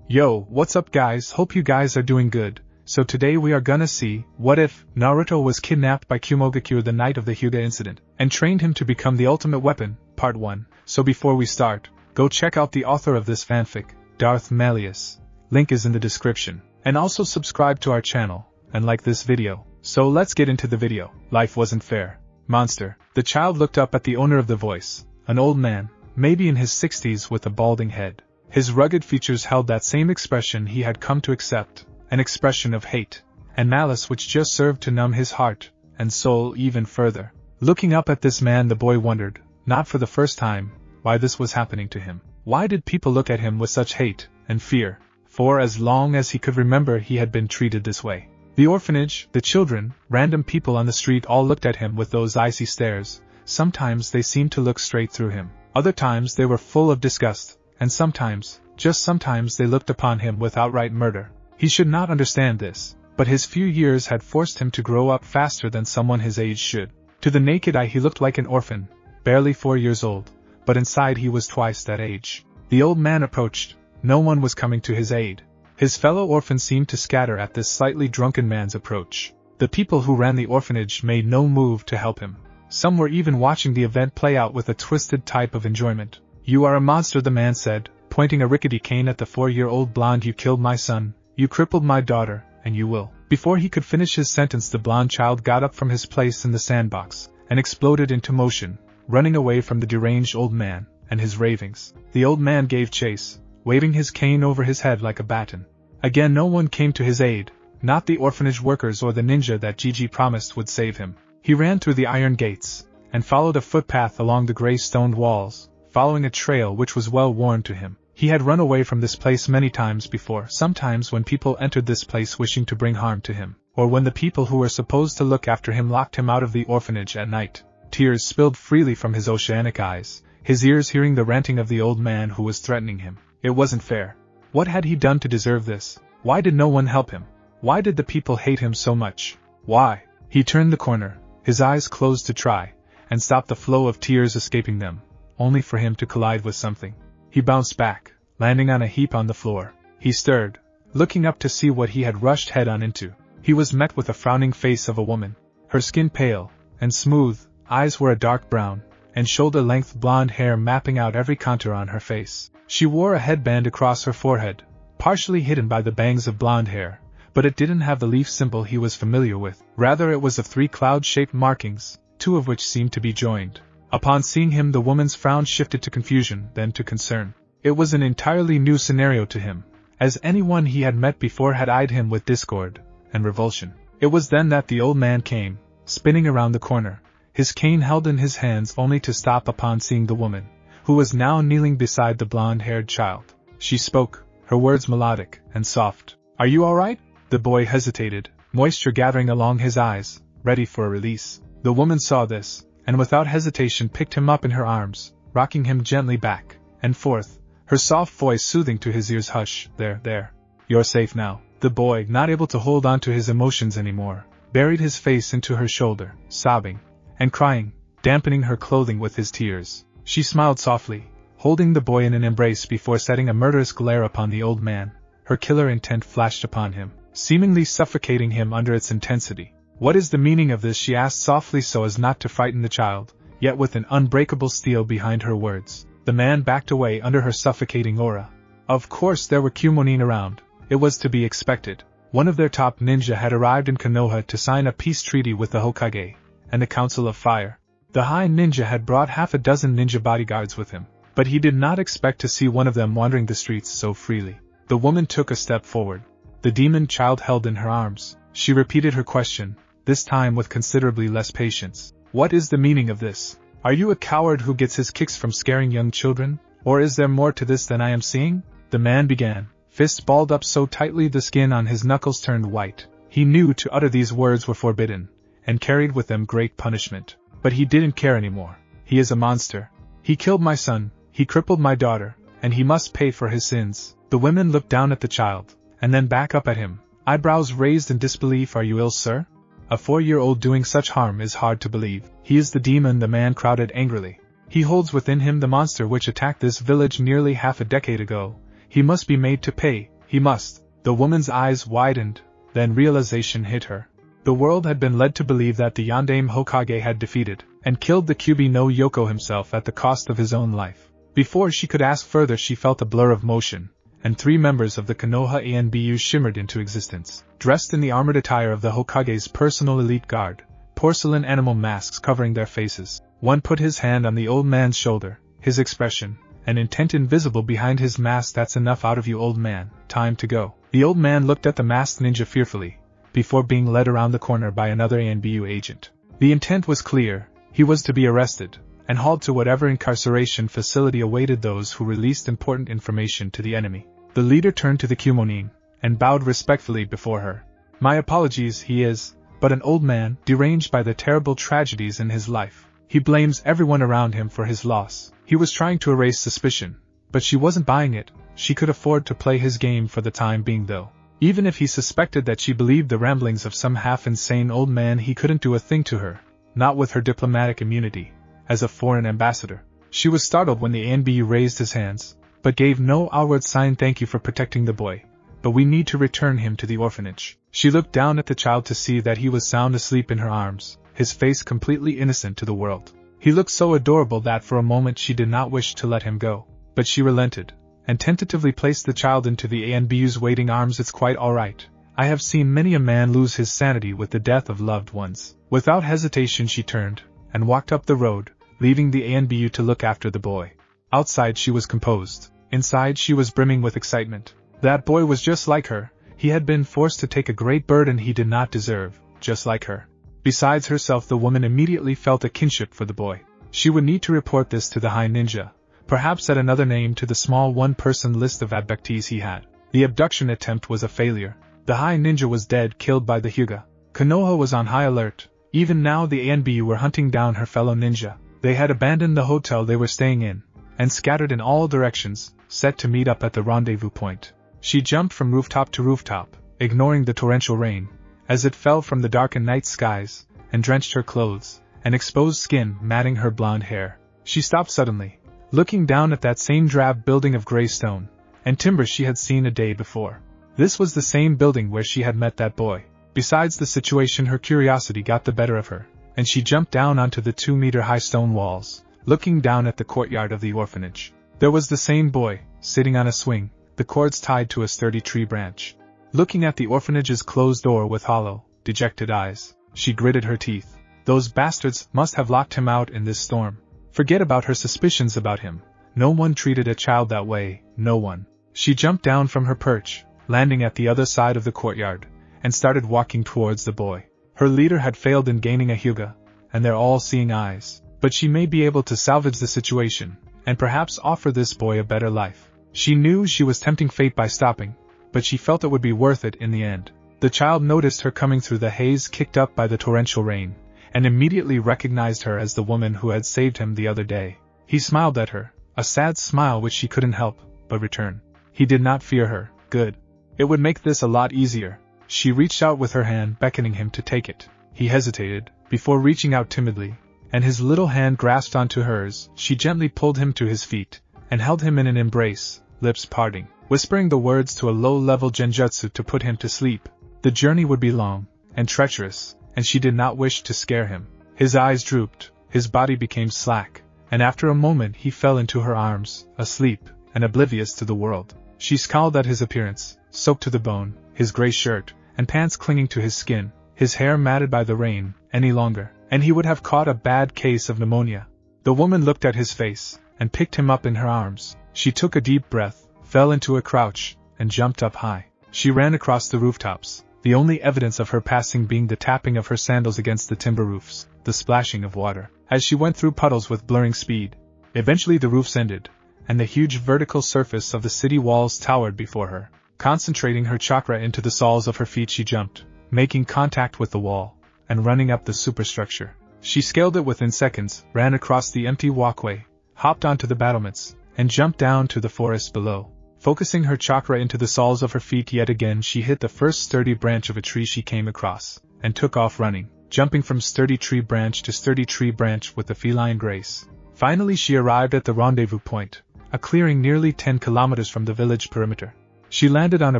Yo, what's up guys, hope you guys are doing good. So today we are gonna see, what if Naruto was kidnapped by Kumogakure the night of the Hyuga Incident, and trained him to become the ultimate weapon, part 1. So before we start, go check out the author of this fanfic, Darth Malleus. Link is in the description. And also subscribe to our channel, and like this video. So let's get into the video. Life wasn't fair. Monster. The child looked up at the owner of the voice, an old man, maybe in his 60s with a balding head. His rugged features held that same expression he had come to accept, an expression of hate and malice which just served to numb his heart and soul even further. Looking up at this man, the boy wondered, not for the first time, why this was happening to him. Why did people look at him with such hate and fear? For as long as he could remember he had been treated this way. The orphanage, the children, random people on the street all looked at him with those icy stares. Sometimes they seemed to look straight through him. Other times they were full of disgust. And sometimes, just sometimes they looked upon him with outright murder. He should not understand this, but his few years had forced him to grow up faster than someone his age should. To the naked eye he looked like an orphan, barely 4 years old, but inside he was twice that age. The old man approached. No one was coming to his aid. His fellow orphans seemed to scatter at this slightly drunken man's approach. The people who ran the orphanage made no move to help him. Some were even watching the event play out with a twisted type of enjoyment. "You are a monster," the man said, pointing a rickety cane at the 4-year-old blonde. "You killed my son, you crippled my daughter, and you will." Before he could finish his sentence, the blonde child got up from his place in the sandbox, and exploded into motion, running away from the deranged old man, and his ravings. The old man gave chase, waving his cane over his head like a baton. Again no one came to his aid, not the orphanage workers or the ninja that Gigi promised would save him. He ran through the iron gates, and followed a footpath along the gray stoned walls, following a trail which was well worn to him. He had run away from this place many times before, sometimes when people entered this place wishing to bring harm to him, or when the people who were supposed to look after him locked him out of the orphanage at night. Tears spilled freely from his oceanic eyes, his ears hearing the ranting of the old man who was threatening him. It wasn't fair. What had he done to deserve this? Why did no one help him? Why did the people hate him so much? Why? He turned the corner, his eyes closed to try and stop the flow of tears escaping them, only for him to collide with something. He bounced back, landing on a heap on the floor. He stirred, looking up to see what he had rushed head-on into. He was met with a frowning face of a woman. Her skin pale and smooth, eyes were a dark brown, and shoulder-length blonde hair mapping out every contour on her face. She wore a headband across her forehead, partially hidden by the bangs of blonde hair, but it didn't have the leaf symbol he was familiar with. Rather, it was of 3 cloud-shaped markings, 2 of which seemed to be joined. Upon seeing him, the woman's frown shifted to confusion, then to concern. It was an entirely new scenario to him, as anyone he had met before had eyed him with discord and revulsion. It was then that the old man came, spinning around the corner, his cane held in his hands, only to stop upon seeing the woman, who was now kneeling beside the blonde-haired child. She spoke, her words melodic and soft. "Are you all right?" The boy hesitated, moisture gathering along his eyes, ready for a release. The woman saw this, and without hesitation picked him up in her arms, rocking him gently back and forth, her soft voice soothing to his ears. "Hush, there. You're safe now." The boy, not able to hold on to his emotions anymore, buried his face into her shoulder, sobbing and crying, dampening her clothing with his tears. She smiled softly, holding the boy in an embrace before setting a murderous glare upon the old man. Her killer intent flashed upon him, seemingly suffocating him under its intensity. "What is the meaning of this?" she asked softly so as not to frighten the child, yet with an unbreakable steel behind her words. The man backed away under her suffocating aura. Of course there were Kumonin around. It was to be expected. One of their top ninja had arrived in Konoha to sign a peace treaty with the Hokage and the Council of Fire. The high ninja had brought half a dozen ninja bodyguards with him, but he did not expect to see one of them wandering the streets so freely. The woman took a step forward, the demon child held in her arms. She repeated her question, this time with considerably less patience. "What is the meaning of this? Are you a coward who gets his kicks from scaring young children? Or is there more to this than I am seeing?" The man began, fists balled up so tightly the skin on his knuckles turned white. He knew to utter these words were forbidden, and carried with them great punishment. But he didn't care anymore. "He is a monster. He killed my son, he crippled my daughter, and he must pay for his sins." The women looked down at the child, and then back up at him, eyebrows raised in disbelief. "Are you ill, sir? A 4-year-old doing such harm is hard to believe." "He is the demon," the man crowded angrily. "He holds within him the monster which attacked this village nearly half a decade ago. He must be made to pay, He must. The woman's eyes widened, then realization hit her. The world had been led to believe that the Yondaime Hokage had defeated and killed the Kyubi no Yoko himself at the cost of his own life. Before she could ask further, she felt a blur of motion, and 3 members of the Konoha ANBU shimmered into existence, dressed in the armored attire of the Hokage's personal elite guard, porcelain animal masks covering their faces. One put his hand on the old man's shoulder, his expression, an intent invisible behind his mask. "That's enough out of you, old man, time to go." The old man looked at the masked ninja fearfully, before being led around the corner by another ANBU agent. The intent was clear: he was to be arrested and hauled to whatever incarceration facility awaited those who released important information to the enemy. The leader turned to the Kumonin and bowed respectfully before her. "My apologies, he is but an old man, deranged by the terrible tragedies in his life. He blames everyone around him for his loss." He was trying to erase suspicion, but she wasn't buying it. She could afford to play his game for the time being, though. Even if he suspected that she believed the ramblings of some half-insane old man, he couldn't do a thing to her, not with her diplomatic immunity as a foreign ambassador. She was startled when the ANBU raised his hands, but gave no outward sign. "Thank you for protecting the boy, but we need to return him to the orphanage." She looked down at the child to see that he was sound asleep in her arms, his face completely innocent to the world. He looked so adorable that for a moment she did not wish to let him go, but she relented, and tentatively placed the child into the ANBU's waiting arms. "It's quite alright. I have seen many a man lose his sanity with the death of loved ones." Without hesitation she turned, and walked up the road, leaving the ANBU to look after the boy. Outside she was composed. Inside she was brimming with excitement. That boy was just like her. He had been forced to take a great burden he did not deserve, just like her. Besides herself, the woman immediately felt a kinship for the boy. She would need to report this to the High Ninja, perhaps add another name to the small one-person list of abductees he had. The abduction attempt was a failure. The High Ninja was dead, killed by the Hyuga. Konoha was on high alert. Even now the ANBU were hunting down her fellow ninja. They had abandoned the hotel they were staying in, and scattered in all directions, set to meet up at the rendezvous point. She jumped from rooftop to rooftop, ignoring the torrential rain, as it fell from the darkened night skies, and drenched her clothes, and exposed skin, matting her blonde hair. She stopped suddenly, looking down at that same drab building of gray stone and timber she had seen a day before. This was the same building where she had met that boy. Besides the situation, her curiosity got the better of her, and she jumped down onto the 2-meter-high stone walls, looking down at the courtyard of the orphanage. There was the same boy, sitting on a swing, the cords tied to a sturdy tree branch. Looking at the orphanage's closed door with hollow, dejected eyes, she gritted her teeth. Those bastards must have locked him out in this storm. Forget about her suspicions about him. No one treated a child that way, no one. She jumped down from her perch, landing at the other side of the courtyard, and started walking towards the boy. Her leader had failed in gaining a Hyuga, and their all-seeing eyes, but she may be able to salvage the situation, and perhaps offer this boy a better life. She knew she was tempting fate by stopping, but she felt it would be worth it in the end. The child noticed her coming through the haze kicked up by the torrential rain, and immediately recognized her as the woman who had saved him the other day. He smiled at her, a sad smile which she couldn't help but return. He did not fear her. Good. It would make this a lot easier. She reached out with her hand, beckoning him to take it. He hesitated, before reaching out timidly, and his little hand grasped onto hers. She gently pulled him to his feet, and held him in an embrace, lips parting, whispering the words to a low-level genjutsu to put him to sleep. The journey would be long and treacherous, and she did not wish to scare him. His eyes drooped, his body became slack, and after a moment he fell into her arms, asleep and oblivious to the world. She scowled at his appearance, soaked to the bone, his gray shirt and pants clinging to his skin, his hair matted by the rain. Any longer, and he would have caught a bad case of pneumonia. The woman looked at his face, and picked him up in her arms. She took a deep breath, fell into a crouch, and jumped up high. She ran across the rooftops, the only evidence of her passing being the tapping of her sandals against the timber roofs, the splashing of water, as she went through puddles with blurring speed. Eventually the roofs ended, and the huge vertical surface of the city walls towered before her. Concentrating her chakra into the soles of her feet, she jumped, making contact with the wall, and running up the superstructure. She scaled it within seconds, ran across the empty walkway, hopped onto the battlements, and jumped down to the forest below. Focusing her chakra into the soles of her feet yet again, she hit the first sturdy branch of a tree she came across, and took off running, jumping from sturdy tree branch to sturdy tree branch with a feline grace. Finally she arrived at the rendezvous point, a clearing nearly 10 kilometers from the village perimeter. She landed on a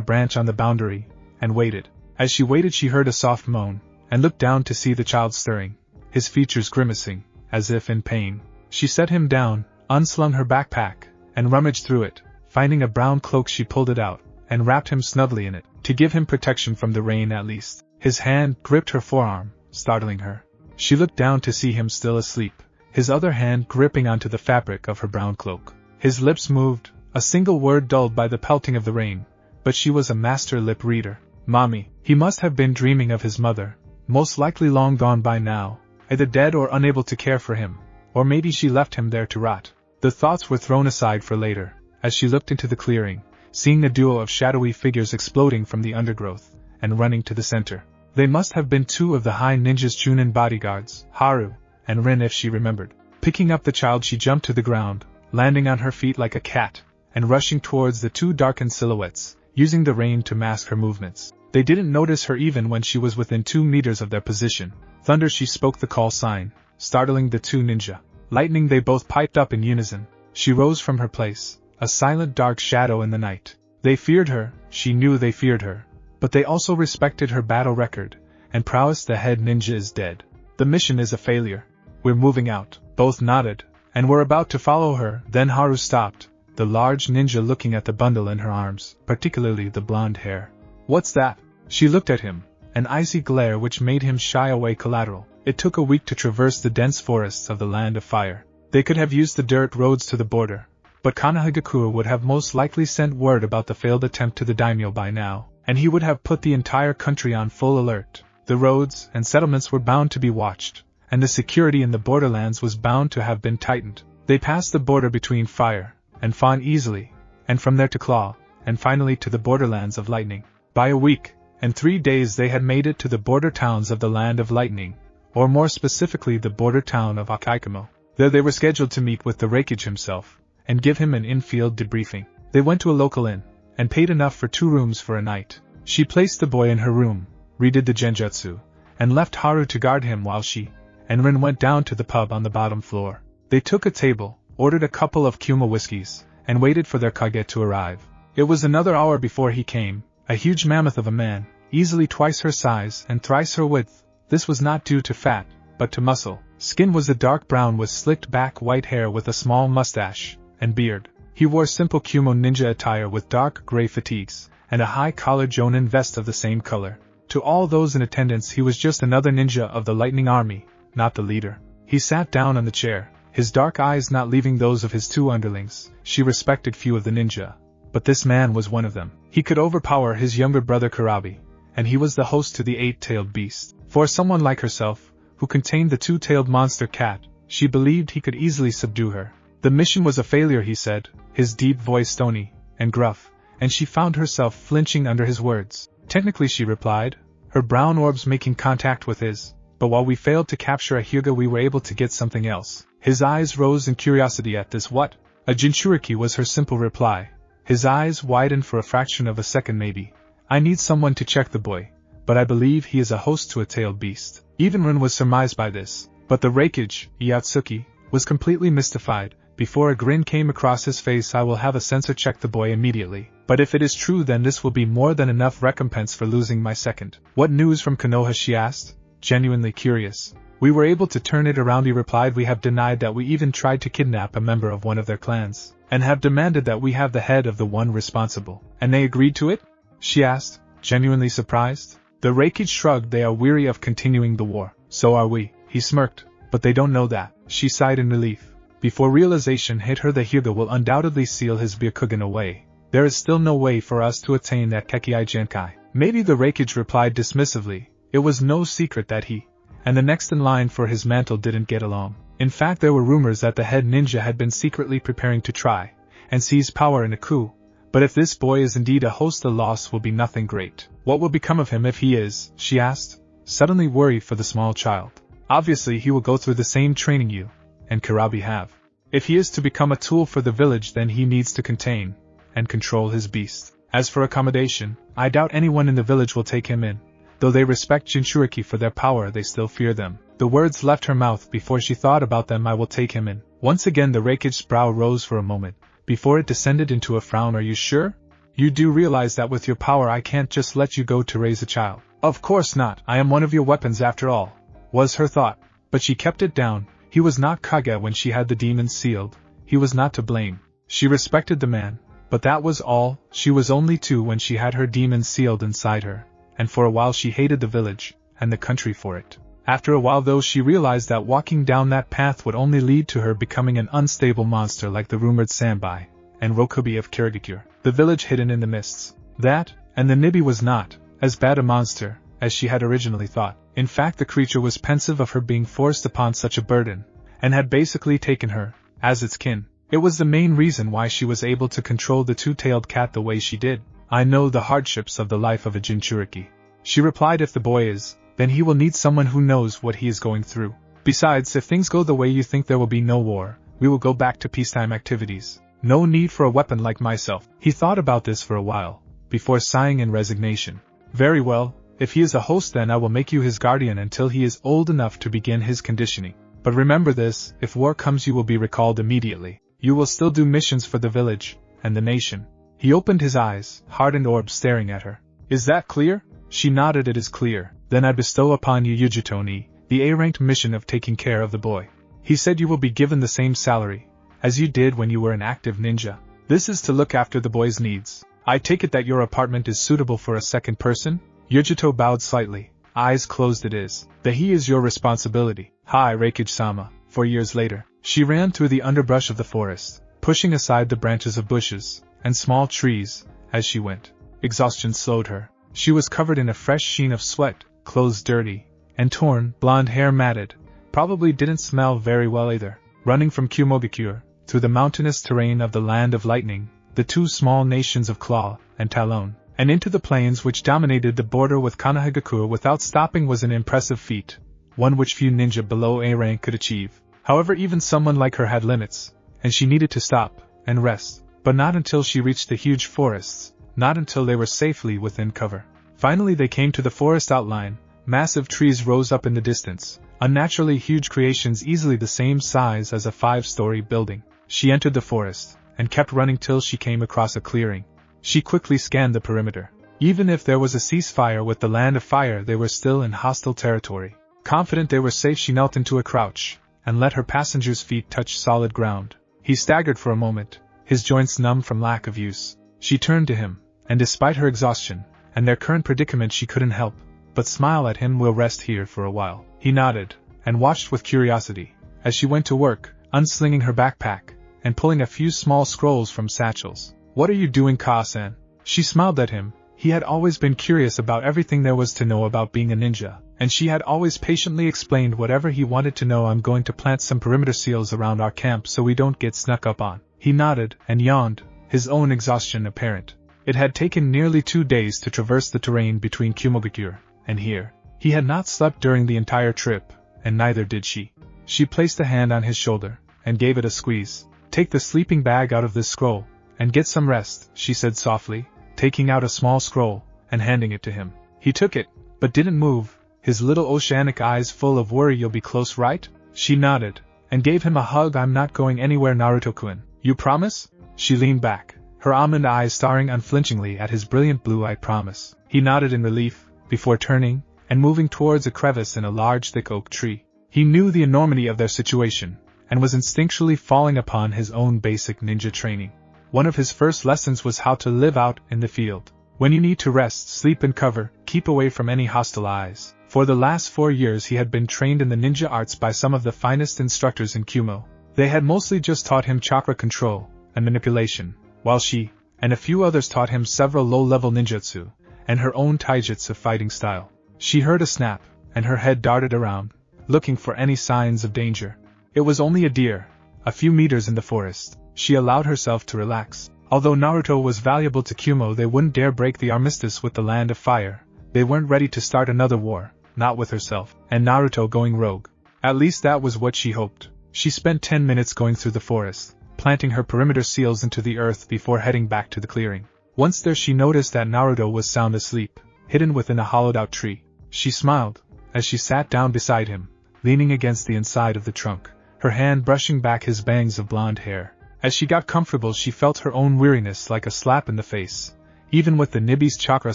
branch on the boundary, and waited. As she waited she heard a soft moan, and looked down to see the child stirring, his features grimacing, as if in pain. She set him down, unslung her backpack, and rummaged through it. Finding a brown cloak she pulled it out, and wrapped him snugly in it, to give him protection from the rain at least. His hand gripped her forearm, startling her. She looked down to see him still asleep, his other hand gripping onto the fabric of her brown cloak. His lips moved, a single word dulled by the pelting of the rain, but she was a master lip reader. Mommy. He must have been dreaming of his mother, most likely long gone by now, either dead or unable to care for him, or maybe she left him there to rot. The thoughts were thrown aside for later, as she looked into the clearing, seeing a duo of shadowy figures exploding from the undergrowth, and running to the center. They must have been two of the high ninja's Chunin bodyguards, Haru and Rin if she remembered. Picking up the child she jumped to the ground, landing on her feet like a cat, and rushing towards the two darkened silhouettes, using the rain to mask her movements. They didn't notice her even when she was within 2 meters of their position. Thunder she spoke the call sign, startling the two ninja. Lightning they both piped up in unison. She rose from her place, a silent dark shadow in the night. They feared her, she knew they feared her, but they also respected her battle record, and prowess. The head ninja is dead. The mission is a failure. We're moving out. Both nodded, and were about to follow her, then Haru stopped, the large ninja looking at the bundle in her arms, particularly the blonde hair. What's that? She looked at him, an icy glare which made him shy away. Collateral. It took a week to traverse the dense forests of the Land of Fire. They could have used the dirt roads to the border, but Kumogakure would have most likely sent word about the failed attempt to the daimyo by now, and he would have put the entire country on full alert. The roads and settlements were bound to be watched, and the security in the borderlands was bound to have been tightened. They passed the border between Fire and Fawn easily, and from there to Claw, and finally to the borderlands of Lightning. By a week and 3 days they had made it to the border towns of the Land of Lightning, or more specifically the border town of Akaikumo. There they were scheduled to meet with the Raikage himself, and give him an in-field debriefing. They went to a local inn, and paid enough for 2 rooms for a night. She placed the boy in her room, redid the genjutsu, and left Haru to guard him while she and Rin went down to the pub on the bottom floor. They took a table, ordered a couple of Kumo whiskeys, and waited for their kage to arrive. It was another hour before he came, a huge mammoth of a man, easily twice her size and thrice her width. This was not due to fat, but to muscle. Skin was a dark brown with slicked back white hair with a small mustache and beard. He wore simple Kumo ninja attire with dark gray fatigues, and a high-collared jonin vest of the same color. To all those in attendance he was just another ninja of the Lightning Army, not the leader. He sat down on the chair, his dark eyes not leaving those of his 2 underlings. She respected few of the ninja, but this man was one of them. He could overpower his younger brother Kurabi, and he was the host to the 8-tailed beast. For someone like herself, who contained the 2-tailed monster cat, she believed he could easily subdue her. The mission was a failure, he said, his deep voice stony and gruff, and she found herself flinching under his words. Technically, she replied, her brown orbs making contact with his, but while we failed to capture a Hyuga we were able to get something else. His eyes rose in curiosity at this. What? A Jinchuriki was her simple reply. His eyes widened for a fraction of a second. Maybe. I need someone to check the boy, but I believe he is a host to a tailed beast. Even Rin was surmised by this, but the Raikage, Yatsuki, was completely mystified. Before a grin came across his face, I will have a sensor check the boy immediately. But if it is true, then this will be more than enough recompense for losing my second. What news from Konoha? She asked, genuinely curious. We were able to turn it around, he replied. We have denied that we even tried to kidnap a member of one of their clans, and have demanded that we have the head of the one responsible. And they agreed to it? She asked, genuinely surprised. The Raikage shrugged. They are weary of continuing the war. So are we, he smirked, but they don't know that. She sighed in relief. Before realization hit her, the Hyuga will undoubtedly seal his Byakugan away. There is still no way for us to attain that Kekkai Genkai. Maybe, the Raikage replied dismissively. It was no secret that he and the next in line for his mantle didn't get along. In fact, there were rumors that the head ninja had been secretly preparing to try and seize power in a coup. But if this boy is indeed a host, the loss will be nothing great. What will become of him if he is? She asked, suddenly worried for the small child. Obviously he will go through the same training you and Kurabi have. If he is to become a tool for the village, then he needs to contain and control his beast. As for accommodation, I doubt anyone in the village will take him in. Though they respect Jinchuriki for their power, they still fear them. The words left her mouth before she thought about them. I will take him in. Once again the Raikage's brow rose for a moment, before it descended into a frown. Are you sure? You do realize that with your power I can't just let you go to raise a child. Of course not, I am one of your weapons after all, was her thought. But she kept it down. He was not Kage when she had the demons sealed. He was not to blame. She respected the man, but that was all. She was only 2 when she had her demons sealed inside her, and for a while she hated the village, and the country for it. After a while though she realized that walking down that path would only lead to her becoming an unstable monster like the rumored Sanbai, and Rokubi of Kirigakure, the village hidden in the mists. That, and the Nibi was not as bad a monster as she had originally thought. In fact, the creature was pensive of her being forced upon such a burden, and had basically taken her as its kin. It was the main reason why she was able to control the 2-tailed cat the way she did. I know the hardships of the life of a Jinchuriki, she replied. If the boy is, then he will need someone who knows what he is going through. Besides, if things go the way you think, there will be no war. We will go back to peacetime activities. No need for a weapon like myself. He thought about this for a while, before sighing in resignation. Very well, if he is a host, then I will make you his guardian until he is old enough to begin his conditioning. But remember this, if war comes you will be recalled immediately. You will still do missions for the village, and the nation. He opened his eyes, hardened orbs staring at her. Is that clear? She nodded. It is clear. Then I bestow upon you Yujito the A-ranked mission of taking care of the boy. He said you will be given the same salary as you did when you were an active ninja. This is to look after the boy's needs. I take it that your apartment is suitable for a second person? Yujito bowed slightly, eyes closed. It is. The he is your responsibility. Hi Raikage-sama. 4 years later, she ran through the underbrush of the forest, pushing aside the branches of bushes and small trees as she went. Exhaustion slowed her. She was covered in a fresh sheen of sweat, clothes dirty and torn, blonde hair matted, probably didn't smell very well either. Running from Kumogakure, through the mountainous terrain of the Land of Lightning, the 2 small nations of Claw and Talon, and into the plains which dominated the border with Konoha without stopping was an impressive feat, one which few ninja below A rank could achieve. However, even someone like her had limits, and she needed to stop and rest, but not until she reached the huge forests, not until they were safely within cover. Finally they came to the forest outline. Massive trees rose up in the distance, unnaturally huge creations easily the same size as a 5-story building. She entered the forest, and kept running till she came across a clearing. She quickly scanned the perimeter. Even if there was a ceasefire with the Land of Fire, they were still in hostile territory. Confident they were safe, she knelt into a crouch, and let her passenger's feet touch solid ground. He staggered for a moment, his joints numb from lack of use. She turned to him, and despite her exhaustion, and their current predicament, she couldn't help but smile at him. We'll rest here for a while. He nodded, and watched with curiosity, as she went to work, unslinging her backpack, and pulling a few small scrolls from satchels. What are you doing, Ka-san? She smiled at him. He had always been curious about everything there was to know about being a ninja, and she had always patiently explained whatever he wanted to know. I'm going to plant some perimeter seals around our camp so we don't get snuck up on. He nodded, and yawned, his own exhaustion apparent. It had taken nearly 2 days to traverse the terrain between Kumogakure and here. He had not slept during the entire trip, and neither did she. She placed a hand on his shoulder, and gave it a squeeze. Take the sleeping bag out of this scroll, and get some rest, she said softly, taking out a small scroll, and handing it to him. He took it, but didn't move, his little oceanic eyes full of worry. You'll be close, right? She nodded, and gave him a hug. I'm not going anywhere, Naruto-kun. You promise? She leaned back, her almond eyes staring unflinchingly at his brilliant blue eye. Promise. He nodded in relief, before turning, and moving towards a crevice in a large thick oak tree. He knew the enormity of their situation, and was instinctually falling upon his own basic ninja training. One of his first lessons was how to live out in the field. When you need to rest, sleep in cover, keep away from any hostile eyes. For the last 4 years he had been trained in the ninja arts by some of the finest instructors in Kumo. They had mostly just taught him chakra control and manipulation, while she, and a few others taught him several low-level ninjutsu, and her own taijutsu fighting style. She heard a snap, and her head darted around, looking for any signs of danger. It was only a deer, a few meters in the forest. She allowed herself to relax. Although Naruto was valuable to Kumo, they wouldn't dare break the armistice with the Land of Fire. They weren't ready to start another war, not with herself, and Naruto going rogue. At least that was what she hoped. She spent 10 minutes going through the forest, planting her perimeter seals into the earth before heading back to the clearing. Once there she noticed that Naruto was sound asleep, hidden within a hollowed-out tree. She smiled, as she sat down beside him, leaning against the inside of the trunk, her hand brushing back his bangs of blonde hair. As she got comfortable she felt her own weariness like a slap in the face, Even with the Nibi's chakra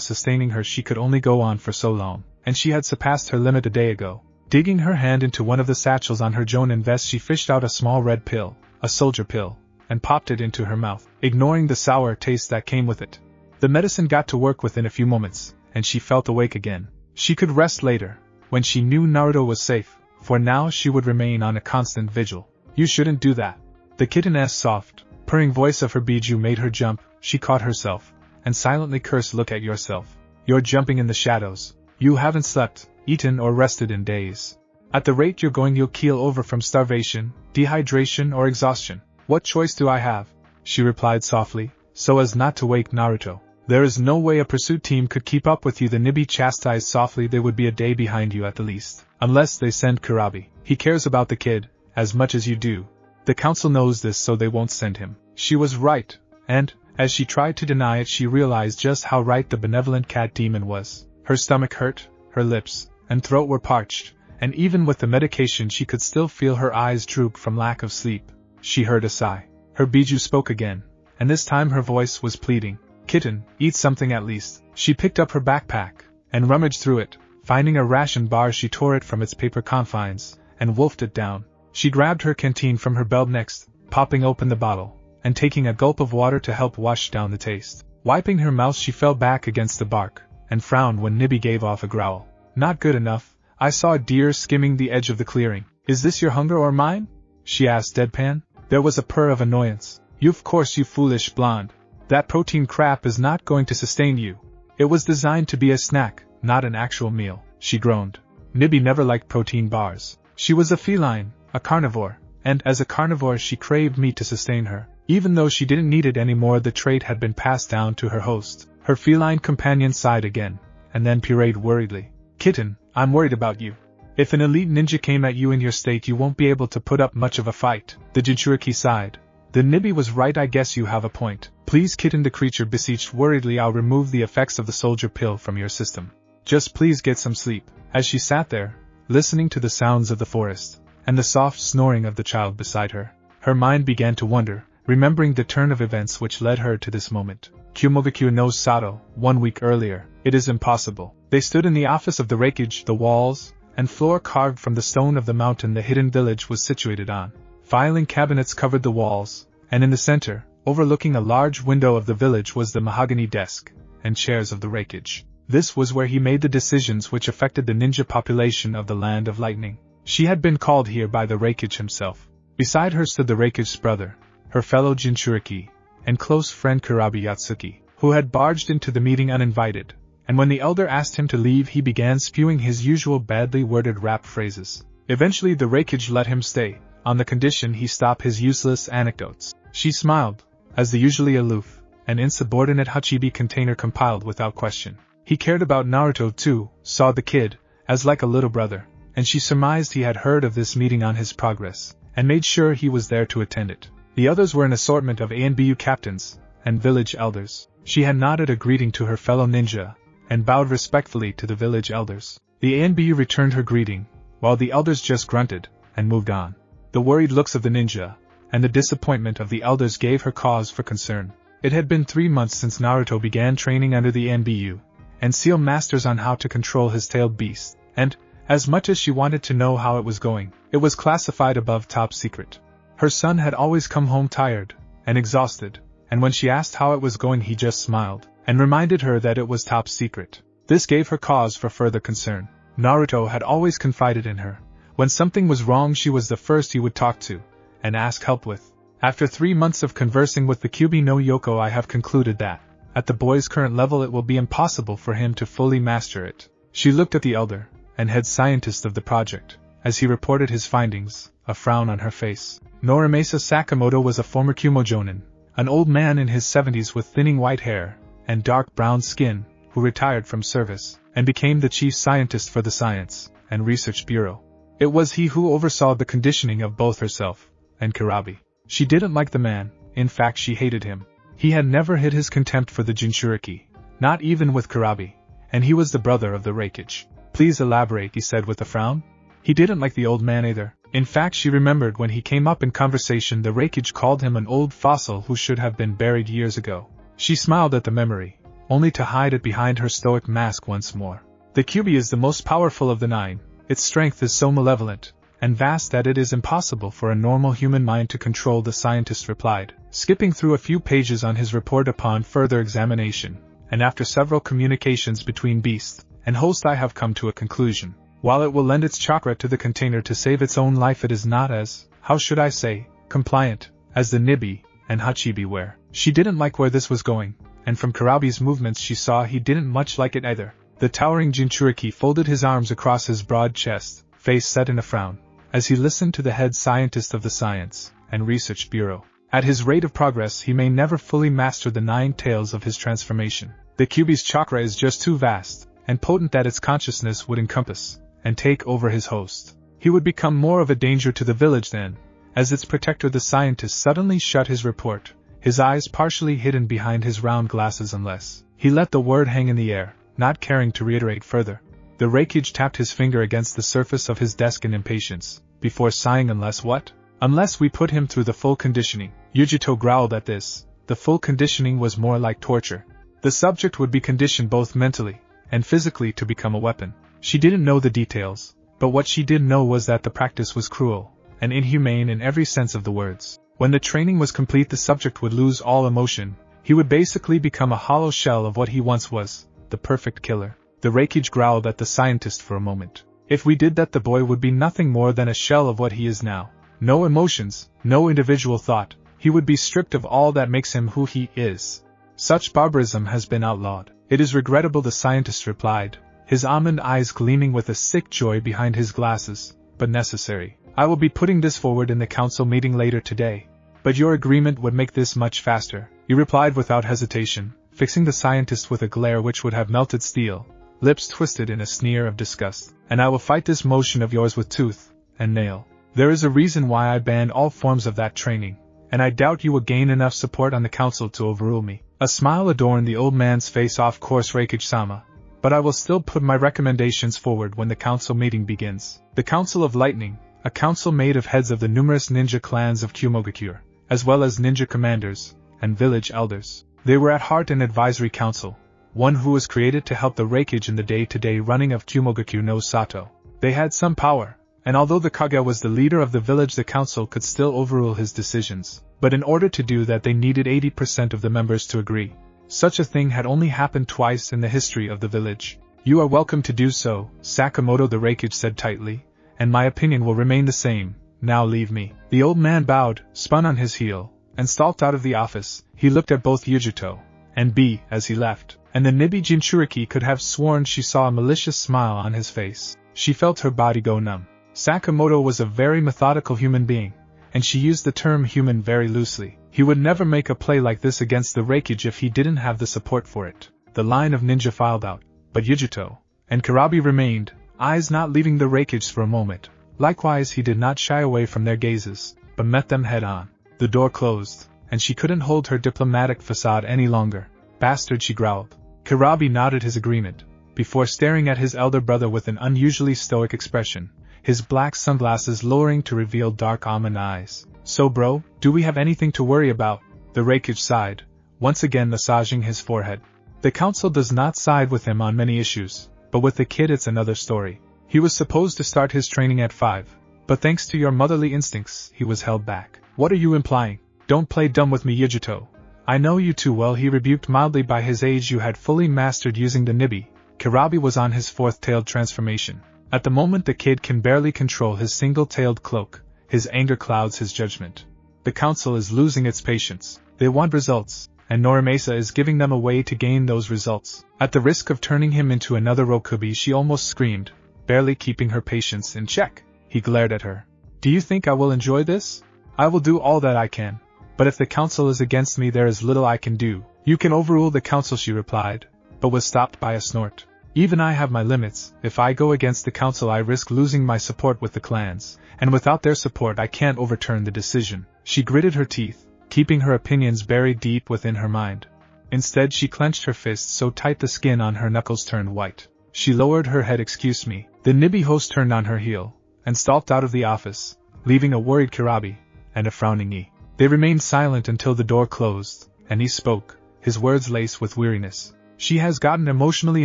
sustaining her, she could only go on for so long, and she had surpassed her limit a day ago. Digging her hand into one of the satchels on her Jonin vest, she fished out a small red pill, a soldier pill, and popped it into her mouth, ignoring the sour taste that came with it. The medicine got to work within a few moments, and she felt awake again. She could rest later, when she knew Naruto was safe, for now she would remain on a constant vigil. You shouldn't do that. The kitten's soft, purring voice of her Biju made her jump. She caught herself, and silently cursed, "Look at yourself. You're jumping in the shadows. You haven't slept, eaten or rested in days. At the rate you're going you'll keel over from starvation, dehydration or exhaustion. What choice do I have?" she replied softly, so as not to wake Naruto. "There is no way a pursuit team could keep up with you," the Nibi chastised softly. "They would be a day behind you at the least. Unless they send Kurabi. He cares about the kid, as much as you do. The council knows this, so they won't send him." She was right, and, as she tried to deny it, she realized just how right the benevolent cat demon was. Her stomach hurt, her lips and throat were parched, and even with the medication she could still feel her eyes droop from lack of sleep. She heard a sigh. Her Biju spoke again, and this time her voice was pleading. "Kitten, eat something at least." She picked up her backpack, and rummaged through it. Finding a ration bar, she tore it from its paper confines, and wolfed it down. She grabbed her canteen from her belt next, popping open the bottle, and taking a gulp of water to help wash down the taste. Wiping her mouth, she fell back against the bark, and frowned when Nibi gave off a growl. "Not good enough. I saw a deer skimming the edge of the clearing." "Is this your hunger or mine?" she asked deadpan. There was a purr of annoyance. Of course, you foolish blonde. That protein crap is not going to sustain you. It was designed to be a snack, not an actual meal," she groaned. Nibi never liked protein bars. She was a feline, a carnivore, and as a carnivore she craved meat to sustain her. Even though she didn't need it anymore, the trait had been passed down to her host. Her feline companion sighed again, and then pureed worriedly. "Kitten, I'm worried about you. If an elite ninja came at you in your state, you won't be able to put up much of a fight." The Jinchuriki sighed. The Nibi was right. "I guess you have a point. Please, Kitten," the creature beseeched worriedly. "I'll remove the effects of the soldier pill from your system. Just please get some sleep." As she sat there, listening to the sounds of the forest, and the soft snoring of the child beside her, her mind began to wander, remembering the turn of events which led her to this moment. Kumogakure knows Sato, 1 week earlier. It is impossible. They stood in the office of the Raikage. The walls and floor carved from the stone of the mountain the hidden village was situated on. Filing cabinets covered the walls, and in the center, overlooking a large window of the village, was the mahogany desk and chairs of the Raikage. This was where he made the decisions which affected the ninja population of the Land of Lightning. She had been called here by the Raikage himself. Beside her stood the Raikage's brother, her fellow Jinchuriki, and close friend Kurabi Yatsuki, who had barged into the meeting uninvited, and when the elder asked him to leave he began spewing his usual badly worded rap phrases. Eventually the Raikage let him stay, on the condition he stop his useless anecdotes. She smiled, as the usually aloof and insubordinate Hachibi container compiled without question. He cared about Naruto too, saw the kid as like a little brother, and she surmised he had heard of this meeting on his progress, and made sure he was there to attend it. The others were an assortment of ANBU captains and village elders. She had nodded a greeting to her fellow ninja, and bowed respectfully to the village elders. The ANBU returned her greeting, while the elders just grunted and moved on. The worried looks of the ninja and the disappointment of the elders gave her cause for concern. It had been 3 months since Naruto began training under the ANBU and seal masters on how to control his tailed beast, and, as much as she wanted to know how it was going, it was classified above top secret. Her son had always come home tired and exhausted, and when she asked how it was going he just smiled, and reminded her that it was top secret. This gave her cause for further concern. Naruto had always confided in her. When something was wrong she was the first he would talk to, and ask help with. After 3 months of conversing with the Kyubi no Yoko, I have concluded that, at the boy's current level, it will be impossible for him to fully master it. She looked at the elder, and head scientist of the project, as he reported his findings, a frown on her face. Norimasa Sakamoto was a former Kumo jonin, an old man in his 70s with thinning white hair and dark brown skin, who retired from service, and became the chief scientist for the Science and Research Bureau. It was he who oversaw the conditioning of both herself and Kurabi. She didn't like the man, in fact she hated him. He had never hid his contempt for the Jinchuriki, not even with Kurabi, and he was the brother of the Raikage. Please elaborate, he said with a frown. He didn't like the old man either. In fact she remembered when he came up in conversation the Raikage called him an old fossil who should have been buried years ago. She smiled at the memory, only to hide it behind her stoic mask once more. The Kyuubi is the most powerful of the 9, its strength is so malevolent and vast that it is impossible for a normal human mind to control, the scientist replied, skipping through a few pages on his report. Upon further examination, and after several communications between beast and host, I have come to a conclusion. While it will lend its chakra to the container to save its own life, it is not as, how should I say, compliant as the Nibi and Hachibi were. She didn't like where this was going, and from Karabi's movements she saw he didn't much like it either. The towering Jinchuriki folded his arms across his broad chest, face set in a frown, as he listened to the head scientist of the Science and Research Bureau. At his rate of progress he may never fully master the 9 tails of his transformation. The Kyuubi's chakra is just too vast and potent that its consciousness would encompass and take over his host. He would become more of a danger to the village then. As its protector, the scientist suddenly shut his report, his eyes partially hidden behind his round glasses, unless he let the word hang in the air, not caring to reiterate further. The Raikage tapped his finger against the surface of his desk in impatience, before sighing. Unless what? Unless we put him through the full conditioning. Yujito growled at this. The full conditioning was more like torture. The subject would be conditioned both mentally and physically to become a weapon. She didn't know the details, but what she did know was that the practice was cruel and inhumane in every sense of the words. When the training was complete, the subject would lose all emotion. He would basically become a hollow shell of what he once was, the perfect killer. The Raikage growled at the scientist for a moment. If we did that, the boy would be nothing more than a shell of what he is now. No emotions, no individual thought. He would be stripped of all that makes him who he is. Such barbarism has been outlawed. It is regrettable, the scientist replied, his almond eyes gleaming with a sick joy behind his glasses, but necessary. I will be putting this forward in the council meeting later today. But your agreement would make this much faster, he replied without hesitation, fixing the scientist with a glare which would have melted steel, lips twisted in a sneer of disgust. And I will fight this motion of yours with tooth and nail. There is a reason why I banned all forms of that training, and I doubt you will gain enough support on the council to overrule me. A smile adorned the old man's face. Of course, Raikage-sama, but I will still put my recommendations forward when the council meeting begins. The Council of Lightning, a council made of heads of the numerous ninja clans of Kumogakure, as well as ninja commanders and village elders. They were at heart an advisory council, one who was created to help the Raikage in the day-to-day running of Kumogakure no Sato. They had some power, and although the Kage was the leader of the village, the council could still overrule his decisions. But in order to do that, they needed 80% of the members to agree. Such a thing had only happened twice in the history of the village. You are welcome to do so, Sakamoto, the Raikage said tightly, and my opinion will remain the same. Now leave me. The old man bowed, spun on his heel, and stalked out of the office. He looked at both Yujito and B as he left, and the Nibi Jinchuriki could have sworn she saw a malicious smile on his face. She felt her body go numb. Sakamoto was a very methodical human being, and she used the term human very loosely. He would never make a play like this against the Raikage if he didn't have the support for it. The line of ninja filed out, but Yujito and Karabi remained, eyes not leaving the Raikage for a moment. Likewise, he did not shy away from their gazes, but met them head on. The door closed, and she couldn't hold her diplomatic facade any longer. Bastard, she growled. Karabi nodded his agreement, before staring at his elder brother with an unusually stoic expression, his black sunglasses lowering to reveal dark almond eyes. So bro, do we have anything to worry about? The Raikage sighed, once again massaging his forehead. The council does not side with him on many issues, but with the kid it's another story. He was supposed to start his training at 5, but thanks to your motherly instincts, he was held back. What are you implying? Don't play dumb with me, Yujito. I know you too well, he rebuked mildly. By his age you had fully mastered using the Nibi. Karabi was on his 4th-tailed transformation. At the moment the kid can barely control his single-tailed cloak. His anger clouds his judgment. The council is losing its patience. They want results, and Norimasa is giving them a way to gain those results. At the risk of turning him into another Rokubi, she almost screamed, barely keeping her patience in check. He glared at her. Do you think I will enjoy this? I will do all that I can. But if the council is against me, there is little I can do. You can overrule the council, she replied, but was stopped by a snort. Even I have my limits. If I go against the council, I risk losing my support with the clans, and without their support I can't overturn the decision. She gritted her teeth, keeping her opinions buried deep within her mind. Instead, she clenched her fists so tight the skin on her knuckles turned white. She lowered her head. Excuse me. The Nibi host turned on her heel, and stalked out of the office, leaving a worried Karabi and a frowning E. They remained silent until the door closed, and he spoke, his words laced with weariness. She has gotten emotionally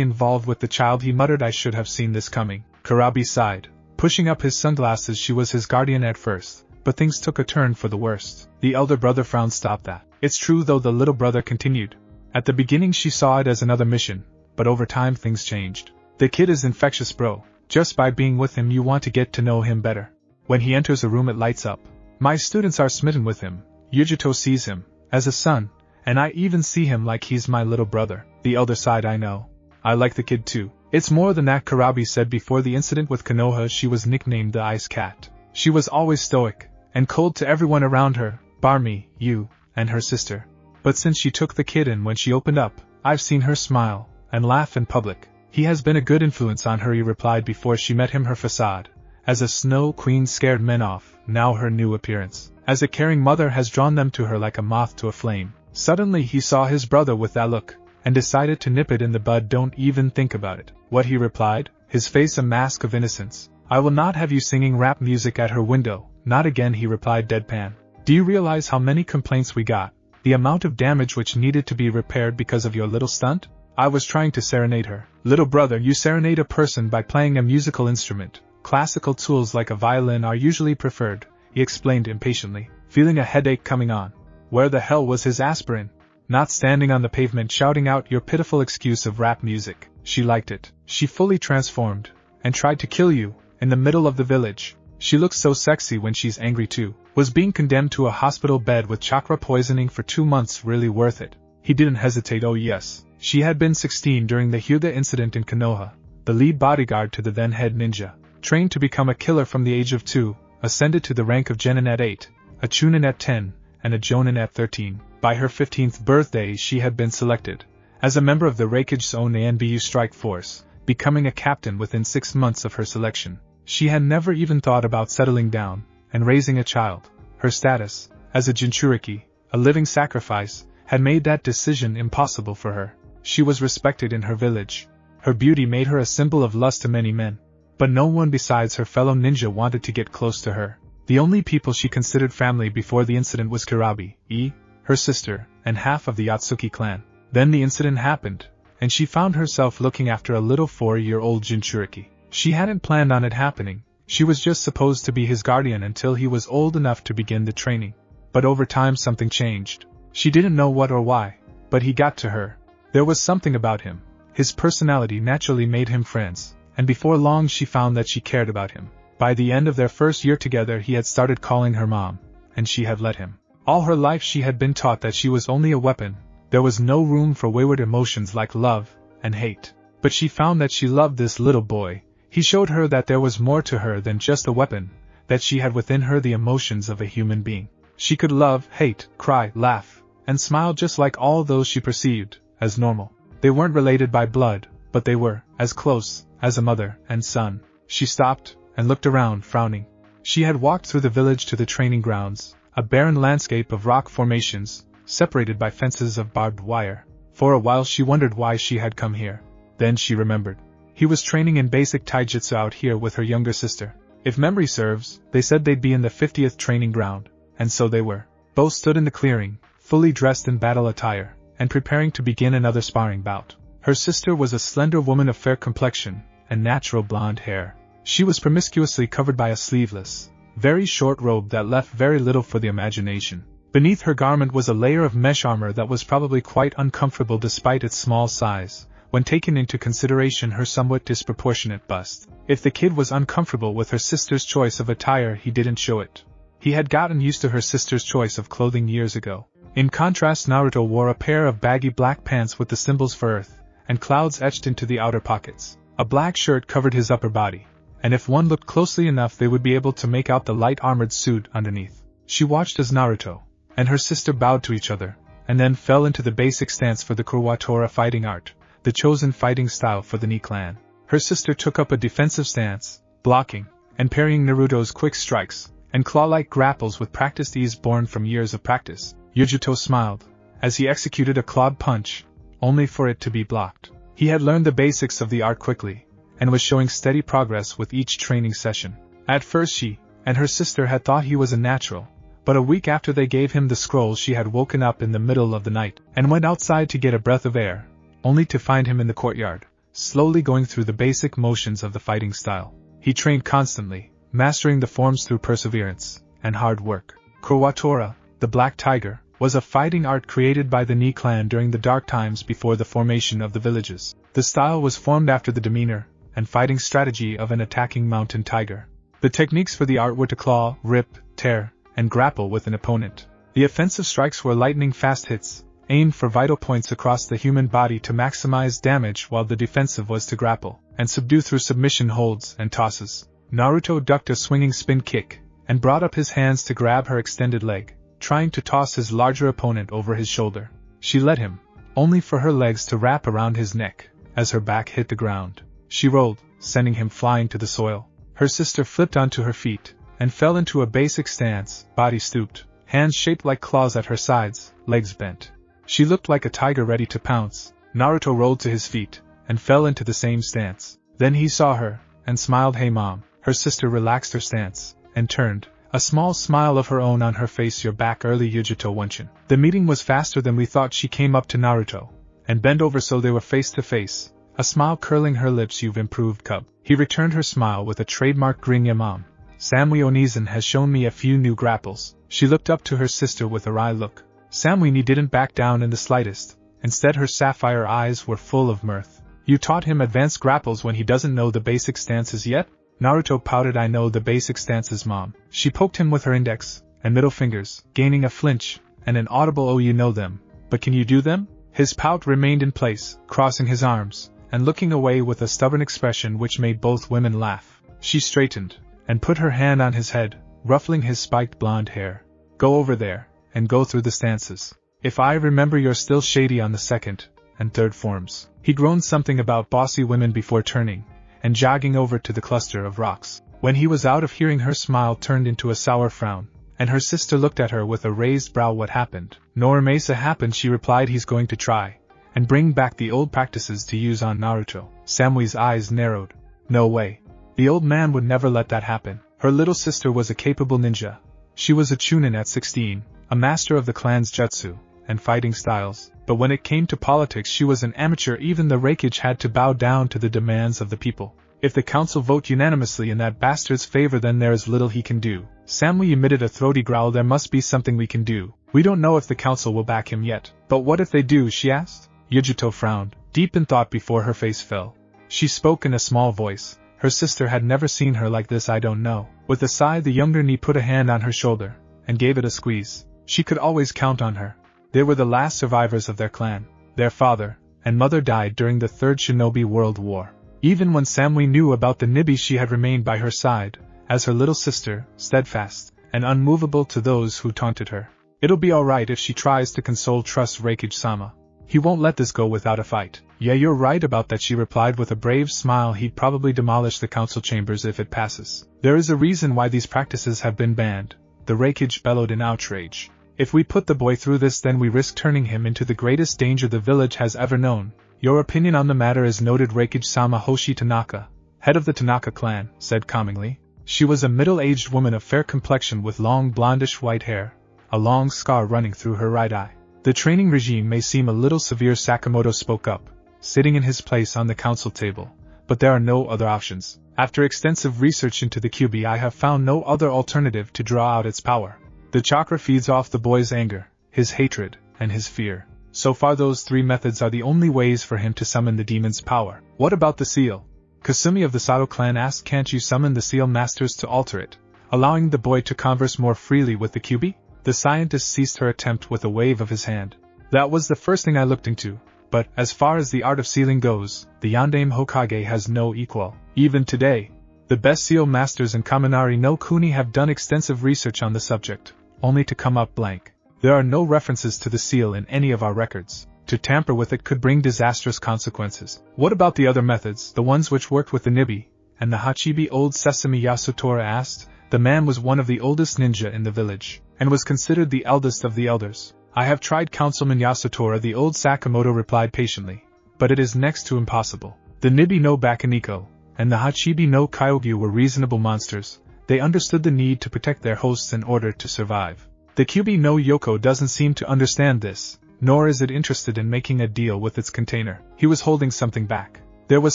involved with the child, he muttered. I should have seen this coming. Kurabi sighed, pushing up his sunglasses. She was his guardian at first, but things took a turn for the worst. The elder brother frowned. Stop that. It's true though, the little brother continued. At the beginning she saw it as another mission, but over time things changed. The kid is infectious, bro. Just by being with him you want to get to know him better. When he enters a room it lights up. My students are smitten with him. Yujito sees him as a son, and I even see him like he's my little brother. The elder sighed. I know. I like the kid too. It's more than that, Kurabi said. Before the incident with Konoha she was nicknamed the Ice Cat. She was always stoic and cold to everyone around her, bar me, you, and her sister. But since she took the kid in when she opened up, I've seen her smile and laugh in public. He has been a good influence on her, he replied. Before she met him her facade as a snow queen scared men off. Now her new appearance as a caring mother has drawn them to her like a moth to a flame. Suddenly he saw his brother with that look, and decided to nip it in the bud. Don't even think about it. What, he replied, his face a mask of innocence. I will not have you singing rap music at her window. Not again, he replied deadpan. Do you realize how many complaints we got? The amount of damage which needed to be repaired because of your little stunt? I was trying to serenade her. Little brother, you serenade a person by playing a musical instrument. Classical tools like a violin are usually preferred, he explained impatiently, feeling a headache coming on. Where the hell was his aspirin? Not standing on the pavement shouting out your pitiful excuse of rap music. She liked it. She fully transformed, and tried to kill you, in the middle of the village. She looks so sexy when she's angry too. Was being condemned to a hospital bed with chakra poisoning for 2 months really worth it? He didn't hesitate. Oh yes. She had been 16 during the Hyuga incident in Konoha, the lead bodyguard to the then head ninja. Trained to become a killer from the age of 2, ascended to the rank of Genin at 8, a Chunin at 10, and a Jonin at 13. By her 15th birthday she had been selected as a member of the Raikage's own ANBU strike force, becoming a captain within 6 months of her selection. She had never even thought about settling down and raising a child. Her status, as a Jinchuriki, a living sacrifice, had made that decision impossible for her. She was respected in her village. Her beauty made her a symbol of lust to many men. But no one besides her fellow ninja wanted to get close to her. The only people she considered family before the incident was Kurabi, her sister, and half of the Yatsuki clan. Then the incident happened, and she found herself looking after a little 4-year-old Jinchuriki. She hadn't planned on it happening. She was just supposed to be his guardian until he was old enough to begin the training. But over time something changed. She didn't know what or why, but he got to her. There was something about him. His personality naturally made him friends, and before long she found that she cared about him. By the end of their first year together he had started calling her mom, and she had let him. All her life she had been taught that she was only a weapon. There was no room for wayward emotions like love and hate. But she found that she loved this little boy. He showed her that there was more to her than just a weapon, that she had within her the emotions of a human being. She could love, hate, cry, laugh, and smile just like all those she perceived as normal. They weren't related by blood, but they were as close as a mother and son. She stopped and looked around, frowning. She had walked through the village to the training grounds, a barren landscape of rock formations, separated by fences of barbed wire. For a while she wondered why she had come here. Then she remembered. He was training in basic taijutsu out here with her younger sister. If memory serves, they said they'd be in the 50th training ground, and so they were. Both stood in the clearing, fully dressed in battle attire, and preparing to begin another sparring bout. Her sister was a slender woman of fair complexion and natural blonde hair. She was promiscuously covered by a sleeveless, very short robe that left very little for the imagination. Beneath her garment was a layer of mesh armor that was probably quite uncomfortable despite its small size, when taken into consideration her somewhat disproportionate bust. If the kid was uncomfortable with her sister's choice of attire, he didn't show it. He had gotten used to her sister's choice of clothing years ago. In contrast, Naruto wore a pair of baggy black pants with the symbols for earth and clouds etched into the outer pockets. A black shirt covered his upper body, and if one looked closely enough they would be able to make out the light armored suit underneath. She watched as Naruto and her sister bowed to each other, and then fell into the basic stance for the Kurowatora fighting art, the chosen fighting style for the Ni clan. Her sister took up a defensive stance, blocking and parrying Naruto's quick strikes and claw-like grapples with practiced ease born from years of practice. Yujito smiled as he executed a clawed punch, only for it to be blocked. He had learned the basics of the art quickly, and was showing steady progress with each training session. At first she and her sister had thought he was a natural, but a week after they gave him the scroll she had woken up in the middle of the night and went outside to get a breath of air, only to find him in the courtyard, slowly going through the basic motions of the fighting style. He trained constantly, mastering the forms through perseverance and hard work. Kurowatora, the Black Tiger, was a fighting art created by the Ni clan during the dark times before the formation of the villages. The style was formed after the demeanor and fighting strategy of an attacking mountain tiger. The techniques for the art were to claw, rip, tear, and grapple with an opponent. The offensive strikes were lightning-fast hits, aimed for vital points across the human body to maximize damage, while the defensive was to grapple and subdue through submission holds and tosses. Naruto ducked a swinging spin kick and brought up his hands to grab her extended leg, trying to toss his larger opponent over his shoulder. She let him, only for her legs to wrap around his neck as her back hit the ground. She rolled, sending him flying to the soil. Her sister flipped onto her feet and fell into a basic stance, body stooped, hands shaped like claws at her sides, legs bent. She looked like a tiger ready to pounce. Naruto rolled to his feet and fell into the same stance. Then he saw her and smiled. "Hey mom." Her sister relaxed her stance and turned, a small smile of her own on her face. "You're back early, Yujito Wenshin." The meeting was faster than we thought. She came up to Naruto and bent over so they were face to face, a smile curling her lips. "You've improved, cub." He returned her smile with a trademark grin. "Yeah mom, Samui Onizen has shown me a few new grapples." She looked up to her sister with a wry look. Samui didn't back down in the slightest. Instead, her sapphire eyes were full of mirth. "You taught him advanced grapples when he doesn't know the basic stances yet?" Naruto pouted. "I know the basic stances, mom." She poked him with her index and middle fingers, gaining a flinch and an audible "Oh, you know them, but can you do them?" His pout remained in place, crossing his arms and looking away with a stubborn expression which made both women laugh. She straightened and put her hand on his head, ruffling his spiked blonde hair. "Go over there and go through the stances. If I remember, you're still shady on the second and third forms." He groaned something about bossy women before turning and jogging over to the cluster of rocks. When he was out of hearing, her smile turned into a sour frown, and her sister looked at her with a raised brow. "What happened?" "Norimasa happened," she replied. "He's going to try and bring back the old practices to use on Naruto." Samui's eyes narrowed. "No way. The old man would never let that happen." Her little sister was a capable ninja. She was a chunin at 16, a master of the clan's jutsu and fighting styles, but when it came to politics she was an amateur. Even the Raikage had to bow down to the demands of the people. If the council vote unanimously in that bastard's favor, then there is little he can do. Samui emitted a throaty growl. "There must be something we can do. We don't know if the council will back him yet." "But what if they do?" she asked. Yujito frowned, deep in thought before her face fell. She spoke in a small voice. Her sister had never seen her like this. "I don't know." With a sigh, the younger Ni put a hand on her shoulder and gave it a squeeze. She could always count on her. They were the last survivors of their clan. Their father and mother died during the Third Shinobi World War. Even when Samui knew about the Nibi, she had remained by her side, as her little sister, steadfast and unmovable to those who taunted her. "It'll be alright if she tries to console," trust Raikage-sama. "He won't let this go without a fight." "Yeah, you're right about that," she replied with a brave smile. "He'd probably demolish the council chambers if it passes." "There is a reason why these practices have been banned," the Raikage bellowed in outrage. "If we put the boy through this, then we risk turning him into the greatest danger the village has ever known." "Your opinion on the matter is noted." Raikage-sama. Hoshi Tanaka, head of the Tanaka clan, said calmingly. She was a middle-aged woman of fair complexion with long blondish white hair, a long scar running through her right eye. "The training regime may seem a little severe," Sakamoto spoke up, sitting in his place on the council table, "but there are no other options. After extensive research into the Kyuubi, I have found no other alternative to draw out its power. The chakra feeds off the boy's anger, his hatred, and his fear. So far those three methods are the only ways for him to summon the demon's power." "What about the seal?" Kasumi of the Sato clan asked. "Can't you summon the seal masters to alter it, allowing the boy to converse more freely with the Kyuubi?" The scientist ceased her attempt with a wave of his hand. "That was the first thing I looked into, but, as far as the art of sealing goes, the Yondaime Hokage has no equal. Even today, the best seal masters in Kaminari no Kuni have done extensive research on the subject, only to come up blank. There are no references to the seal in any of our records. To tamper with it could bring disastrous consequences." "What about the other methods, the ones which worked with the Nibi and the Hachibi?" Old Sesame Yasutora asked. The man was one of the oldest ninja in the village, and was considered the eldest of the elders. "I have tried," Councilman Yasutora, the old Sakamoto replied patiently, "but it is next to impossible. The Nibi no Bakaniko and the Hachibi no Kyogyu were reasonable monsters. They understood the need to protect their hosts in order to survive. The Kyuubi no Yoko doesn't seem to understand this, nor is it interested in making a deal with its container. He was holding something back. There was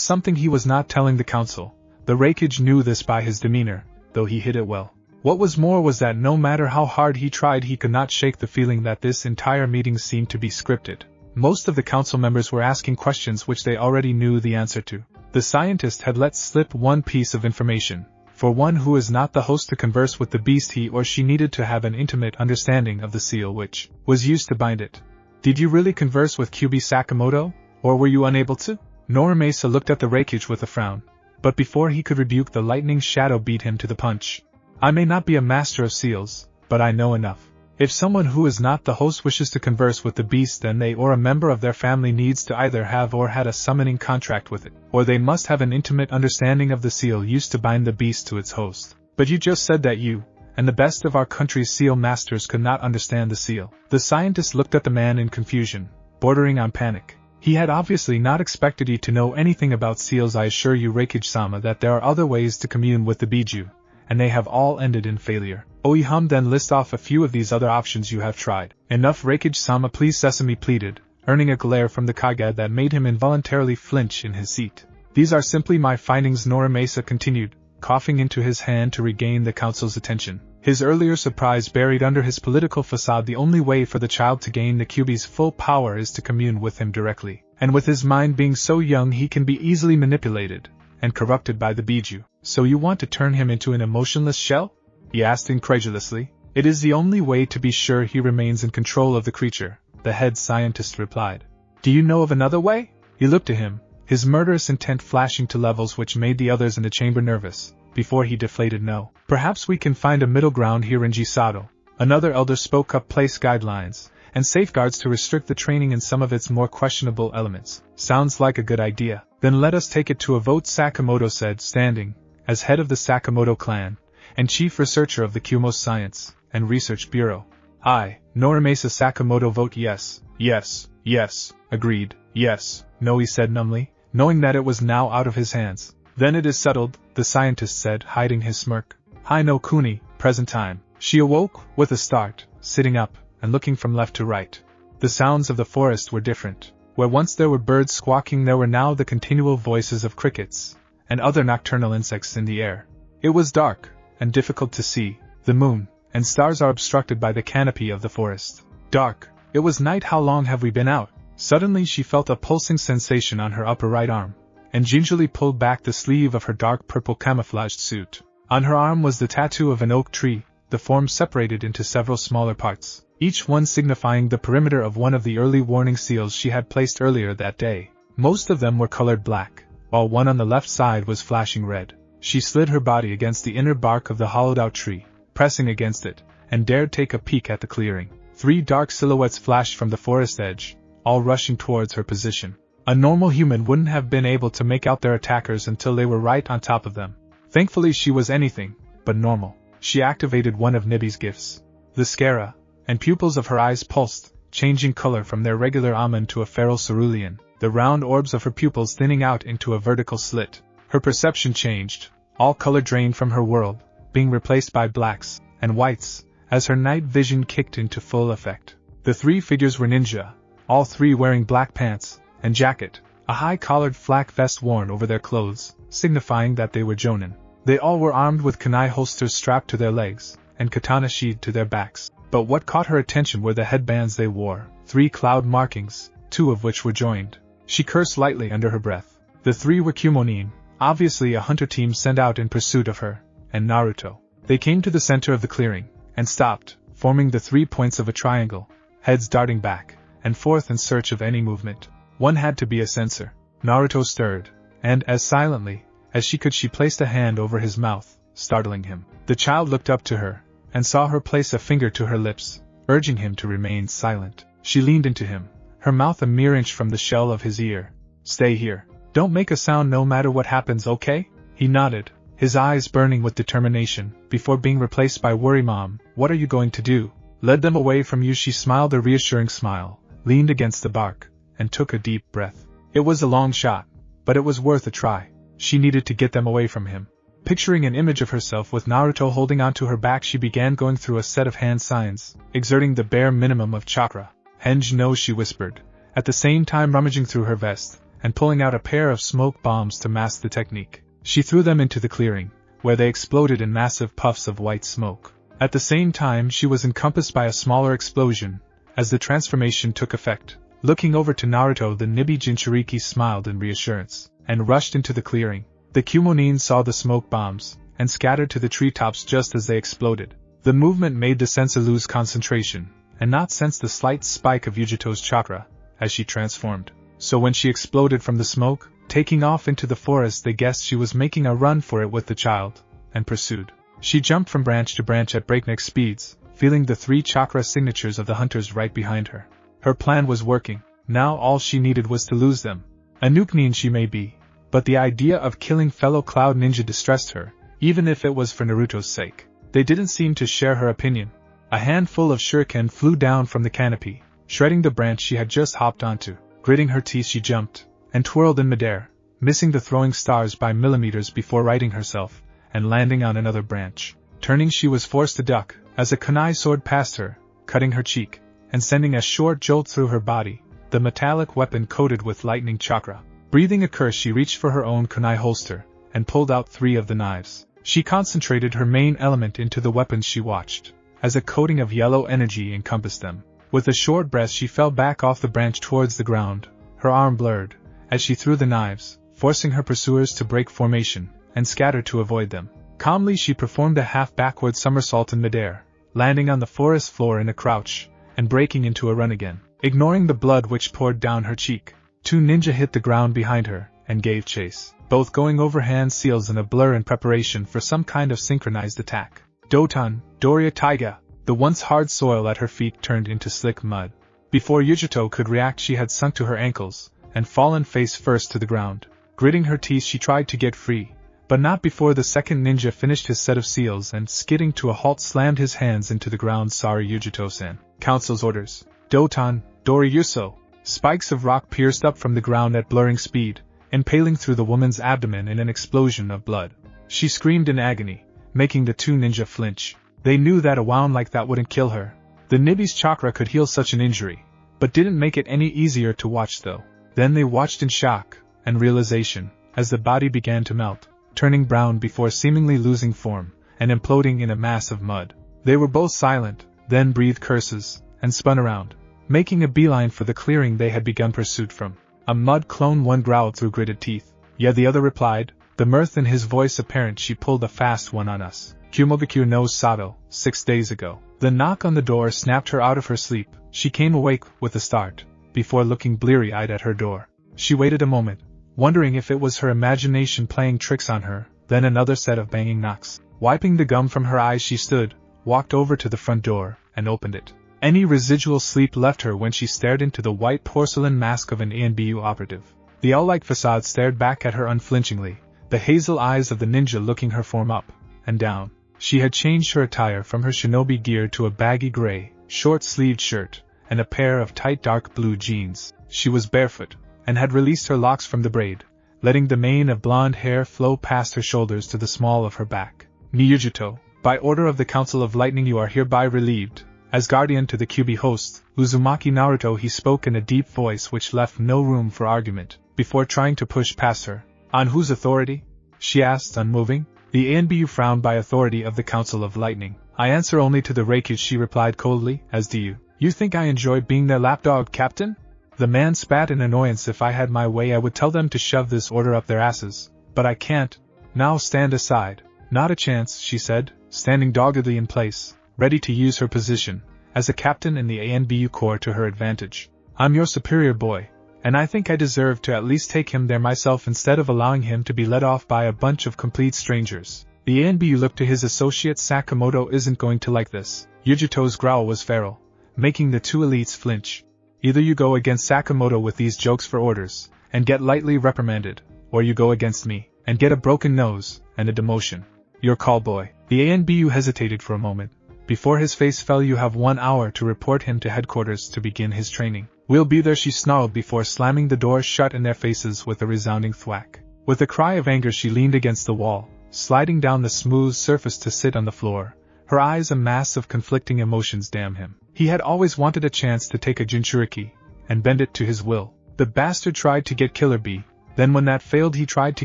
something he was not telling the council. The Raikage knew this by his demeanor, though he hid it well. What was more was that no matter how hard he tried, he could not shake the feeling that this entire meeting seemed to be scripted. Most of the council members were asking questions which they already knew the answer to. The scientist had let slip one piece of information. For one who is not the host to converse with the beast, he or she needed to have an intimate understanding of the seal which was used to bind it. Did you really converse with QB Sakamoto, or were you unable to? Norimasa looked at the Raikage with a frown, but before he could rebuke, the lightning shadow beat him to the punch. I may not be a master of seals, but I know enough. If someone who is not the host wishes to converse with the beast, then they or a member of their family needs to either have or had a summoning contract with it, or they must have an intimate understanding of the seal used to bind the beast to its host. But you just said that you, and the best of our country's seal masters, could not understand the seal. The scientist looked at the man in confusion, bordering on panic. He had obviously not expected you to know anything about seals. I assure you, Raikage-sama, that there are other ways to commune with the Biju, and they have all ended in failure. Oiham, then list off a few of these other options you have tried. Enough, Raikage-sama, please, Sesame pleaded, earning a glare from the Kage that made him involuntarily flinch in his seat. These are simply my findings, Norimasa continued, coughing into his hand to regain the council's attention. His earlier surprise buried under his political facade. The only way for the child to gain the QB's full power is to commune with him directly, and with his mind being so young, he can be easily manipulated and corrupted by the Biju. So you want to turn him into an emotionless shell? He asked incredulously. It is the only way to be sure he remains in control of the creature, the head scientist replied. Do you know of another way? He looked at him, his murderous intent flashing to levels which made the others in the chamber nervous, before he deflated. No. Perhaps we can find a middle ground here in Jisado. Another elder spoke up. Place guidelines and safeguards to restrict the training in some of its more questionable elements. Sounds like a good idea. Then let us take it to a vote, Sakamoto said, standing, as head of the Sakamoto clan, and chief researcher of the Kumo Science and Research Bureau. I, Norimasa Sakamoto, vote yes, yes, yes, agreed, yes, no, he said numbly, knowing that it was now out of his hands. Then it is settled, the scientist said, hiding his smirk. Hi no Kuni, present time. She awoke, with a start, sitting up, and looking from left to right. The sounds of the forest were different. Where once there were birds squawking, there were now the continual voices of crickets and other nocturnal insects in the air. It was dark, and difficult to see. The moon and stars are obstructed by the canopy of the forest. Dark. It was night. How long have we been out? Suddenly she felt a pulsing sensation on her upper right arm, and gingerly pulled back the sleeve of her dark purple camouflaged suit. On her arm was the tattoo of an oak tree, the form separated into several smaller parts, each one signifying the perimeter of one of the early warning seals she had placed earlier that day. Most of them were colored black, while one on the left side was flashing red. She slid her body against the inner bark of the hollowed-out tree, pressing against it, and dared take a peek at the clearing. 3 dark silhouettes flashed from the forest edge, all rushing towards her position. A normal human wouldn't have been able to make out their attackers until they were right on top of them. Thankfully she was anything but normal. She activated one of Nibi's gifts, the Scara, and pupils of her eyes pulsed, changing color from their regular almond to a feral cerulean, the round orbs of her pupils thinning out into a vertical slit. Her perception changed, all color drained from her world, being replaced by blacks and whites, as her night vision kicked into full effect. The 3 figures were ninja, all 3 wearing black pants and jacket, a high-collared flak vest worn over their clothes, signifying that they were jonin. They all were armed with kunai holsters strapped to their legs, and katana sheathed to their backs. But what caught her attention were the headbands they wore, 3 cloud markings, 2 of which were joined. She cursed lightly under her breath. The 3 were Kumonin, obviously a hunter team sent out in pursuit of her, and Naruto. They came to the center of the clearing, and stopped, forming the 3 points of a triangle, heads darting back and forth in search of any movement. One had to be a censor. Naruto stirred, and as silently as she could she placed a hand over his mouth, startling him. The child looked up to her, and saw her place a finger to her lips, urging him to remain silent. She leaned into him, her mouth a mere inch from the shell of his ear. Stay here. Don't make a sound no matter what happens, okay? He nodded, his eyes burning with determination, before being replaced by worry. Mom, what are you going to do? Led them away from you. She smiled a reassuring smile, leaned against the bark, and took a deep breath. It was a long shot, but it was worth a try. She needed to get them away from him. Picturing an image of herself with Naruto holding onto her back, she began going through a set of hand signs, exerting the bare minimum of chakra. Henge no, she whispered, at the same time rummaging through her vest, and pulling out a pair of smoke bombs to mask the technique. She threw them into the clearing, where they exploded in massive puffs of white smoke. At the same time she was encompassed by a smaller explosion, as the transformation took effect. Looking over to Naruto, the Nibi Jinchuriki smiled in reassurance, and rushed into the clearing. The Kumonin saw the smoke bombs, and scattered to the treetops just as they exploded. The movement made the sensei lose concentration, and not sense the slight spike of Yujito's chakra, as she transformed. So when she exploded from the smoke, taking off into the forest, they guessed she was making a run for it with the child, and pursued. She jumped from branch to branch at breakneck speeds, feeling the 3 chakra signatures of the hunters right behind her. Her plan was working. Now all she needed was to lose them. A nukenin she may be, but the idea of killing fellow Cloud Ninja distressed her, even if it was for Naruto's sake. They didn't seem to share her opinion. A handful of shuriken flew down from the canopy, shredding the branch she had just hopped onto. Gritting her teeth she jumped, and twirled in midair, missing the throwing stars by millimeters before righting herself, and landing on another branch. Turning, she was forced to duck, as a kunai sword passed her, cutting her cheek, and sending a short jolt through her body, the metallic weapon coated with lightning chakra. Breathing a curse, she reached for her own kunai holster, and pulled out 3 of the knives. She concentrated her main element into the weapons she watched, as a coating of yellow energy encompassed them. With a short breath she fell back off the branch towards the ground, her arm blurred, as she threw the knives, forcing her pursuers to break formation, and scatter to avoid them. Calmly she performed a half-backward somersault in midair, landing on the forest floor in a crouch, and breaking into a run again, ignoring the blood which poured down her cheek. 2 ninja hit the ground behind her, and gave chase, both going over hand seals in a blur in preparation for some kind of synchronized attack. Doton, Doria Taiga! The once hard soil at her feet turned into slick mud. Before Yujito could react she had sunk to her ankles, and fallen face first to the ground. Gritting her teeth she tried to get free, but not before the second ninja finished his set of seals and skidding to a halt slammed his hands into the ground. Sorry Yujito-san. Council's orders. Doton, Doriyuso! Spikes of rock pierced up from the ground at blurring speed, impaling through the woman's abdomen in an explosion of blood. She screamed in agony, making the 2 ninja flinch. They knew that a wound like that wouldn't kill her. The Nibi's chakra could heal such an injury, but didn't make it any easier to watch though. Then they watched in shock and realization, as the body began to melt, turning brown before seemingly losing form, and imploding in a mass of mud. They were both silent, then breathed curses, and spun around, making a beeline for the clearing they had begun pursuit from. A mud clone, one growled through gritted teeth. Yeah, the other replied, the mirth in his voice apparent. She pulled a fast one on us. Kumogakure no Sato, 6 days ago. The knock on the door snapped her out of her sleep. She came awake with a start, before looking bleary-eyed at her door. She waited a moment, wondering if it was her imagination playing tricks on her, then another set of banging knocks. Wiping the gum from her eyes she stood, walked over to the front door, and opened it. Any residual sleep left her when she stared into the white porcelain mask of an ANBU operative. The owl-like facade stared back at her unflinchingly, the hazel eyes of the ninja looking her form up and down. She had changed her attire from her shinobi gear to a baggy gray, short-sleeved shirt, and a pair of tight dark blue jeans. She was barefoot, and had released her locks from the braid, letting the mane of blonde hair flow past her shoulders to the small of her back. Yujito, by order of the Council of Lightning you are hereby relieved. As guardian to the Kyuubi host, Uzumaki Naruto, he spoke in a deep voice which left no room for argument, before trying to push past her. On whose authority? She asked, unmoving. The ANBU frowned. By authority of the Council of Lightning. I answer only to the Raikage, she replied coldly, as do you. You think I enjoy being their lapdog, Captain? The man spat in annoyance. If I had my way I would tell them to shove this order up their asses, but I can't. Now stand aside. Not a chance, she said, standing doggedly in place, ready to use her position as a captain in the ANBU Corps to her advantage. I'm your superior boy, and I think I deserve to at least take him there myself instead of allowing him to be led off by a bunch of complete strangers. The ANBU looked to his associate. Sakamoto isn't going to like this. Yujito's growl was feral, making the 2 elites flinch. Either you go against Sakamoto with these jokes for orders, and get lightly reprimanded, or you go against me, and get a broken nose, and a demotion. Your call, boy. The ANBU hesitated for a moment. Before his face fell. You have 1 hour to report him to headquarters to begin his training. We'll be there, she snarled before slamming the door shut in their faces with a resounding thwack. With a cry of anger she leaned against the wall, sliding down the smooth surface to sit on the floor, her eyes a mass of conflicting emotions. Damn him. He had always wanted a chance to take a Jinchuriki and bend it to his will. The bastard tried to get Killer Bee, then when that failed he tried to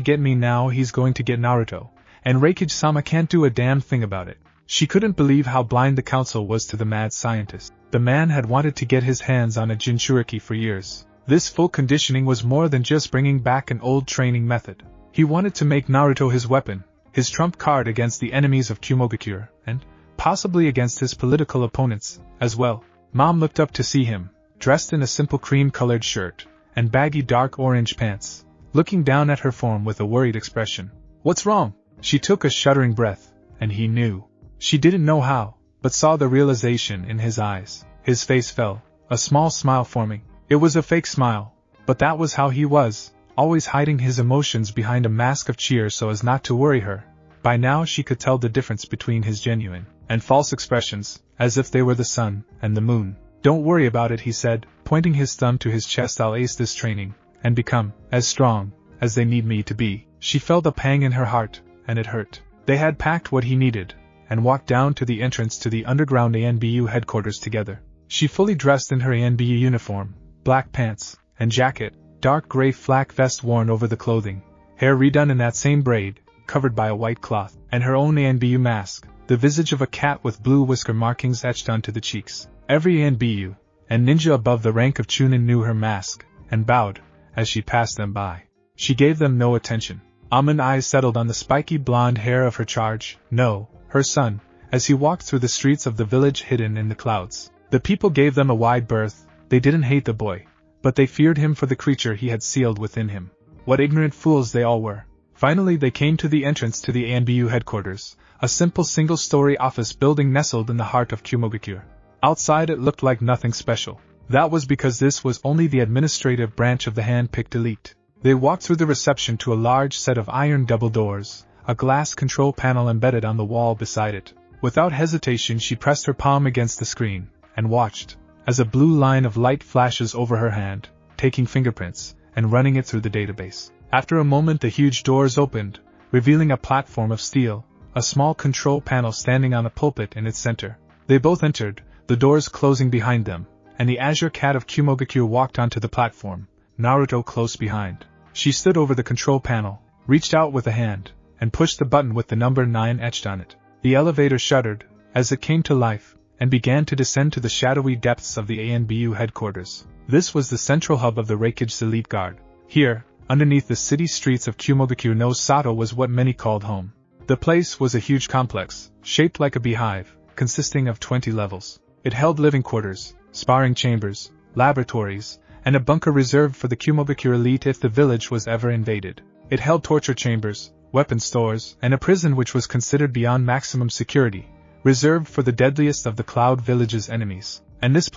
get me, now he's going to get Naruto. And Raikage-sama can't do a damn thing about it. She couldn't believe how blind the council was to the mad scientist. The man had wanted to get his hands on a Jinchuriki for years. This full conditioning was more than just bringing back an old training method. He wanted to make Naruto his weapon, his trump card against the enemies of Kumogakure, and possibly against his political opponents, as well. Mom looked up to see him, dressed in a simple cream-colored shirt and baggy dark orange pants, looking down at her form with a worried expression. "What's wrong?" She took a shuddering breath, and he knew. She didn't know how, but saw the realization in his eyes. His face fell, a small smile forming. It was a fake smile, but that was how he was, always hiding his emotions behind a mask of cheer so as not to worry her. By now she could tell the difference between his genuine and false expressions, as if they were the sun and the moon. "Don't worry about it," he said, pointing his thumb to his chest. "I'll ace this training and become as strong as they need me to be." She felt a pang in her heart, and it hurt. They had packed what he needed and walked down to the entrance to the underground ANBU headquarters together. She fully dressed in her ANBU uniform, black pants and jacket, dark gray flak vest worn over the clothing, hair redone in that same braid, covered by a white cloth, and her own ANBU mask, the visage of a cat with blue whisker markings etched onto the cheeks. Every ANBU and ninja above the rank of Chunin knew her mask, and bowed as she passed them by. She gave them no attention. Almond eyes settled on the spiky blonde hair of her charge, no, her son, as he walked through the streets of the village hidden in the clouds. The people gave them a wide berth. They didn't hate the boy, but they feared him for the creature he had sealed within him. What ignorant fools they all were. Finally they came to the entrance to the ANBU headquarters, a simple single-story office building nestled in the heart of Kumogakure. Outside it looked like nothing special. That was because this was only the administrative branch of the hand-picked elite. They walked through the reception to a large set of iron double doors, a glass control panel embedded on the wall beside it. Without hesitation she pressed her palm against the screen, and watched, as a blue line of light flashes over her hand, taking fingerprints, and running it through the database. After a moment the huge doors opened, revealing a platform of steel, a small control panel standing on a pulpit in its center. They both entered, the doors closing behind them, and the azure cat of Kumogakure walked onto the platform, Naruto close behind. She stood over the control panel, reached out with a hand, and pushed the button with the number 9 etched on it. The elevator shuddered, as it came to life, and began to descend to the shadowy depths of the ANBU headquarters. This was the central hub of the Raikage's elite guard. Here, underneath the city streets of Kumogakure no Sato was what many called home. The place was a huge complex, shaped like a beehive, consisting of 20 levels. It held living quarters, sparring chambers, laboratories, and a bunker reserved for the Kumogakure elite if the village was ever invaded. It held torture chambers, weapon stores, and a prison which was considered beyond maximum security, reserved for the deadliest of the Cloud Village's enemies. And this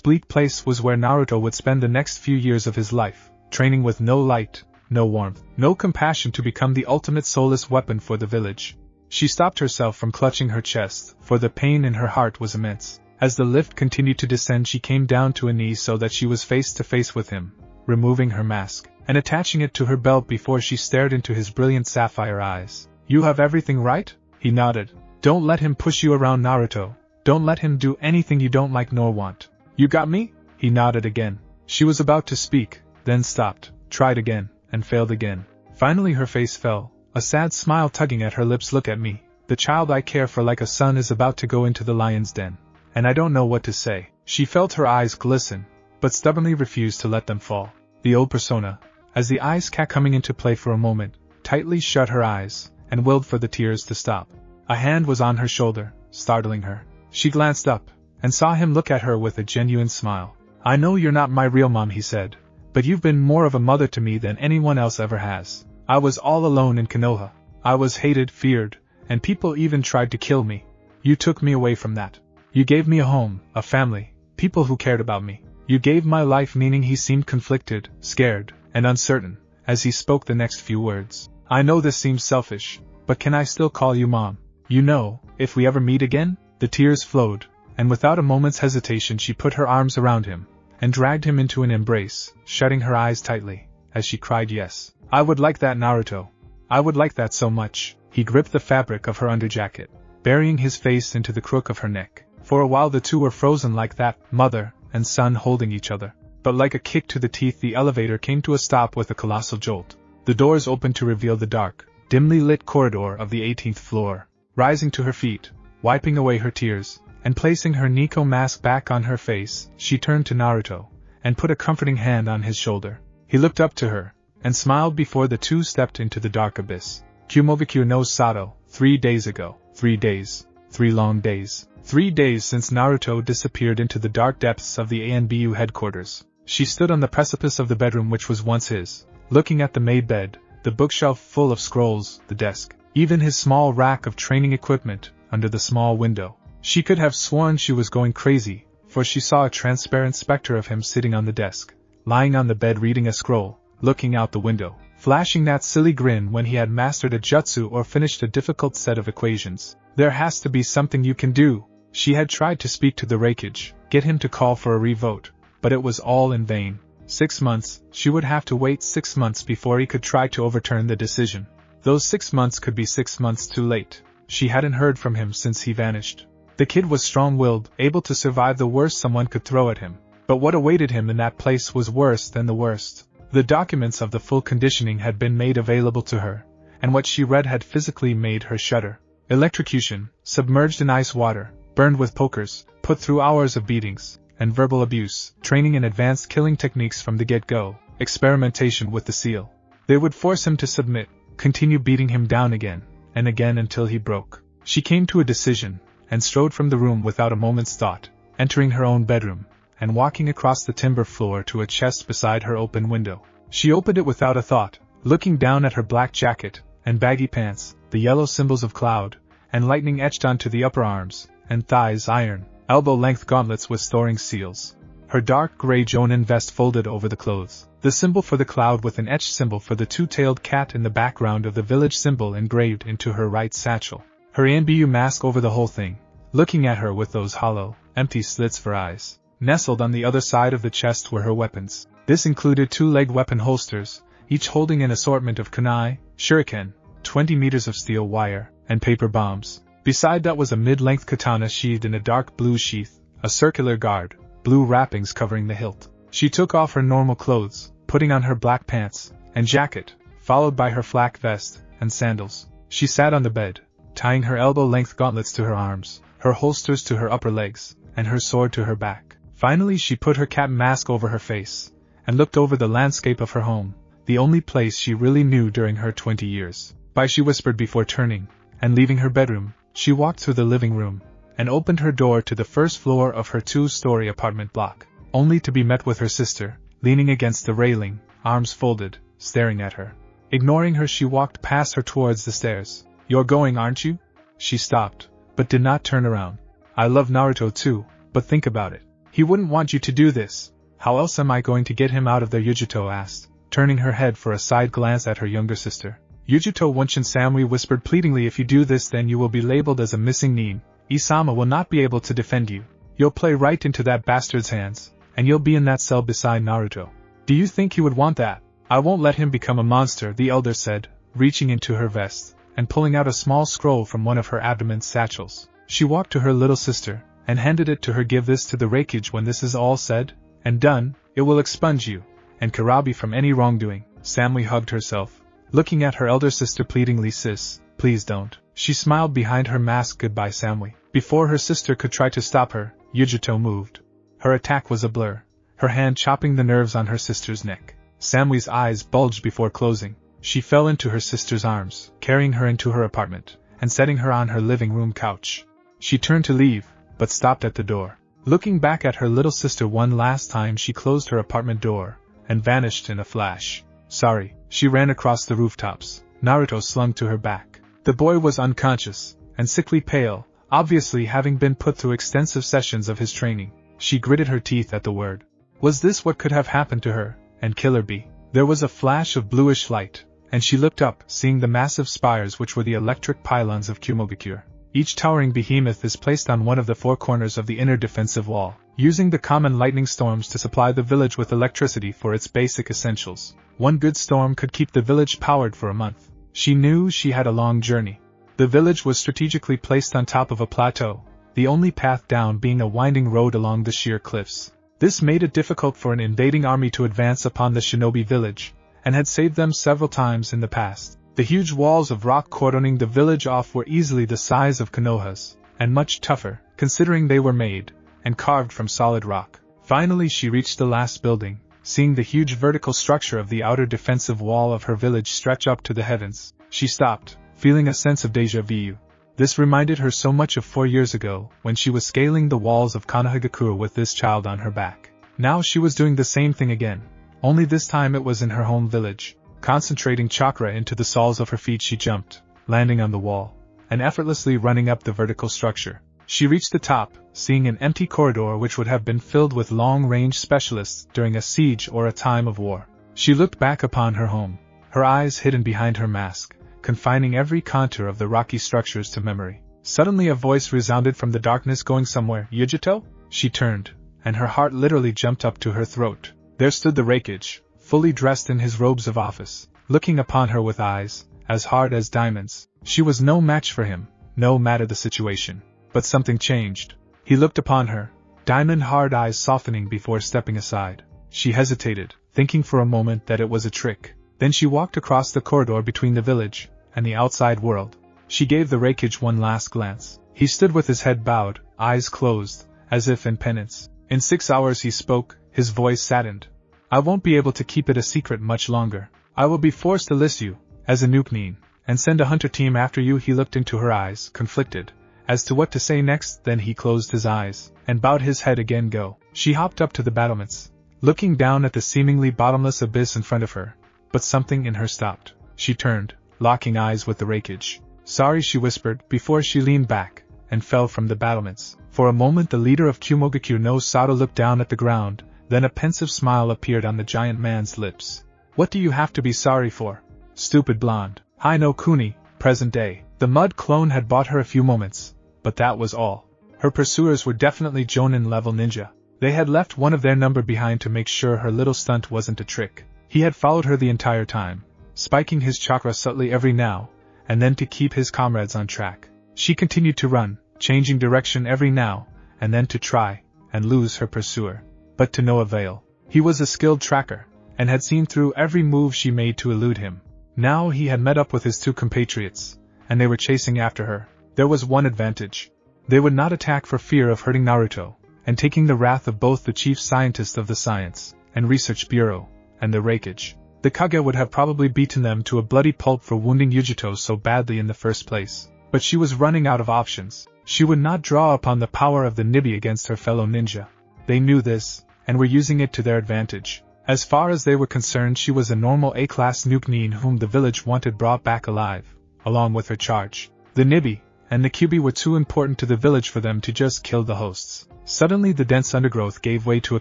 bleak place was where Naruto would spend the next few years of his life, training with no light, no warmth, no compassion to become the ultimate soulless weapon for the village. She stopped herself from clutching her chest, for the pain in her heart was immense. As the lift continued to descend she came down to a knee so that she was face to face with him, removing her mask, and attaching it to her belt before she stared into his brilliant sapphire eyes. "You have everything right?" He nodded. "Don't let him push you around, Naruto. Don't let him do anything you don't like nor want. You got me?" He nodded again. She was about to speak, then stopped, tried again, and failed again. Finally her face fell, a sad smile tugging at her lips. "Look at me. The child I care for like a son is about to go into the lion's den. And I don't know what to say." She felt her eyes glisten, but stubbornly refused to let them fall. The old persona, as the eyes kept coming into play for a moment, tightly shut her eyes, and willed for the tears to stop. A hand was on her shoulder, startling her. She glanced up, and saw him look at her with a genuine smile. "I know you're not my real mom," he said, "but you've been more of a mother to me than anyone else ever has. I was all alone in Konoha. I was hated, feared, and people even tried to kill me. You took me away from that. You gave me a home, a family, people who cared about me. You gave my life meaning." He seemed conflicted, scared, and uncertain, as he spoke the next few words. "I know this seems selfish, but can I still call you Mom? You know, if we ever meet again?" The tears flowed, and without a moment's hesitation she put her arms around him, and dragged him into an embrace, shutting her eyes tightly, as she cried, "Yes, I would like that, Naruto. I would like that so much." He gripped the fabric of her underjacket, burying his face into the crook of her neck. For a while the two were frozen like that, mother and son holding each other. But like a kick to the teeth, the elevator came to a stop with a colossal jolt. The doors opened to reveal the dark, dimly lit corridor of the 18th floor. Rising to her feet, wiping away her tears, and placing her Nico mask back on her face, she turned to Naruto, and put a comforting hand on his shoulder. He looked up to her, and smiled before the two stepped into the dark abyss. Kumogakure knows Sato, 3 days ago. 3 days. 3 long days. 3 days since Naruto disappeared into the dark depths of the ANBU headquarters. She stood on the precipice of the bedroom which was once his, looking at the made bed, the bookshelf full of scrolls, the desk, even his small rack of training equipment, under the small window. She could have sworn she was going crazy, for she saw a transparent specter of him sitting on the desk, lying on the bed reading a scroll, looking out the window, flashing that silly grin when he had mastered a jutsu or finished a difficult set of equations. There has to be something you can do. She had tried to speak to the Raikage, get him to call for a revote, but it was all in vain. 6 months, she would have to wait 6 months before he could try to overturn the decision. Those 6 months could be 6 months too late. She hadn't heard from him since he vanished. The kid was strong-willed, able to survive the worst someone could throw at him. But what awaited him in that place was worse than the worst. The documents of the full conditioning had been made available to her, and what she read had physically made her shudder. Electrocution, submerged in ice water, burned with pokers, put through hours of beatings, and verbal abuse, training in advanced killing techniques from the get-go, experimentation with the seal. They would force him to submit, continue beating him down again, and again until he broke. She came to a decision, and strode from the room without a moment's thought, entering her own bedroom, and walking across the timber floor to a chest beside her open window. She opened it without a thought, looking down at her black jacket, and baggy pants, the yellow symbols of cloud, and lightning etched onto the upper arms, and thighs iron, elbow-length gauntlets with storing seals. Her dark gray Jonin vest folded over the clothes, the symbol for the cloud with an etched symbol for the two-tailed cat in the background of the village symbol engraved into her right satchel. Her ANBU mask over the whole thing, looking at her with those hollow, empty slits for eyes. Nestled on the other side of the chest were her weapons. This included 2-legged weapon holsters, each holding an assortment of kunai, shuriken, 20 meters of steel wire, and paper bombs. Beside that was a mid-length katana sheathed in a dark blue sheath, a circular guard, blue wrappings covering the hilt. She took off her normal clothes, putting on her black pants and jacket, followed by her flak vest and sandals. She sat on the bed, tying her elbow-length gauntlets to her arms, her holsters to her upper legs, and her sword to her back. Finally she put her cat mask over her face, and looked over the landscape of her home, the only place she really knew during her 20 years. Bye, she whispered before turning, and leaving her bedroom. She walked through the living room, and opened her door to the first floor of her 2-story apartment block, only to be met with her sister, leaning against the railing, arms folded, staring at her. Ignoring her, she walked past her towards the stairs. "You're going, aren't you?" She stopped, but did not turn around. "I love Naruto too, but think about it. He wouldn't want you to do this. How else am I going to get him out of there?" Yujito asked, turning her head for a side glance at her younger sister. Yujito Wunshin Samui whispered pleadingly, "If you do this, then you will be labeled as a missing nin. Isama will not be able to defend you. You'll play right into that bastard's hands, and you'll be in that cell beside Naruto. Do you think he would want that?" "I won't let him become a monster," the elder said, reaching into her vest, and pulling out a small scroll from one of her abdomen satchels. She walked to her little sister, and handed it to her. "Give this to the Raikage. When this is all said and done, it will expunge you and Karabi from any wrongdoing." Samui hugged herself, looking at her elder sister pleadingly. "Sis, please don't." She smiled behind her mask. "Goodbye, Samui." Before her sister could try to stop her, Yujito moved. Her attack was a blur, her hand chopping the nerves on her sister's neck. Samui's eyes bulged before closing. She fell into her sister's arms, carrying her into her apartment, and setting her on her living room couch. She turned to leave, but stopped at the door. Looking back at her little sister one last time, she closed her apartment door, and vanished in a flash. "Sorry." She ran across the rooftops, Naruto slung to her back. The boy was unconscious, and sickly pale, obviously having been put through extensive sessions of his training. She gritted her teeth at the word. Was this what could have happened to her, and Killer Bee? There was a flash of bluish light, and she looked up, seeing the massive spires which were the electric pylons of Kumogakure. Each towering behemoth is placed on one of the 4 corners of the inner defensive wall, using the common lightning storms to supply the village with electricity for its basic essentials. One good storm could keep the village powered for a month. She knew she had a long journey. The village was strategically placed on top of a plateau, the only path down being a winding road along the sheer cliffs. This made it difficult for an invading army to advance upon the shinobi village, and had saved them several times in the past. The huge walls of rock cordoning the village off were easily the size of Konoha's, and much tougher, considering they were made and carved from solid rock. Finally she reached the last building, seeing the huge vertical structure of the outer defensive wall of her village stretch up to the heavens. She stopped, feeling a sense of déjà vu. This reminded her so much of 4 years ago, when she was scaling the walls of Kumogakure with this child on her back. Now she was doing the same thing again, only this time it was in her home village. Concentrating chakra into the soles of her feet, she jumped, landing on the wall, and effortlessly running up the vertical structure. She reached the top, seeing an empty corridor which would have been filled with long-range specialists during a siege or a time of war. She looked back upon her home, her eyes hidden behind her mask, confining every contour of the rocky structures to memory. Suddenly a voice resounded from the darkness, "Going somewhere, Yujito?" She turned, and her heart literally jumped up to her throat. There stood the Raikage, fully dressed in his robes of office, looking upon her with eyes as hard as diamonds. She was no match for him, no matter the situation. But something changed. He looked upon her, diamond-hard eyes softening before stepping aside. She hesitated, thinking for a moment that it was a trick. Then she walked across the corridor between the village and the outside world. She gave the Raikage one last glance. He stood with his head bowed, eyes closed, as if in penance. In 6 hours he spoke, his voice saddened. "I won't be able to keep it a secret much longer. I will be forced to list you as a nukenin, and send a hunter team after you." He looked into her eyes, conflicted as to what to say next. Then he closed his eyes and bowed his head again. "Go." She hopped up to the battlements, looking down at the seemingly bottomless abyss in front of her, but something in her stopped. She turned, locking eyes with the Raikage. "Sorry," she whispered, before she leaned back and fell from the battlements. For a moment the leader of Kumogakure no Sato looked down at the ground, then a pensive smile appeared on the giant man's lips. "What do you have to be sorry for? Stupid blonde." Hi no Kuni, present day. The mud clone had bought her a few moments, but that was all. Her pursuers were definitely Jonin-level ninja. They had left one of their number behind to make sure her little stunt wasn't a trick. He had followed her the entire time, spiking his chakra subtly every now and then to keep his comrades on track. She continued to run, changing direction every now and then to try and lose her pursuer, but to no avail. He was a skilled tracker, and had seen through every move she made to elude him. Now he had met up with his two compatriots, and they were chasing after her. There was one advantage. They would not attack for fear of hurting Naruto, and taking the wrath of both the chief scientist of the Science and Research Bureau and the Raikage. The Kage would have probably beaten them to a bloody pulp for wounding Yujito so badly in the first place. But she was running out of options. She would not draw upon the power of the Nibi against her fellow ninja. They knew this, and were using it to their advantage. As far as they were concerned, she was a normal A-class nukenin whom the village wanted brought back alive, along with her charge. The Nibi and the Kyubi were too important to the village for them to just kill the hosts. Suddenly the dense undergrowth gave way to a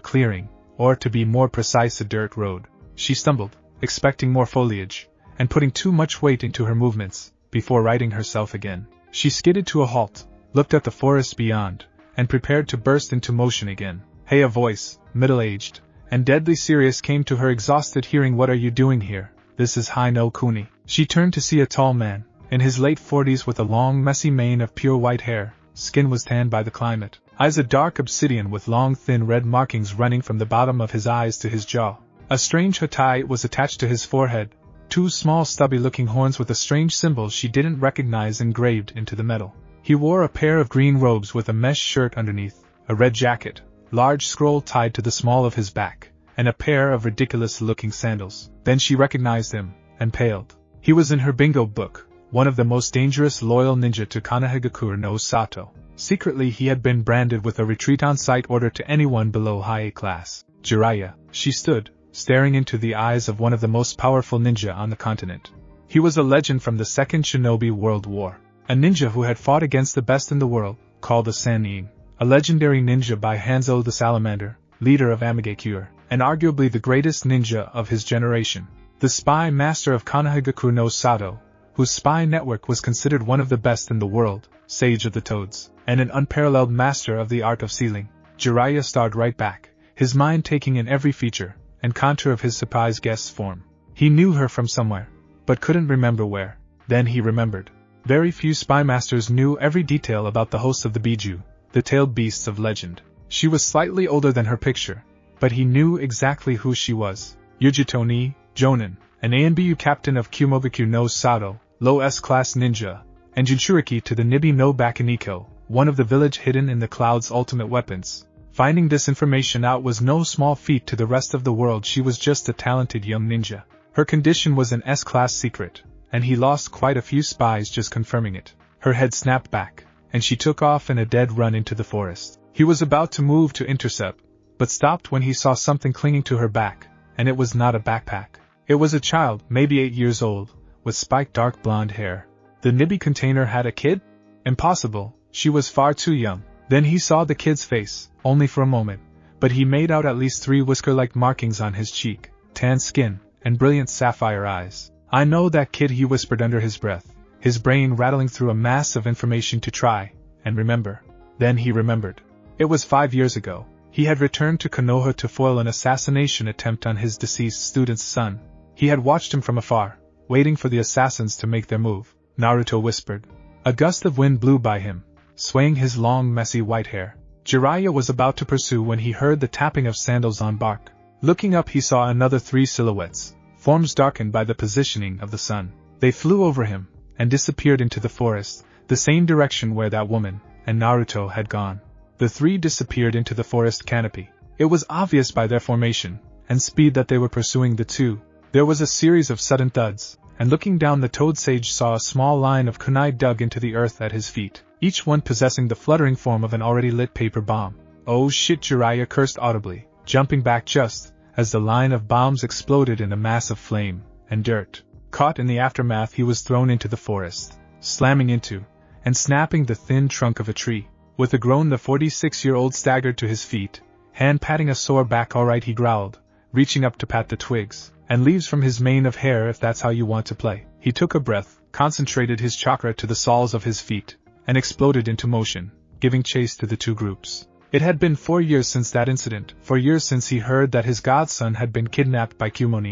clearing, or to be more precise, a dirt road. She stumbled, expecting more foliage, and putting too much weight into her movements, before righting herself again. She skidded to a halt, looked at the forest beyond, and prepared to burst into motion again. Hey, a voice, middle-aged and deadly serious, came to her, exhausted hearing. "What are you doing here? This is Hai no Kuni." She turned to see a tall man, in his late 40s, with a long messy mane of pure white hair. Skin was tanned by the climate. Eyes a dark obsidian with long thin red markings running from the bottom of his eyes to his jaw. A strange hatai was attached to his forehead, two small stubby-looking horns with a strange symbol she didn't recognize engraved into the metal. He wore a pair of green robes with a mesh shirt underneath, a red jacket, large scroll tied to the small of his back, and a pair of ridiculous-looking sandals. Then she recognized him, and paled. He was in her bingo book, one of the most dangerous loyal ninja to Kumogakure no Sato. Secretly he had been branded with a retreat on sight order to anyone below high A class. Jiraiya. She stood, staring into the eyes of one of the most powerful ninja on the continent. He was a legend from the Second Shinobi World War. A ninja who had fought against the best in the world, called the Sannin. A legendary ninja by Hanzo the Salamander, leader of Amigakure, and arguably the greatest ninja of his generation. The spy master of Kumogakure no Sato, whose spy network was considered one of the best in the world, Sage of the Toads, and an unparalleled master of the art of sealing. Jiraiya stared right back, his mind taking in every feature and contour of his surprise guest's form. He knew her from somewhere, but couldn't remember where. Then he remembered. Very few spy masters knew every detail about the hosts of the Biju, the tailed beasts of legend. She was slightly older than her picture, but he knew exactly who she was. Yujito ni Jonin, an ANBU captain of Kumogakure no Sato, low S-class ninja, and Jinchuriki to the Nibi no Bakaniko, one of the village hidden in the cloud's ultimate weapons. Finding this information out was no small feat to the rest of the world. She was just a talented young ninja. Her condition was an S-class secret, and he lost quite a few spies just confirming it. Her head snapped back, and she took off in a dead run into the forest. He was about to move to intercept, but stopped when he saw something clinging to her back, and it was not a backpack. It was a child, maybe 8 years old, with spiked dark blonde hair. The Nibi container had a kid? Impossible, she was far too young. Then he saw the kid's face, only for a moment, but he made out at least 3 whisker-like markings on his cheek, tan skin, and brilliant sapphire eyes. I know that kid, he whispered under his breath, his brain rattling through a mass of information to try and remember. Then he remembered. It was 5 years ago. He had returned to Konoha to foil an assassination attempt on his deceased student's son. He had watched him from afar, waiting for the assassins to make their move. Naruto whispered. A gust of wind blew by him, swaying his long, messy white hair. Jiraiya was about to pursue when he heard the tapping of sandals on bark. Looking up, he saw another 3 silhouettes, forms darkened by the positioning of the sun. They flew over him, and disappeared into the forest, the same direction where that woman and Naruto had gone. The 3 disappeared into the forest canopy. It was obvious by their formation and speed that they were pursuing the 2. There was a series of sudden thuds, and looking down, the toad sage saw a small line of kunai dug into the earth at his feet, each one possessing the fluttering form of an already lit paper bomb. Oh shit, Jiraiya cursed audibly, jumping back just as the line of bombs exploded in a mass of flame and dirt. Caught in the aftermath, he was thrown into the forest, slamming into and snapping the thin trunk of a tree. With a groan, the 46-year-old staggered to his feet, hand patting a sore back. Alright, he growled, reaching up to pat the twigs and leaves from his mane of hair, if that's how you want to play. He took a breath, concentrated his chakra to the soles of his feet, and exploded into motion, giving chase to the 2 groups. It had been 4 years since that incident, 4 years since he heard that his godson had been kidnapped by Kumo.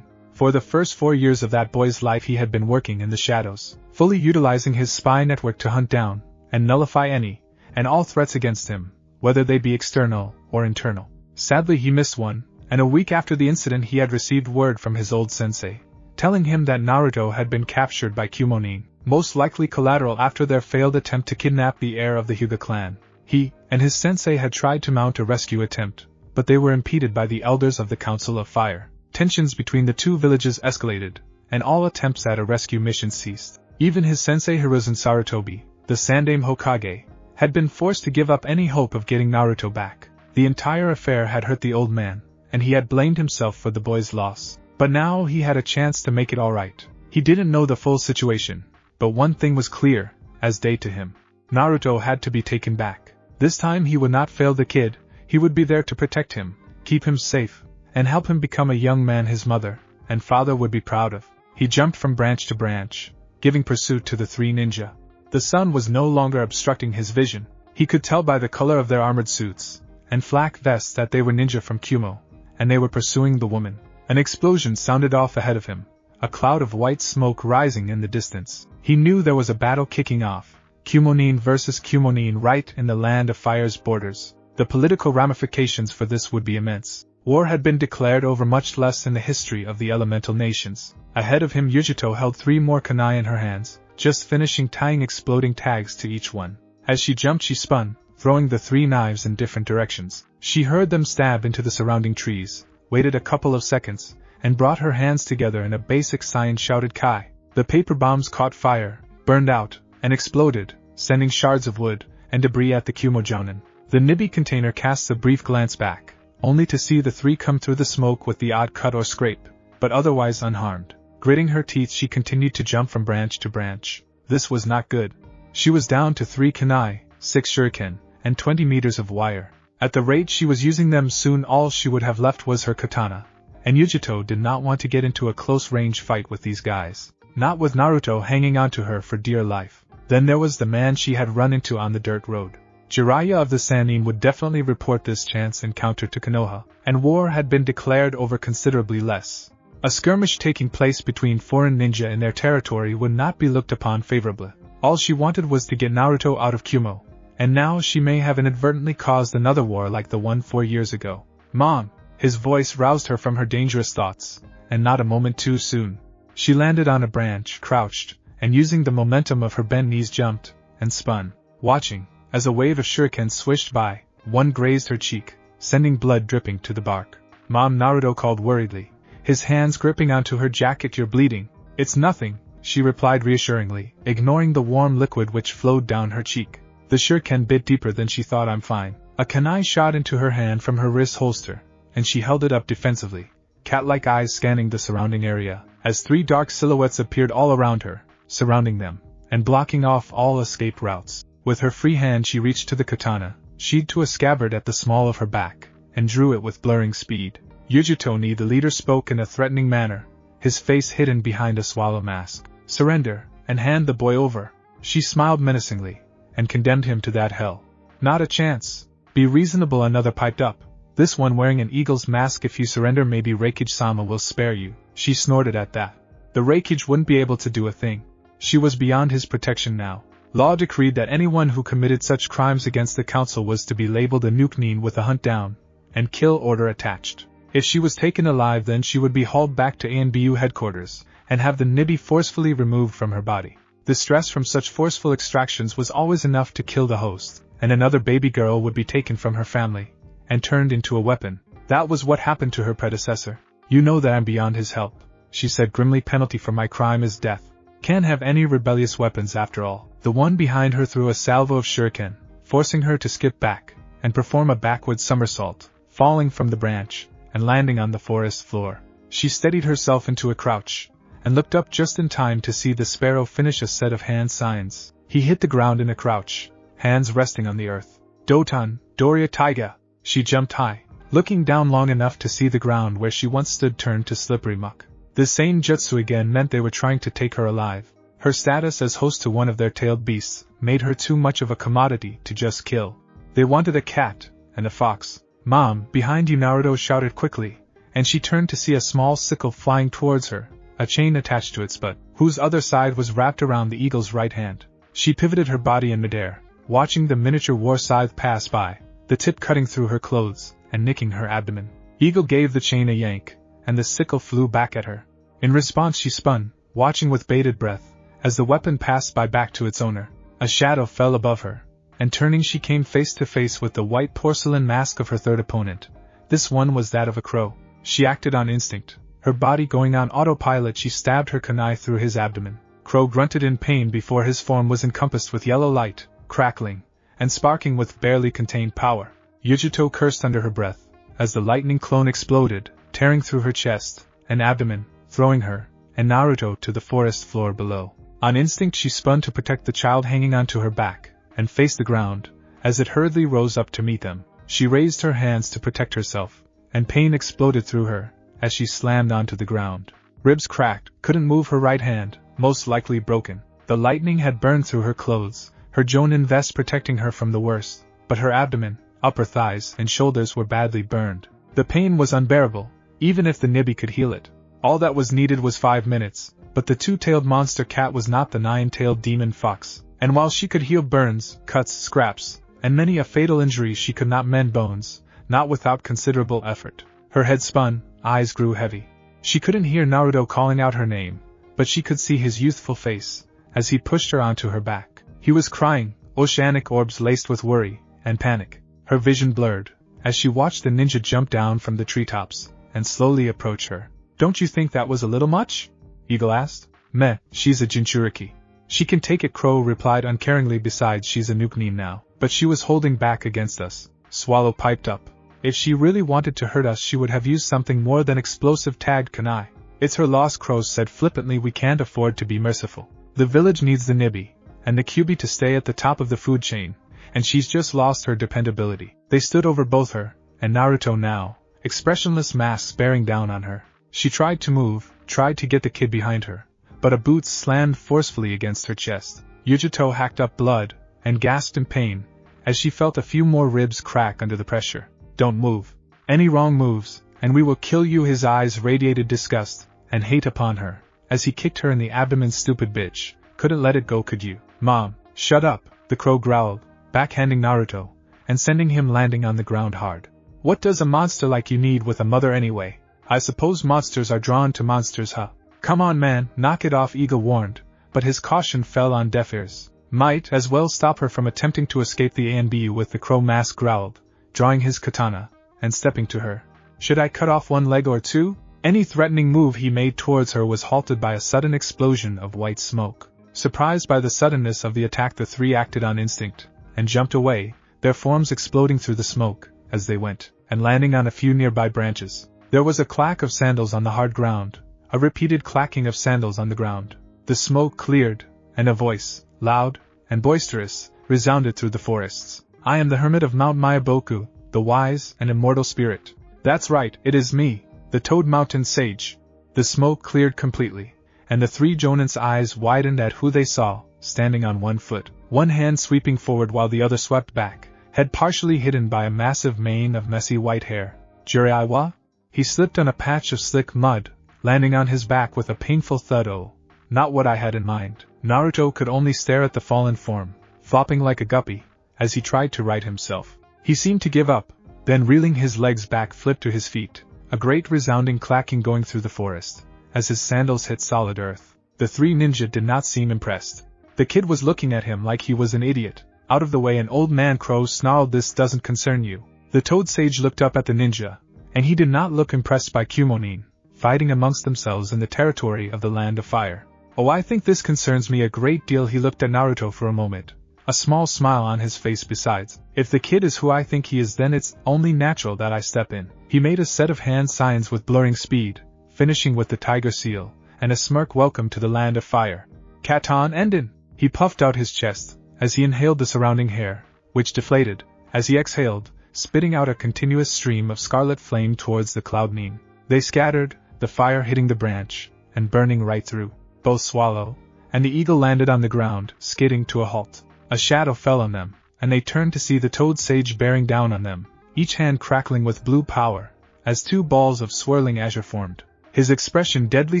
For the first 4 years of that boy's life he had been working in the shadows, fully utilizing his spy network to hunt down and nullify any and all threats against him, whether they be external or internal. Sadly, he missed one, and a week after the incident he had received word from his old sensei, telling him that Naruto had been captured by Kumo, most likely collateral after their failed attempt to kidnap the heir of the Hyuga clan. He and his sensei had tried to mount a rescue attempt, but they were impeded by the elders of the Council of Fire. Tensions between the 2 villages escalated, and all attempts at a rescue mission ceased. Even his sensei Hiruzen Sarutobi, the Sandaime Hokage, had been forced to give up any hope of getting Naruto back. The entire affair had hurt the old man, and he had blamed himself for the boy's loss. But now he had a chance to make it alright. He didn't know the full situation, but one thing was clear as day to him. Naruto had to be taken back. This time he would not fail the kid. He would be there to protect him, keep him safe, and help him become a young man his mother and father would be proud of. He jumped from branch to branch, giving pursuit to the 3 ninja. The sun was no longer obstructing his vision. He could tell by the color of their armored suits and flak vests that they were ninja from Kumo, and they were pursuing the woman. An explosion sounded off ahead of him, a cloud of white smoke rising in the distance. He knew there was a battle kicking off, Kumo versus Kumo, right in the land of fire's borders. The political ramifications for this would be immense. War had been declared over much less in the history of the elemental nations. Ahead of him, Yujito held 3 more kunai in her hands, just finishing tying exploding tags to each one. As she jumped, she spun, throwing the 3 knives in different directions. She heard them stab into the surrounding trees, waited a couple of seconds, and brought her hands together in a basic sign, shouted Kai. The paper bombs caught fire, burned out, and exploded, sending shards of wood and debris at the Kumo Jounin. The Nibi container casts a brief glance back, only to see the 3 come through the smoke with the odd cut or scrape, but otherwise unharmed. Gritting her teeth, she continued to jump from branch to branch. This was not good. She was down to 3 kunai, 6 shuriken, and 20 meters of wire. At the rate she was using them, soon all she would have left was her katana. And Yujito did not want to get into a close-range fight with these guys, not with Naruto hanging onto her for dear life. Then there was the man she had run into on the dirt road. Jiraiya of the Sannin would definitely report this chance encounter to Konoha, and war had been declared over considerably less. A skirmish taking place between foreign ninja in their territory would not be looked upon favorably. All she wanted was to get Naruto out of Kumo, and now she may have inadvertently caused another war like the one 4 years ago. Mom! His voice roused her from her dangerous thoughts, and not a moment too soon. She landed on a branch, crouched, and using the momentum of her bent knees jumped, and spun, watching, as a wave of shurikens swished by. One grazed her cheek, sending blood dripping to the bark. Mom, Naruto called worriedly, his hands gripping onto her jacket. You're bleeding. It's nothing, she replied reassuringly, ignoring the warm liquid which flowed down her cheek. The shuriken bit deeper than she thought. I'm fine. A kunai shot into her hand from her wrist holster, and she held it up defensively, cat-like eyes scanning the surrounding area, as 3 dark silhouettes appeared all around her, surrounding them, and blocking off all escape routes. With her free hand she reached to the katana, sheathed to a scabbard at the small of her back, and drew it with blurring speed. Yujito, the leader, spoke in a threatening manner, his face hidden behind a swallow mask. Surrender, and hand the boy over. She smiled menacingly, and condemned him to that hell. Not a chance. Be reasonable, another piped up. This one wearing an eagle's mask. If you surrender, maybe Raikage-sama will spare you. She snorted at that. The Raikage wouldn't be able to do a thing. She was beyond his protection now. Law decreed that anyone who committed such crimes against the council was to be labeled a nukenin with a hunt down, and kill order attached. If she was taken alive, then she would be hauled back to ANBU headquarters, and have the nibby forcefully removed from her body. The stress from such forceful extractions was always enough to kill the host, and another baby girl would be taken from her family, and turned into a weapon. That was what happened to her predecessor. You know that I'm beyond his help, she said grimly. Penalty for my crime is death. Can't have any rebellious weapons after all. The one behind her threw a salvo of shuriken, forcing her to skip back, and perform a backward somersault, falling from the branch, and landing on the forest floor. She steadied herself into a crouch, and looked up just in time to see the sparrow finish a set of hand signs. He hit the ground in a crouch, hands resting on the earth. Doton, Doria Taiga! She jumped high, looking down long enough to see the ground where she once stood turned to slippery muck. The same jutsu again meant they were trying to take her alive. Her status as host to one of their tailed beasts made her too much of a commodity to just kill. They wanted a cat, and a fox. Mom, behind you, Naruto shouted quickly, and she turned to see a small sickle flying towards her, a chain attached to its butt, whose other side was wrapped around the eagle's right hand. She pivoted her body in midair, watching the miniature war scythe pass by, the tip cutting through her clothes and nicking her abdomen. Eagle gave the chain a yank, and the sickle flew back at her. In response she spun, watching with bated breath, as the weapon passed by back to its owner. A shadow fell above her, and turning she came face to face with the white porcelain mask of her third opponent. This one was that of a crow. She acted on instinct. Her body going on autopilot, she stabbed her kunai through his abdomen. Crow grunted in pain before his form was encompassed with yellow light, crackling, and sparking with barely contained power. Yujito cursed under her breath, as the lightning clone exploded, tearing through her chest and abdomen, throwing her and Naruto to the forest floor below. On instinct she spun to protect the child hanging onto her back, and faced the ground, as it hurriedly rose up to meet them. She raised her hands to protect herself, and pain exploded through her, as she slammed onto the ground. Ribs cracked, couldn't move her right hand, most likely broken. The lightning had burned through her clothes, her jonin vest protecting her from the worst, but her abdomen, upper thighs, and shoulders were badly burned. The pain was unbearable, even if the nibby could heal it. All that was needed was 5 minutes, but the two-tailed monster cat was not the nine-tailed demon fox, and while she could heal burns, cuts, scraps, and many a fatal injury, she could not mend bones, not without considerable effort. Her head spun, eyes grew heavy. She couldn't hear Naruto calling out her name, but she could see his youthful face, as he pushed her onto her back. He was crying, oceanic orbs laced with worry and panic. Her vision blurred, as she watched the ninja jump down from the treetops, and slowly approach her. Don't you think that was a little much? Eagle asked. Meh, she's a Jinchuriki. She can take it, Crow replied uncaringly. Besides, she's a nukenin now. But she was holding back against us, Swallow piped up. If she really wanted to hurt us, she would have used something more than explosive tagged kunai. It's her loss, Crow said flippantly. We can't afford to be merciful. The village needs the nibby, and the Kyubi to stay at the top of the food chain, and she's just lost her dependability. They stood over both her and Naruto now, expressionless masks bearing down on her. She tried to move, tried to get the kid behind her, but a boot slammed forcefully against her chest. Yujito hacked up blood, and gasped in pain, as she felt a few more ribs crack under the pressure. Don't move. Any wrong moves, and we will kill you. His eyes radiated disgust and hate upon her, as he kicked her in the abdomen. Stupid bitch, couldn't let it go, could you? Mom, shut up, the crow growled, backhanding Naruto, and sending him landing on the ground hard. What does a monster like you need with a mother anyway? I suppose monsters are drawn to monsters, huh? Come on man, knock it off, Iga warned, but his caution fell on deaf ears. Might as well stop her from attempting to escape the ANBU with the crow mask growled, drawing his katana, and stepping to her. Should I cut off one leg or two? Any threatening move he made towards her was halted by a sudden explosion of white smoke. Surprised by the suddenness of the attack, the three acted on instinct, and jumped away, their forms exploding through the smoke, as they went, and landing on a few nearby branches. There was a clack of sandals on the hard ground, a repeated clacking of sandals on the ground. The smoke cleared, and a voice, loud and boisterous, resounded through the forests. I am the hermit of Mount Mayaboku, the wise and immortal spirit. That's right, it is me, the Toad Mountain Sage. The smoke cleared completely, and the three Jonin's eyes widened at who they saw, standing on one foot, one hand sweeping forward while the other swept back, head partially hidden by a massive mane of messy white hair. Jiraiya? He slipped on a patch of slick mud, landing on his back with a painful thud. Oh, not what I had in mind. Naruto could only stare at the fallen form, flopping like a guppy, as he tried to right himself. He seemed to give up, then reeling his legs back flipped to his feet, a great resounding clacking going through the forest, as his sandals hit solid earth. The three ninja did not seem impressed. The kid was looking at him like he was an idiot. Out of the way, an old man crow snarled, "This doesn't concern you." The Toad Sage looked up at the ninja, and he did not look impressed by Kumonin, fighting amongst themselves in the territory of the Land of Fire. "Oh, I think this concerns me a great deal." He looked at Naruto for a moment, a small smile on his face. "Besides, if the kid is who I think he is, then it's only natural that I step in." He made a set of hand signs with blurring speed, finishing with the tiger seal, and a smirk. "Welcome to the Land of Fire, Katon Enden." He puffed out his chest, as he inhaled the surrounding air, which deflated, as he exhaled, spitting out a continuous stream of scarlet flame towards the cloud ning. They scattered, the fire hitting the branch, and burning right through. Both swallow, and the eagle landed on the ground, skidding to a halt. A shadow fell on them, and they turned to see the Toad Sage bearing down on them, each hand crackling with blue power, as two balls of swirling azure formed. His expression deadly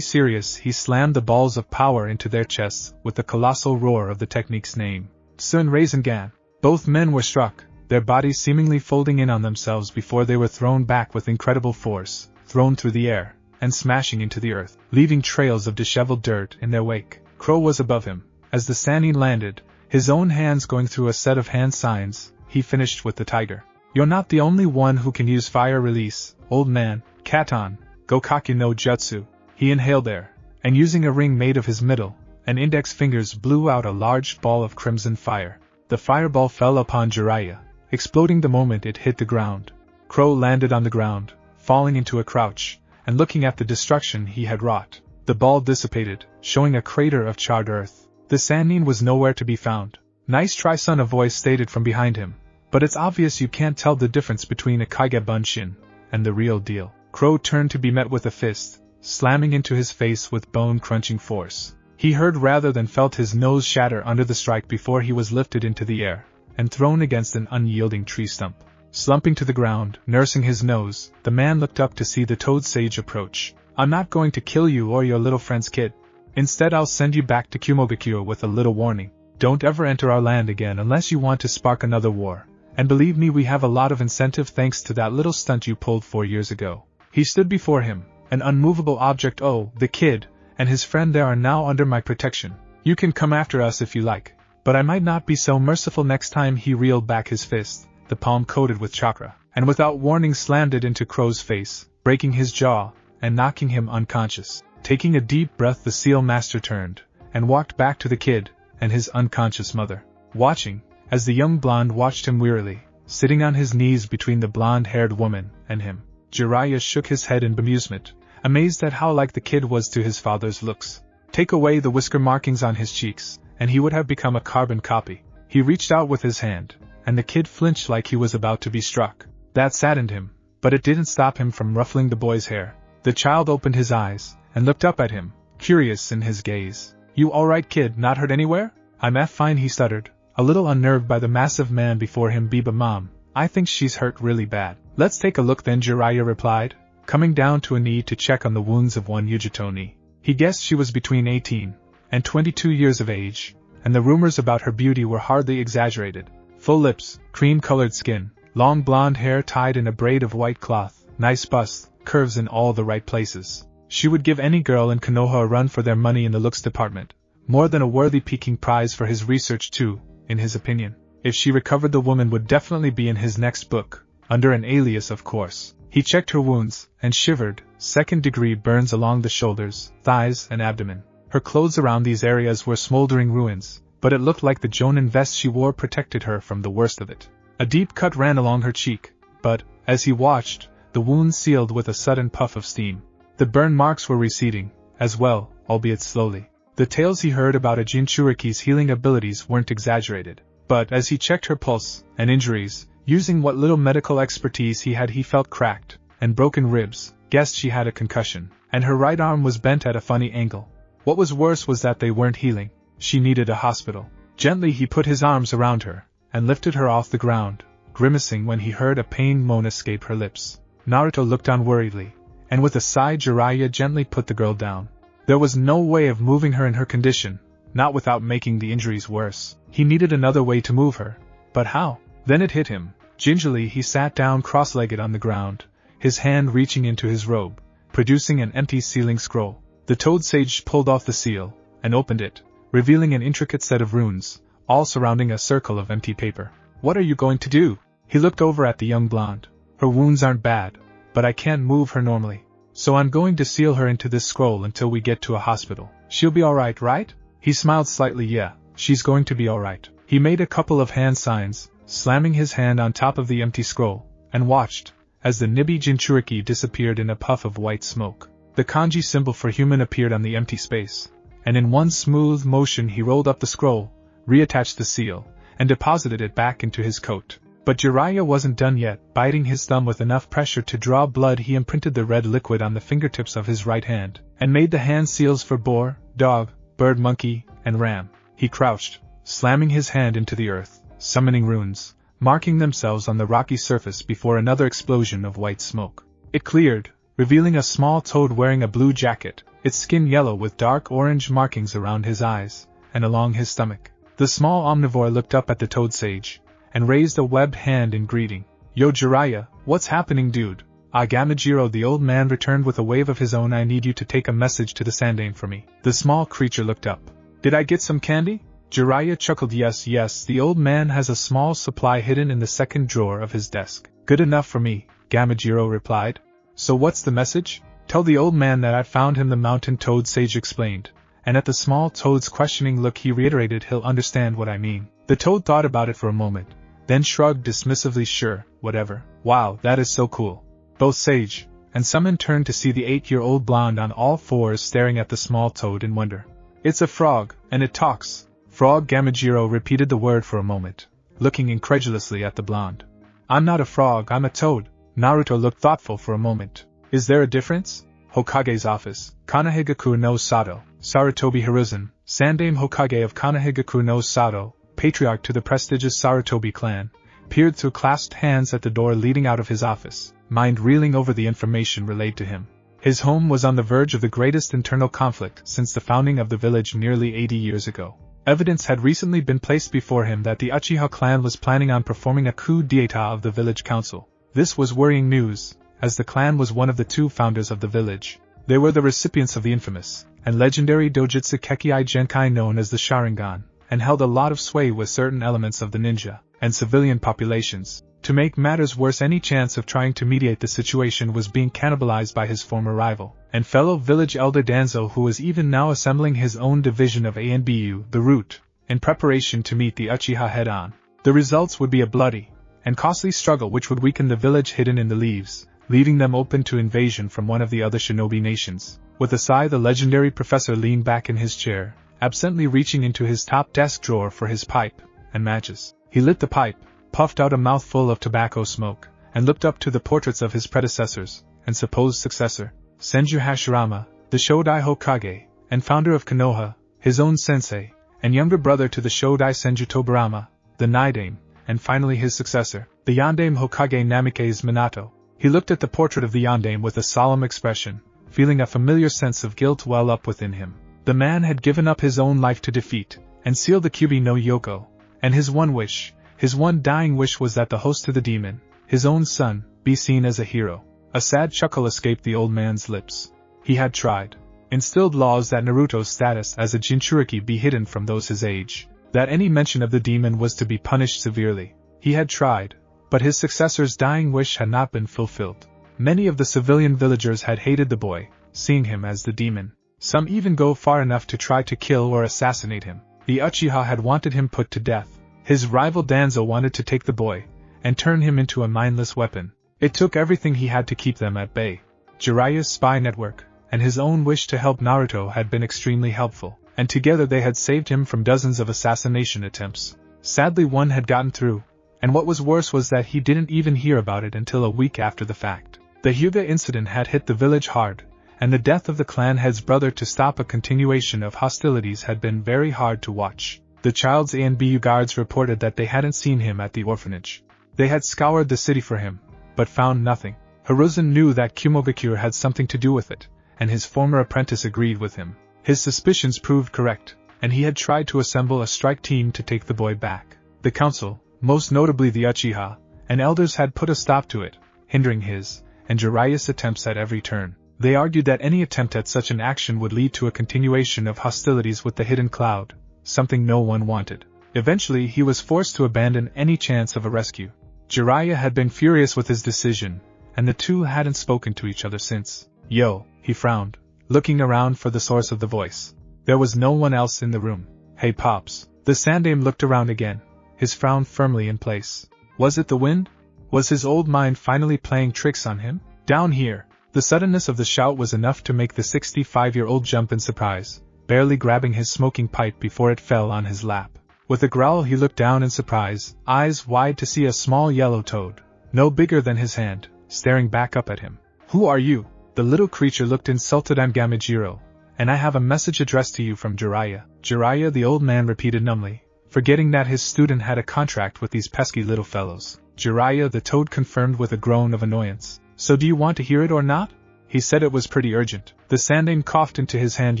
serious, he slammed the balls of power into their chests with the colossal roar of the technique's name, Sun Rasengan. Both men were struck, their bodies seemingly folding in on themselves before they were thrown back with incredible force, thrown through the air, and smashing into the earth, leaving trails of disheveled dirt in their wake. Crow was above him. As the Sannin landed, his own hands going through a set of hand signs, he finished with the tiger. "You're not the only one who can use fire release, old man. Katon, Gokaki no Jutsu." He inhaled air, and using a ring made of his middle and index fingers blew out a large ball of crimson fire. The fireball fell upon Jiraiya, exploding the moment it hit the ground. Crow landed on the ground, falling into a crouch, and looking at the destruction he had wrought. The ball dissipated, showing a crater of charred earth. The Sannin was nowhere to be found. "Nice try, son," a voice stated from behind him, "but it's obvious you can't tell the difference between a Kage Bunshin and the real deal." Crow turned to be met with a fist, slamming into his face with bone-crunching force. He heard rather than felt his nose shatter under the strike before he was lifted into the air, and thrown against an unyielding tree stump. Slumping to the ground, nursing his nose, the man looked up to see the Toad Sage approach. "I'm not going to kill you or your little friends, kid. Instead, I'll send you back to Kumogakure with a little warning. Don't ever enter our land again unless you want to spark another war. And believe me, we have a lot of incentive thanks to that little stunt you pulled 4 years ago." He stood before him, an unmovable object. "Oh, the kid and his friend there are now under my protection. You can come after us if you like, but I might not be so merciful next time." He reeled back his fist, the palm coated with chakra, and without warning slammed it into Crow's face, breaking his jaw and knocking him unconscious. Taking a deep breath, the Seal Master turned and walked back to the kid and his unconscious mother, watching as the young blonde watched him wearily, sitting on his knees between the blonde-haired woman and him. Jiraiya shook his head in bemusement, amazed at how like the kid was to his father's looks. Take away the whisker markings on his cheeks, and he would have become a carbon copy. He reached out with his hand, and the kid flinched like he was about to be struck. That saddened him, but it didn't stop him from ruffling the boy's hair. The child opened his eyes and looked up at him, curious in his gaze. "You alright, kid? Not hurt anywhere?" "I'm fine," he stuttered, a little unnerved by the massive man before him. "Biba mom, I think she's hurt really bad." "Let's take a look then," Jiraiya replied, coming down to a knee to check on the wounds of one Yujito knee. He guessed she was between 18 and 22 years of age, and the rumors about her beauty were hardly exaggerated. Full lips, cream-colored skin, long blonde hair tied in a braid of white cloth, nice bust, curves in all the right places. She would give any girl in Konoha a run for their money in the looks department. More than a worthy Peking prize for his research too, in his opinion. If she recovered, the woman would definitely be in his next book, under an alias of course. He checked her wounds, and shivered. Second-degree burns along the shoulders, thighs, and abdomen. Her clothes around these areas were smoldering ruins, but it looked like the Jonin vest she wore protected her from the worst of it. A deep cut ran along her cheek, but, as he watched, the wound sealed with a sudden puff of steam. The burn marks were receding, as well, albeit slowly. The tales he heard about a Jinchuriki's healing abilities weren't exaggerated, but as he checked her pulse and injuries, using what little medical expertise he had, he felt cracked and broken ribs, guessed she had a concussion, and her right arm was bent at a funny angle. What was worse was that they weren't healing. She needed a hospital. Gently he put his arms around her, and lifted her off the ground, grimacing when he heard a pained moan escape her lips. Naruto looked on worriedly, and with a sigh Jiraiya gently put the girl down. There was no way of moving her in her condition, not without making the injuries worse. He needed another way to move her, but how? Then it hit him. Gingerly he sat down cross-legged on the ground, his hand reaching into his robe, producing an empty sealing scroll. The Toad Sage pulled off the seal, and opened it, revealing an intricate set of runes, all surrounding a circle of empty paper. What are you going to do? He looked over at the young blonde. Her wounds aren't bad, but I can't move her normally. So I'm going to seal her into this scroll until we get to a hospital. She'll be alright, right? He smiled slightly. Yeah, she's going to be alright. He made a couple of hand signs, slamming his hand on top of the empty scroll, and watched, as the Nibi Jinchuriki disappeared in a puff of white smoke. The kanji symbol for human appeared on the empty space, and in one smooth motion he rolled up the scroll, reattached the seal, and deposited it back into his coat. But Jiraiya wasn't done yet. Biting his thumb with enough pressure to draw blood, he imprinted the red liquid on the fingertips of his right hand, and made the hand seals for boar, dog, bird, monkey, and ram. He crouched, slamming his hand into the earth, summoning runes, marking themselves on the rocky surface before another explosion of white smoke. It cleared, revealing a small toad wearing a blue jacket, its skin yellow with dark orange markings around his eyes, and along his stomach. The small omnivore looked up at the Toad Sage, and raised a webbed hand in greeting. Yo Jiraiya, what's happening, dude? Gamajiro, the old man returned with a wave of his own. I need you to take a message to the Sandaime for me. The small creature looked up. Did I get some candy? Jiraiya chuckled. Yes, the old man has a small supply hidden in the second drawer of his desk. Good enough for me, Gamajiro replied. So what's the message? Tell the old man that I found him, the mountain toad sage explained, and at the small toad's questioning look he reiterated, he'll understand what I mean. The toad thought about it for a moment, then shrugged dismissively. Sure, whatever. Wow, that is so cool. Both Sage and Summon turned to see the 8-year-old blonde on all fours staring at the small toad in wonder. It's a frog, and it talks. Frog. Gamajiro repeated the word for a moment, looking incredulously at the blonde. I'm not a frog, I'm a toad. Naruto looked thoughtful for a moment. Is there a difference? Hokage's office, Konohagakure no Sato, Sarutobi Hiruzen, Sandaime Hokage of Konohagakure no Sato, patriarch to the prestigious Sarutobi clan, peered through clasped hands at the door leading out of his office, mind reeling over the information relayed to him. His home was on the verge of the greatest internal conflict since the founding of the village nearly 80 years ago. Evidence had recently been placed before him that the Uchiha clan was planning on performing a coup d'état of the village council. This was worrying news, as the clan was one of the 2 founders of the village. They were the recipients of the infamous and legendary Dojutsu Kekkei Genkai known as the Sharingan, and held a lot of sway with certain elements of the ninja and civilian populations. To make matters worse, any chance of trying to mediate the situation was being cannibalized by his former rival and fellow village elder Danzo, who was even now assembling his own division of ANBU, the Root, in preparation to meet the Uchiha head-on. The results would be a bloody and costly struggle which would weaken the village hidden in the leaves, leaving them open to invasion from one of the other shinobi nations. With a sigh, the legendary professor leaned back in his chair, absently reaching into his top desk drawer for his pipe and matches. He lit the pipe, puffed out a mouthful of tobacco smoke, and looked up to the portraits of his predecessors and supposed successor, Senju Hashirama, the Shodai Hokage, and founder of Konoha, his own sensei, and younger brother to the Shodai Senju Tobirama, the Nidaime, and finally his successor, the Yondaime Hokage Namikaze Minato. He looked at the portrait of the Yondaime with a solemn expression, feeling a familiar sense of guilt well up within him. The man had given up his own life to defeat and seal the Kyubi no Yoko, and his one dying wish was that the host to the demon, his own son, be seen as a hero. A sad chuckle escaped the old man's lips. He had tried. Instilled laws that Naruto's status as a Jinchuriki be hidden from those his age, that any mention of the demon was to be punished severely. He had tried, but his successor's dying wish had not been fulfilled. Many of the civilian villagers had hated the boy, seeing him as the demon. Some even go far enough to try to kill or assassinate him. The Uchiha had wanted him put to death. His rival Danzo wanted to take the boy and turn him into a mindless weapon. It took everything he had to keep them at bay. Jiraiya's spy network and his own wish to help Naruto had been extremely helpful, and together they had saved him from dozens of assassination attempts. Sadly, one had gotten through, and what was worse was that he didn't even hear about it until a week after the fact. The Hyuga incident had hit the village hard, and the death of the clan head's brother to stop a continuation of hostilities had been very hard to watch. The child's ANBU guards reported that they hadn't seen him at the orphanage. They had scoured the city for him, but found nothing. Hiruzen knew that Kumogakure had something to do with it, and his former apprentice agreed with him. His suspicions proved correct, and he had tried to assemble a strike team to take the boy back. The council, most notably the Uchiha, and elders had put a stop to it, hindering his and Jiraiya's attempts at every turn. They argued that any attempt at such an action would lead to a continuation of hostilities with the Hidden Cloud, something no one wanted. Eventually he was forced to abandon any chance of a rescue. Jiraiya had been furious with his decision, and the two hadn't spoken to each other since. Yo, he frowned, looking around for the source of the voice. There was no one else in the room. Hey Pops. The Sandaime looked around again, his frown firmly in place. Was it the wind? Was his old mind finally playing tricks on him? Down here. The suddenness of the shout was enough to make the 65-year-old jump in surprise, barely grabbing his smoking pipe before it fell on his lap. With a growl he looked down in surprise, eyes wide to see a small yellow toad, no bigger than his hand, staring back up at him. Who are you? The little creature looked insulted. I'm Gamijiro, and I have a message addressed to you from Jiraiya. Jiraiya, the old man repeated numbly, forgetting that his student had a contract with these pesky little fellows. Jiraiya, the toad confirmed with a groan of annoyance. So do you want to hear it or not? He said it was pretty urgent. The Sandaime coughed into his hand.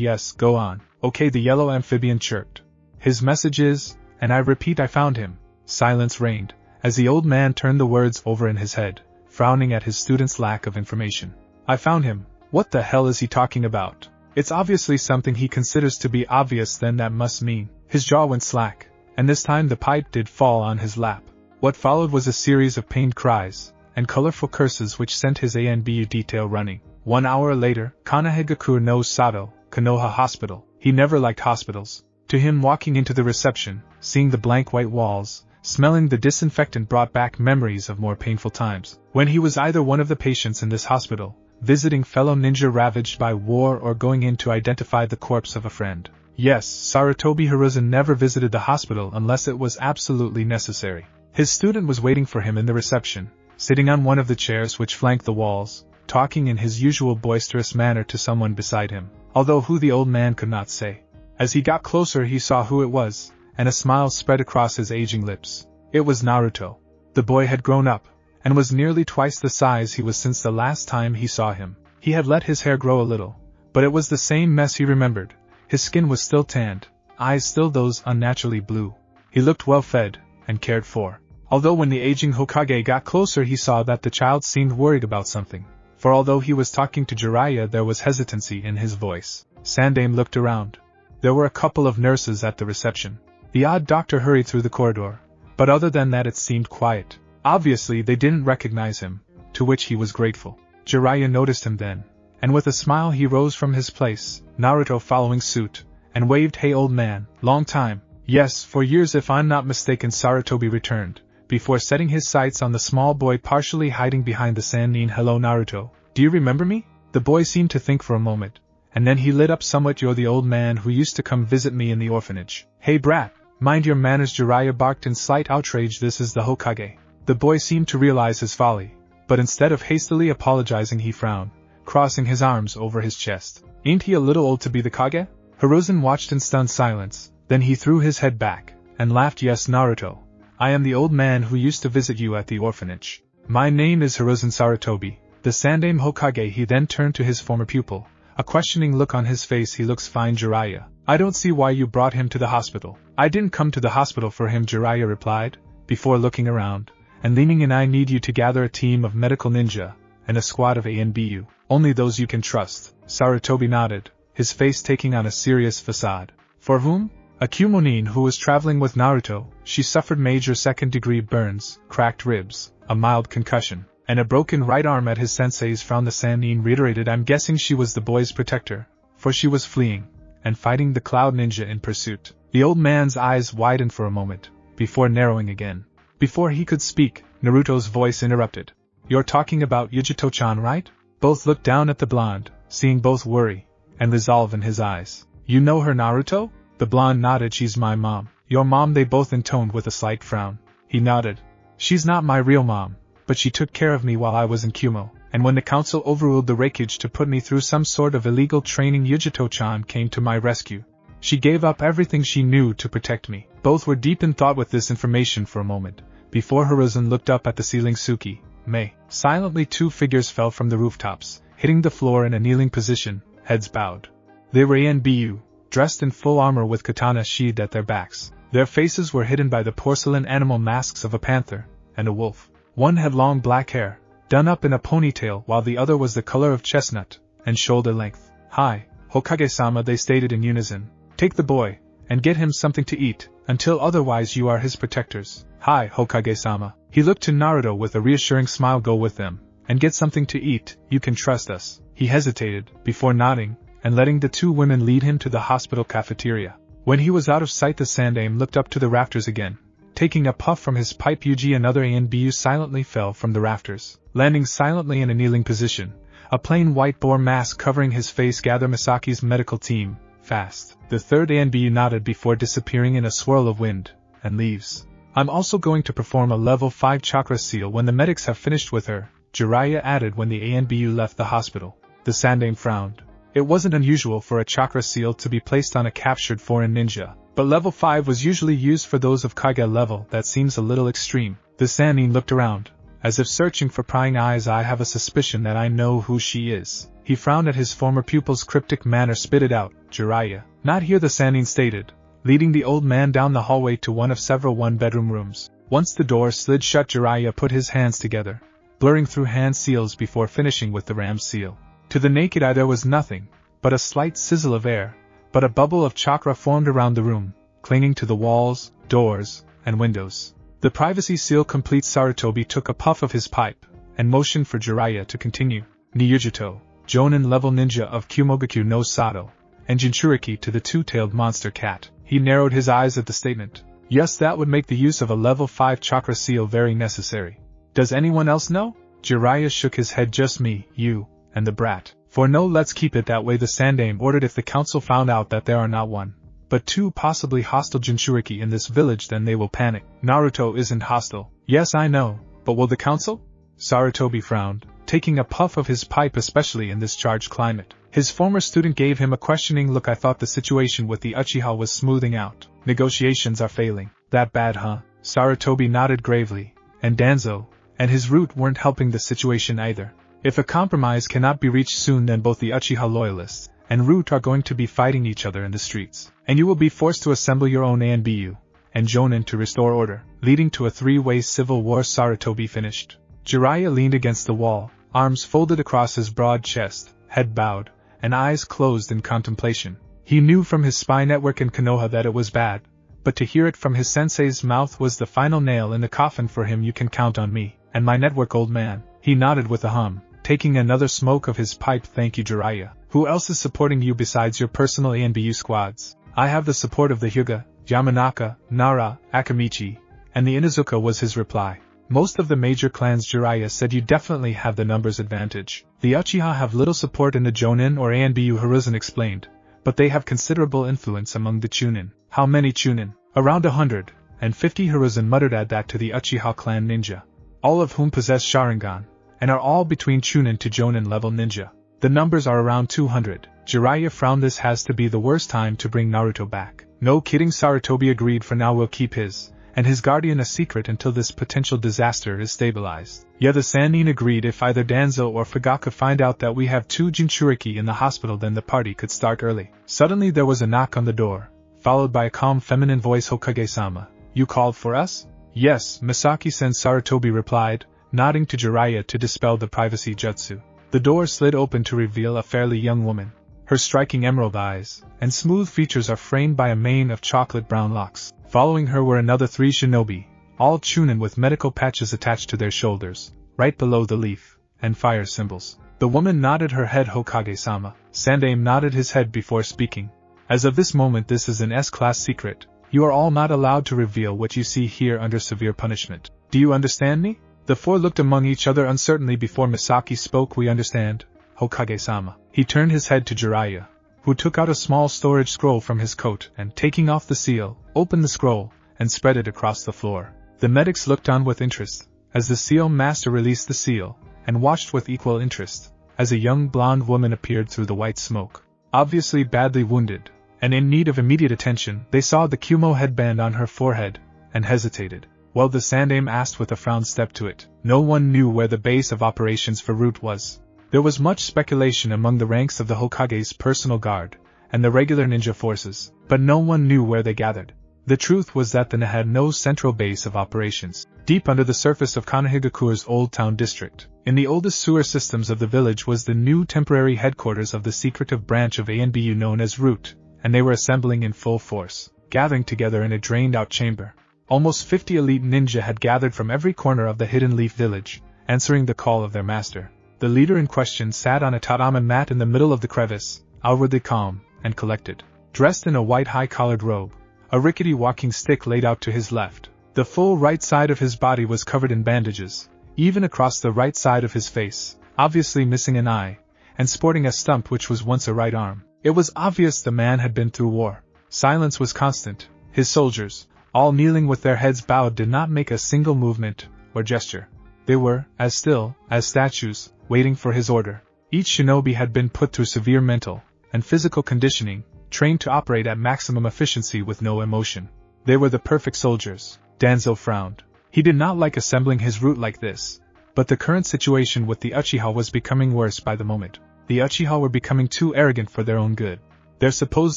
Yes, go on. Okay, the yellow amphibian chirped. His message is, and I repeat, I found him. Silence reigned, as the old man turned the words over in his head, frowning at his student's lack of information. I found him. What the hell is he talking about? It's obviously something he considers to be obvious, then that must mean. His jaw went slack, and this time the pipe did fall on his lap. What followed was a series of pained cries and colorful curses which sent his ANBU detail running. 1 hour later, Konogakure no Sato, Konoha Hospital. He never liked hospitals. To him, walking into the reception, seeing the blank white walls, smelling the disinfectant brought back memories of more painful times, when he was either one of the patients in this hospital, visiting fellow ninja ravaged by war, or going in to identify the corpse of a friend. Yes, Sarutobi Hiruzen never visited the hospital unless it was absolutely necessary. His student was waiting for him in the reception, sitting on one of the chairs which flanked the walls, talking in his usual boisterous manner to someone beside him, although who the old man could not say. As he got closer he saw who it was, and a smile spread across his aging lips. It was Naruto. The boy had grown up, and was nearly twice the size he was since the last time he saw him. He had let his hair grow a little, but it was the same mess he remembered. His skin was still tanned, eyes still those unnaturally blue. He looked well fed, and cared for. Although when the aging Hokage got closer he saw that the child seemed worried about something, for although he was talking to Jiraiya there was hesitancy in his voice. Sandaime looked around. There were a couple of nurses at the reception. The odd doctor hurried through the corridor, but other than that it seemed quiet. Obviously they didn't recognize him, to which he was grateful. Jiraiya noticed him then, and with a smile he rose from his place, Naruto following suit, and waved, "Hey old man, long time." "Yes, for years if I'm not mistaken," Sarutobi returned, before setting his sights on the small boy partially hiding behind the Sannin. "Hello Naruto, do you remember me?" The boy seemed to think for a moment, and then he lit up somewhat. "You're the old man who used to come visit me in the orphanage." "Hey brat, mind your manners," Jiraiya barked in slight outrage. "This is the Hokage." The boy seemed to realize his folly, but instead of hastily apologizing he frowned, crossing his arms over his chest. "Ain't he a little old to be the Kage?" Hiruzen watched in stunned silence, then he threw his head back, and laughed. "Yes Naruto, I am the old man who used to visit you at the orphanage. My name is Hiruzen Sarutobi, the Sandaime Hokage." He then turned to his former pupil, a questioning look on his face. He looks fine, Jiraiya. I don't see why you brought him to the hospital. I didn't come to the hospital for him, Jiraiya replied, before looking around, and leaning in. I need you to gather a team of medical ninja, and a squad of ANBU, only those you can trust. Sarutobi nodded, his face taking on a serious facade. For whom? A Kumonin who was traveling with Naruto. She suffered major second-degree burns, cracked ribs, a mild concussion, and a broken right arm. At his sensei's frown, the Sannin reiterated, I'm guessing she was the boy's protector, for she was fleeing, and fighting the Cloud Ninja in pursuit. The old man's eyes widened for a moment, before narrowing again. Before he could speak, Naruto's voice interrupted. You're talking about Yujito-chan, right? Both looked down at the blonde, seeing both worry and resolve in his eyes. You know her, Naruto? The blonde nodded. She's my mom. Your mom? They both intoned with a slight frown. He nodded. She's not my real mom, but she took care of me while I was in Kumo, and when the council overruled the Raikage to put me through some sort of illegal training, Yujito-chan came to my rescue. She gave up everything she knew to protect me. Both were deep in thought with this information for a moment, before Hiruzen looked up at the ceiling. Suki, Mei. Silently, two figures fell from the rooftops, hitting the floor in a kneeling position, heads bowed. They were ANBU, dressed in full armor with katana sheathed at their backs. Their faces were hidden by the porcelain animal masks of a panther and a wolf. One had long black hair, done up in a ponytail, while the other was the color of chestnut, and shoulder length. Hi, Hokage-sama, they stated in unison. Take the boy, and get him something to eat, until otherwise you are his protectors. Hi, Hokage-sama. He looked to Naruto with a reassuring smile. Go with them, and get something to eat, you can trust us. He hesitated, before nodding, and letting the two women lead him to the hospital cafeteria. When he was out of sight, the Sandaime looked up to the rafters again. Taking a puff from his pipe, Yuji, another ANBU silently fell from the rafters, landing silently in a kneeling position, a plain white boar mask covering his face. Gather Misaki's medical team, fast. The third ANBU nodded before disappearing in a swirl of wind and leaves. I'm also going to perform a level 5 chakra seal when the medics have finished with her, Jiraiya added when the ANBU left the hospital. The Sandaime frowned. It wasn't unusual for a chakra seal to be placed on a captured foreign ninja, but level 5 was usually used for those of Kage level. That seems a little extreme. The Sannin looked around, as if searching for prying eyes. I have a suspicion that I know who she is. He frowned at his former pupil's cryptic manner. Spit it out, Jiraiya. Not here, the Sannin stated, leading the old man down the hallway to one of several one-bedroom rooms. Once the door slid shut, Jiraiya put his hands together, blurring through hand seals before finishing with the ram seal. To the naked eye there was nothing but a slight sizzle of air, but a bubble of chakra formed around the room, clinging to the walls, doors, and windows. The privacy seal complete, Sarutobi took a puff of his pipe, and motioned for Jiraiya to continue. Yujito, Jonin level ninja of Kumogakure no Sato, and Jinchuriki to the two-tailed monster cat. He narrowed his eyes at the statement. Yes, that would make the use of a level 5 chakra seal very necessary. Does anyone else know? Jiraiya shook his head. Just me, you, and the brat. For no, let's keep it that way, the Sandaime ordered. If the council found out that there are not one, but two possibly hostile Jinchuriki in this village, then they will panic. Naruto isn't hostile. Yes, I know, but will the council? Sarutobi frowned, taking a puff of his pipe, especially in this charged climate. His former student gave him a questioning look. I thought the situation with the Uchiha was smoothing out. Negotiations are failing. That bad, huh? Sarutobi nodded gravely, and Danzo and his route weren't helping the situation either. If a compromise cannot be reached soon, then both the Uchiha loyalists and Root are going to be fighting each other in the streets, and you will be forced to assemble your own ANBU and Jonin to restore order, leading to a three-way civil war. Sarutobi finished. Jiraiya leaned against the wall, arms folded across his broad chest, head bowed, and eyes closed in contemplation. He knew from his spy network in Konoha that it was bad, but to hear it from his sensei's mouth was the final nail in the coffin for him. You can count on me and my network, old man. He nodded with a hum, taking another smoke of his pipe. Thank you, Jiraiya. Who else is supporting you besides your personal ANBU squads? I have the support of the Hyuga, Yamanaka, Nara, Akamichi, and the Inuzuka, was his reply. Most of the major clans, Jiraiya said. You definitely have the numbers advantage. The Uchiha have little support in the Jonin or ANBU, Hiruzen explained, but they have considerable influence among the Chunin. How many Chunin? Around 150, Hiruzen muttered. Add that to the Uchiha clan ninja, all of whom possess Sharingan, and are all between Chunin to Jonin level ninja. The numbers are around 200. Jiraiya frowned. This has to be the worst time to bring Naruto back. No kidding, Sarutobi agreed. For now we'll keep his and his guardian a secret until this potential disaster is stabilized. Yeah, the Sannin agreed if either Danzo or Fugaku find out that we have 2 Jinchuriki in the hospital, then the party could start early. Suddenly there was a knock on the door, followed by a calm feminine voice. Hokage-sama, you called for us? Yes, Misaki-sen, Sarutobi replied, nodding to Jiraiya to dispel the privacy jutsu. The door slid open to reveal a fairly young woman. Her striking emerald eyes and smooth features are framed by a mane of chocolate-brown locks. Following her were another 3 shinobi, all chunin with medical patches attached to their shoulders, right below the leaf and fire symbols. The woman nodded her head. Hokage-sama. Sandaime nodded his head before speaking. As of this moment, this is an S-class secret. You are all not allowed to reveal what you see here under severe punishment. Do you understand me? The 4 looked among each other uncertainly before Misaki spoke. We understand, Hokage-sama. He turned his head to Jiraiya, who took out a small storage scroll from his coat and, taking off the seal, opened the scroll and spread it across the floor. The medics looked on with interest as the seal master released the seal, and watched with equal interest as a young blonde woman appeared through the white smoke. Obviously badly wounded and in need of immediate attention, they saw the Kumo headband on her forehead and hesitated. Well, the Sandaime asked with a frown. Step to it. No one knew where the base of operations for Root was. There was much speculation among the ranks of the Hokage's personal guard and the regular ninja forces, but no one knew where they gathered. The truth was that the Na had no central base of operations. Deep under the surface of Konohigakure's Old Town district, in the oldest sewer systems of the village, was the new temporary headquarters of the secretive branch of ANBU known as Root, and they were assembling in full force, gathering together in a drained-out chamber. Almost 50 elite ninja had gathered from every corner of the Hidden Leaf village, answering the call of their master. The leader in question sat on a tatami mat in the middle of the crevice, outwardly calm and collected. Dressed in a white high-collared robe, a rickety walking stick laid out to his left. The full right side of his body was covered in bandages, even across the right side of his face, obviously missing an eye, and sporting a stump which was once a right arm. It was obvious the man had been through war. Silence was constant. His soldiers, all kneeling with their heads bowed, did not make a single movement or gesture. They were as still as statues, waiting for his order. Each shinobi had been put through severe mental and physical conditioning, trained to operate at maximum efficiency with no emotion. They were the perfect soldiers. Danzo frowned. He did not like assembling his Root like this, but the current situation with the Uchiha was becoming worse by the moment. The Uchiha were becoming too arrogant for their own good. Their supposed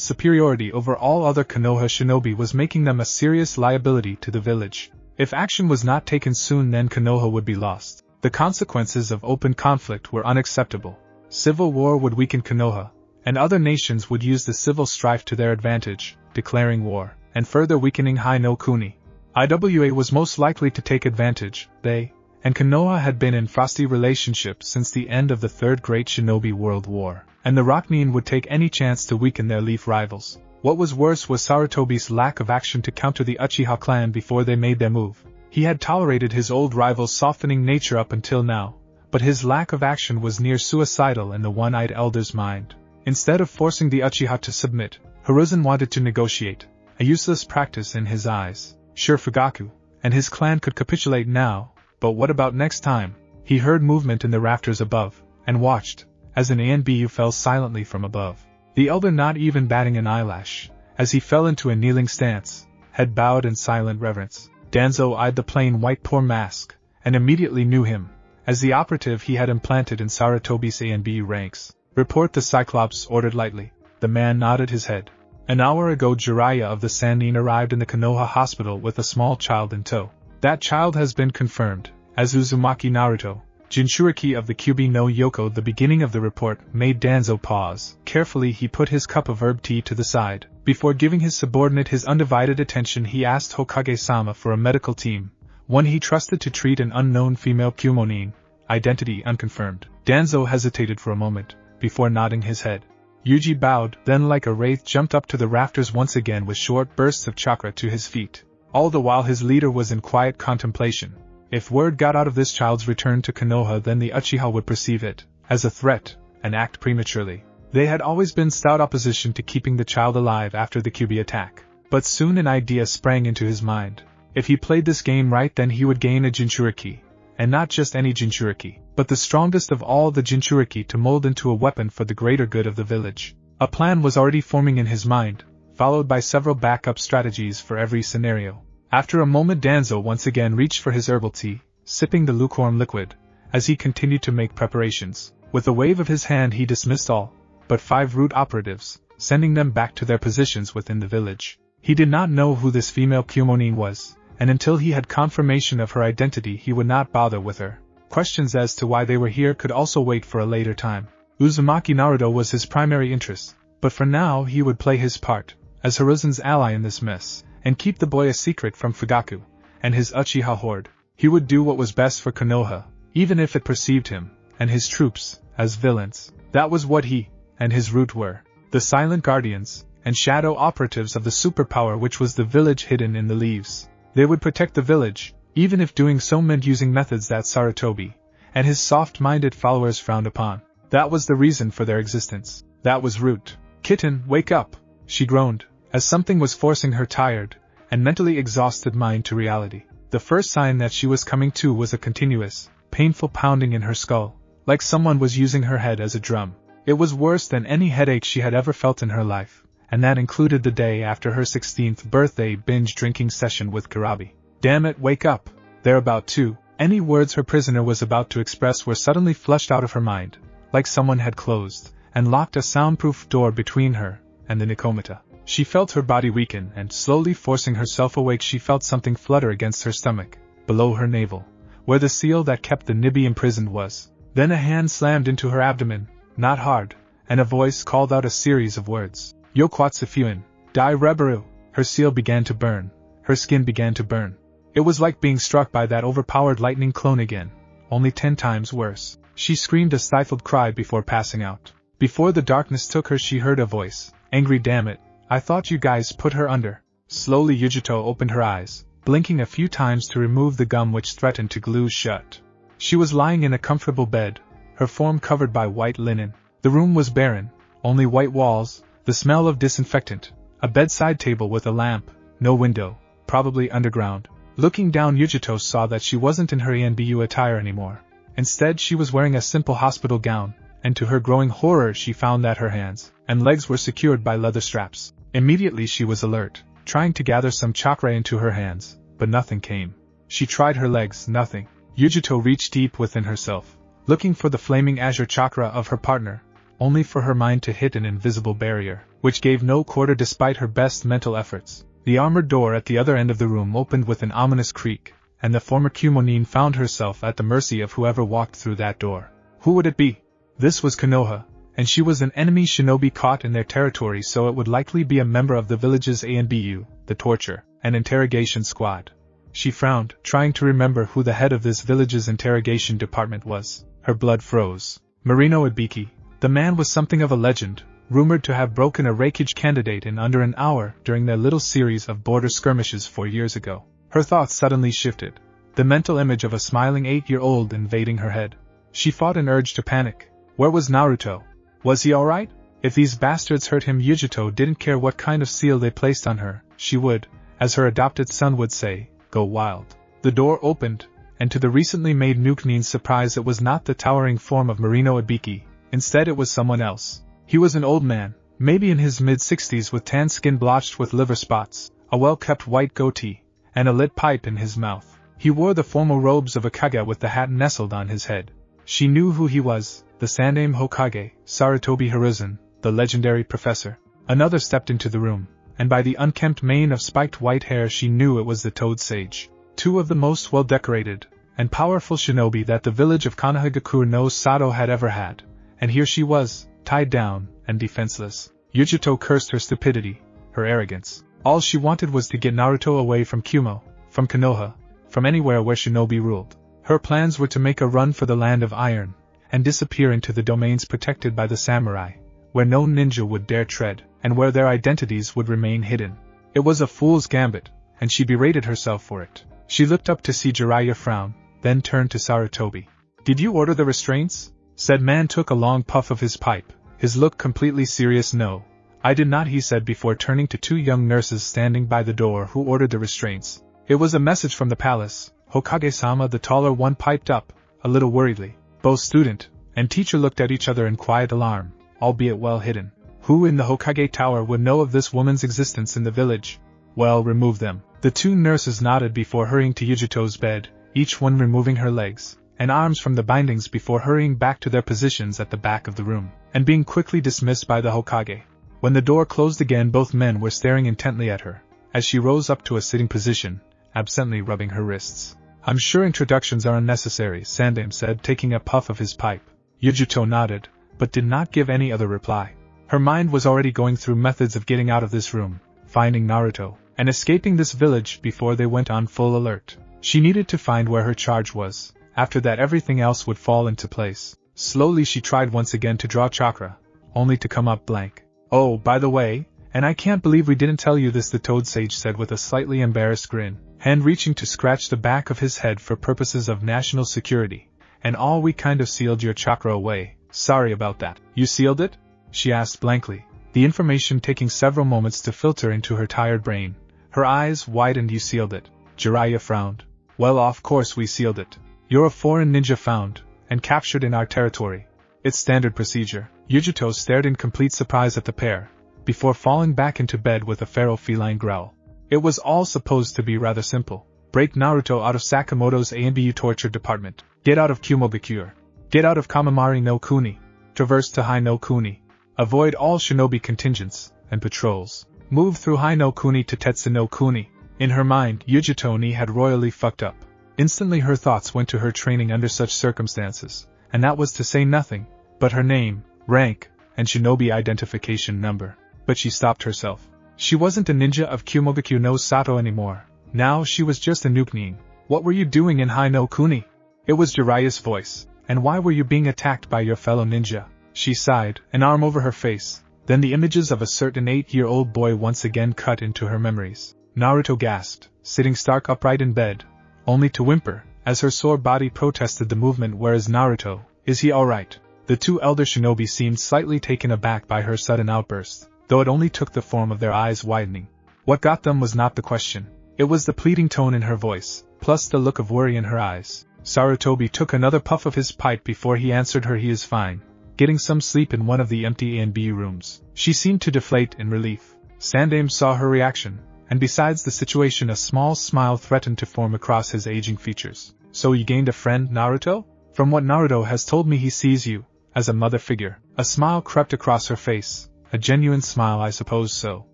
superiority over all other Konoha shinobi was making them a serious liability to the village. If action was not taken soon, then Konoha would be lost. The consequences of open conflict were unacceptable. Civil war would weaken Konoha, and other nations would use the civil strife to their advantage, declaring war, and further weakening Hai no Kuni. Iwa was most likely to take advantage. They and Konoha had been in frosty relationship since the end of the Third Great Shinobi World War, and the Rokunin would take any chance to weaken their leaf rivals. What was worse was Sarutobi's lack of action to counter the Uchiha clan before they made their move. He had tolerated his old rival's softening nature up until now, but his lack of action was near suicidal in the one-eyed elder's mind. Instead of forcing the Uchiha to submit, Hiruzen wanted to negotiate, a useless practice in his eyes. Sure, Fugaku and his clan could capitulate now, but what about next time? He heard movement in the rafters above, and watched, as an ANBU fell silently from above. The elder not even batting an eyelash, as he fell into a kneeling stance, head bowed in silent reverence. Danzo eyed the plain white poor mask, and immediately knew him, as the operative he had implanted in Sarutobi's ANBU ranks. Report, the Cyclops ordered lightly. The man nodded his head. An hour ago Jiraiya of the Sannin arrived in the Konoha hospital with a small child in tow. That child has been confirmed as Uzumaki Naruto, Jinchuriki of the Kyubi no Yoko. The beginning of the report made Danzo pause. Carefully he put his cup of herb tea to the side. Before giving his subordinate his undivided attention, he asked Hokage-sama for a medical team, one he trusted to treat an unknown female Kumonin, identity unconfirmed. Danzo hesitated for a moment, before nodding his head. Yuji bowed, then like a wraith jumped up to the rafters once again with short bursts of chakra to his feet. All the while his leader was in quiet contemplation. If word got out of this child's return to Konoha, then the Uchiha would perceive it as a threat and act prematurely. They had always been stout opposition to keeping the child alive after the Kyubi attack. But soon an idea sprang into his mind. If he played this game right, then he would gain a Jinchuriki. And not just any Jinchuriki, but the strongest of all the Jinchuriki to mold into a weapon for the greater good of the village. A plan was already forming in his mind, followed by several backup strategies for every scenario. After a moment Danzo once again reached for his herbal tea, sipping the lukewarm liquid, as he continued to make preparations. With a wave of his hand he dismissed all but 5 root operatives, sending them back to their positions within the village. He did not know who this female Kumonin was, and until he had confirmation of her identity he would not bother with her. Questions as to why they were here could also wait for a later time. Uzumaki Naruto was his primary interest, but for now he would play his part as Hiruzen's ally in this mess, and keep the boy a secret from Fugaku and his Uchiha horde. He would do what was best for Konoha, even if it perceived him and his troops as villains. That was what he and his root were, the silent guardians and shadow operatives of the superpower which was the village hidden in the leaves. They would protect the village, even if doing so meant using methods that Sarutobi and his soft-minded followers frowned upon. That was the reason for their existence. That was root. "Kitten, wake up!" she groaned, as something was forcing her tired and mentally exhausted mind to reality. The first sign that she was coming to was a continuous, painful pounding in her skull, like someone was using her head as a drum. It was worse than any headache she had ever felt in her life, and that included the day after her 16th birthday binge drinking session with Karabi. "Damn it, wake up!" Thereabout too, any words her prisoner was about to express were suddenly flushed out of her mind, like someone had closed and locked a soundproof door between her and the Nikomata. She felt her body weaken, and slowly forcing herself awake she felt something flutter against her stomach, below her navel, where the seal that kept the Nibi imprisoned was. Then a hand slammed into her abdomen, not hard, and a voice called out a series of words. "Yokwatsufuin, Dai Rebaru." Her seal began to burn, her skin began to burn. It was like being struck by that overpowered lightning clone again, only 10 times worse. She screamed a stifled cry before passing out. Before the darkness took her she heard a voice, "Angry, damn it, I thought you guys put her under." Slowly Yujito opened her eyes, blinking a few times to remove the gum which threatened to glue shut. She was lying in a comfortable bed, her form covered by white linen. The room was barren, only white walls, the smell of disinfectant, a bedside table with a lamp, no window, probably underground. Looking down Yujito saw that she wasn't in her ENBU attire anymore. Instead she was wearing a simple hospital gown, and to her growing horror she found that her hands and legs were secured by leather straps. Immediately she was alert, trying to gather some chakra into her hands, but nothing came. She tried her legs, nothing. Yujito reached deep within herself, looking for the flaming azure chakra of her partner, only for her mind to hit an invisible barrier, which gave no quarter despite her best mental efforts. The armored door at the other end of the room opened with an ominous creak, and the former Kumonin found herself at the mercy of whoever walked through that door. Who would it be? This was Konoha, and she was an enemy shinobi caught in their territory, so it would likely be a member of the village's ANBU, the torture and interrogation squad. She frowned, trying to remember who the head of this village's interrogation department was. Her blood froze. Marino Ibiki. The man was something of a legend, rumored to have broken a Raikage candidate in under an hour during their little series of border skirmishes 4 years ago. Her thoughts suddenly shifted, the mental image of a smiling 8-year-old invading her head. She fought an urge to panic. Where was Naruto? Was he alright? If these bastards hurt him, Yujito didn't care what kind of seal they placed on her, she would, as her adopted son would say, go wild. The door opened, and to the recently made Nukenin's surprise it was not the towering form of Marino Ibiki, instead it was someone else. He was an old man, maybe in his mid-60s, with tan skin blotched with liver spots, a well-kept white goatee, and a lit pipe in his mouth. He wore the formal robes of a Kage with the hat nestled on his head. She knew who he was, the Sandaime Hokage, Sarutobi Hiruzen, the legendary professor. Another stepped into the room, and by the unkempt mane of spiked white hair she knew it was the Toad Sage. 2 of the most well-decorated and powerful shinobi that the village of Konohagakure no Sato had ever had, and here she was, tied down and defenseless. Yujito cursed her stupidity, her arrogance. All she wanted was to get Naruto away from Kumo, from Konoha, from anywhere where shinobi ruled. Her plans were to make a run for the land of iron, and disappear into the domains protected by the samurai, where no ninja would dare tread, and where their identities would remain hidden. It was a fool's gambit, and she berated herself for it. She looked up to see Jiraiya frown, then turned to Sarutobi. "Did you order the restraints?" Said man took a long puff of his pipe, his look completely serious. "No, I did not," he said before turning to 2 young nurses standing by the door. "Who ordered the restraints?" "It was a message from the palace, Hokage-sama," the taller one piped up, a little worriedly. Both student and teacher looked at each other in quiet alarm, albeit well hidden. Who in the Hokage Tower would know of this woman's existence in the village? "Well, remove them," The two nurses nodded before hurrying to Yujito's bed, each one removing her legs and arms from the bindings before hurrying back to their positions at the back of the room, and being quickly dismissed by the Hokage. When the door closed again, both men were staring intently at her, as she rose up to a sitting position, absently rubbing her wrists. "I'm sure introductions are unnecessary," Sandaime said, taking a puff of his pipe. Yujito nodded, but did not give any other reply. Her mind was already going through methods of getting out of this room, finding Naruto, and escaping this village before they went on full alert. She needed to find where her charge was. After that, everything else would fall into place. Slowly she tried once again to draw chakra, only to come up blank. "Oh, by the way, and I can't believe we didn't tell you this," the Toad Sage said with a slightly embarrassed grin, hand reaching to scratch the back of his head for purposes of national security. "And all, we kind of sealed your chakra away. Sorry about that." "You sealed it?" she asked blankly, the information taking several moments to filter into her tired brain. Her eyes widened. "You sealed it?" Jiraiya frowned. "Well, of course we sealed it. You're a foreign ninja found and captured in our territory. It's standard procedure." Yujito stared in complete surprise at the pair, before falling back into bed with a feral feline growl. It was all supposed to be rather simple. Break Naruto out of Sakamoto's A&BU torture department. Get out of Kumogakure. Get out of Kamimari no Kuni. Traverse to Hai no Kuni. Avoid all shinobi contingents and patrols. Move through Hai no Kuni to Tetsu no Kuni. In her mind, Yujito had royally fucked up. Instantly her thoughts went to her training under such circumstances, and that was to say nothing but her name, rank, and shinobi identification number. But she stopped herself. She wasn't a ninja of Kumogakure no Sato anymore. Now she was just a nuke. "What were you doing in Hai no Kuni?" It was Jiraiya's voice. "And why were you being attacked by your fellow ninja?" She sighed, an arm over her face. Then the images of a certain 8-year-old boy once again cut into her memories. Naruto gasped, sitting stark upright in bed, only to whimper, as her sore body protested the movement. "Where is Naruto? Is he alright?" The two elder shinobi seemed slightly taken aback by her sudden outburst, though it only took the form of their eyes widening. What got them was not the question. It was the pleading tone in her voice, plus the look of worry in her eyes. Sarutobi took another puff of his pipe before he answered her. "He is fine. Getting some sleep in one of the empty A&B rooms." She seemed to deflate in relief. Sandaime saw her reaction, and besides the situation, a small smile threatened to form across his aging features. "So you gained a friend, Naruto? From what Naruto has told me, he sees you as a mother figure." A smile crept across her face, a genuine smile. "I suppose so.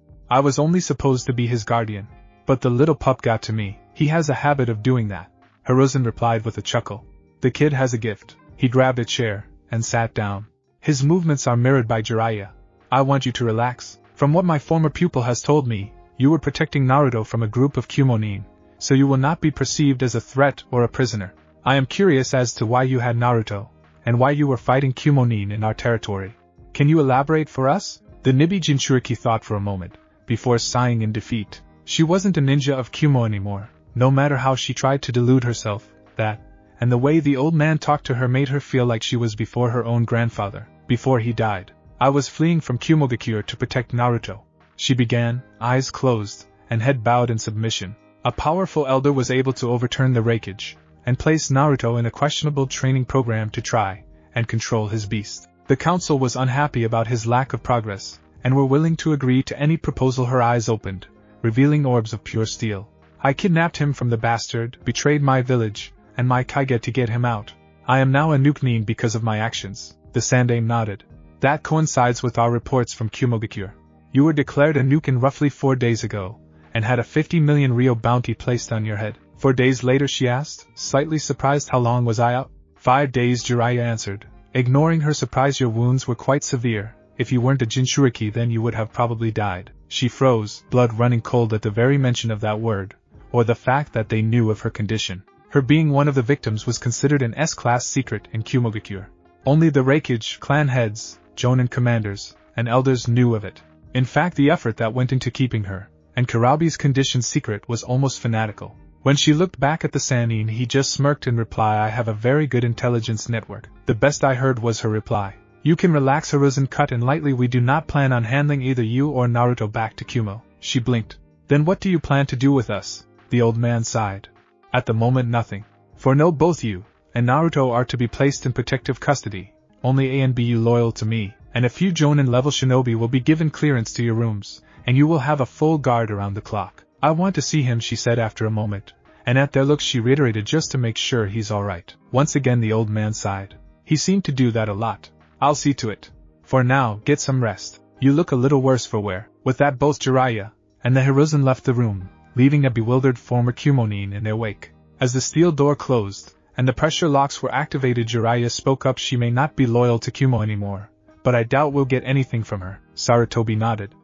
I was only supposed to be his guardian. But the little pup got to me. He has a habit of doing that." Hiruzen replied with a chuckle. "The kid has a gift." He grabbed a chair and sat down. His movements are mirrored by Jiraiya. "I want you to relax. From what my former pupil has told me, you were protecting Naruto from a group of Kumonin, so you will not be perceived as a threat or a prisoner. I am curious as to why you had Naruto, and why you were fighting Kumonin in our territory. Can you elaborate for us?" The Nibi Jinchuriki thought for a moment, before sighing in defeat. She wasn't a ninja of Kumo anymore, no matter how she tried to delude herself, that, and the way the old man talked to her made her feel like she was before her own grandfather, before he died. "I was fleeing from Kumogakure to protect Naruto," she began, eyes closed, and head bowed in submission. "A powerful elder was able to overturn the Raikage, and place Naruto in a questionable training program to try and control his beast. The council was unhappy about his lack of progress, and were willing to agree to any proposal." Her eyes opened, revealing orbs of pure steel. "I kidnapped him from the bastard, betrayed my village, and my Kage to get him out. I am now a nuke because of my actions." The Sandaime nodded. "That coincides with our reports from Kumogakure. You were declared a nuke in roughly 4 days ago, and had a 50 million Rio bounty placed on your head." 4 days later, she asked, slightly surprised. "How long was I out?" 5 days, Jiraiya answered, ignoring her surprise. "Your wounds were quite severe. If you weren't a Jinchuriki, then you would have probably died." She froze, blood running cold at the very mention of that word, or the fact that they knew of her condition. Her being one of the victims was considered an S-class secret in Kumogakure. Only the Raikage clan heads, Jonin commanders, and elders knew of it. In fact, the effort that went into keeping her and Kurabi's condition secret was almost fanatical. When she looked back at the Sannin, he just smirked in reply. "I have a very good intelligence network." The best I heard was her reply. "You can relax." Hiruzen cut in lightly. "We do not plan on handling either you or Naruto back to Kumo." She blinked. "Then what do you plan to do with us?" The old man sighed. "At the moment, nothing. For no, both you and Naruto are to be placed in protective custody. Only A&BU loyal to me, and a few Jonin-level shinobi will be given clearance to your rooms, and you will have a full guard around the clock." I want to see him, she said after a moment, and at their looks she reiterated just to make sure he's alright. Once again the old man sighed. He seemed to do that a lot. I'll see to it. For now, get some rest. You look a little worse for wear. With that both Jiraiya and the Hiruzen left the room, leaving a bewildered former Kumonin in their wake. As the steel door closed, and the pressure locks were activated, Jiraiya spoke up. She may not be loyal to Kumo anymore, but I doubt we'll get anything from her. Sarutobi nodded.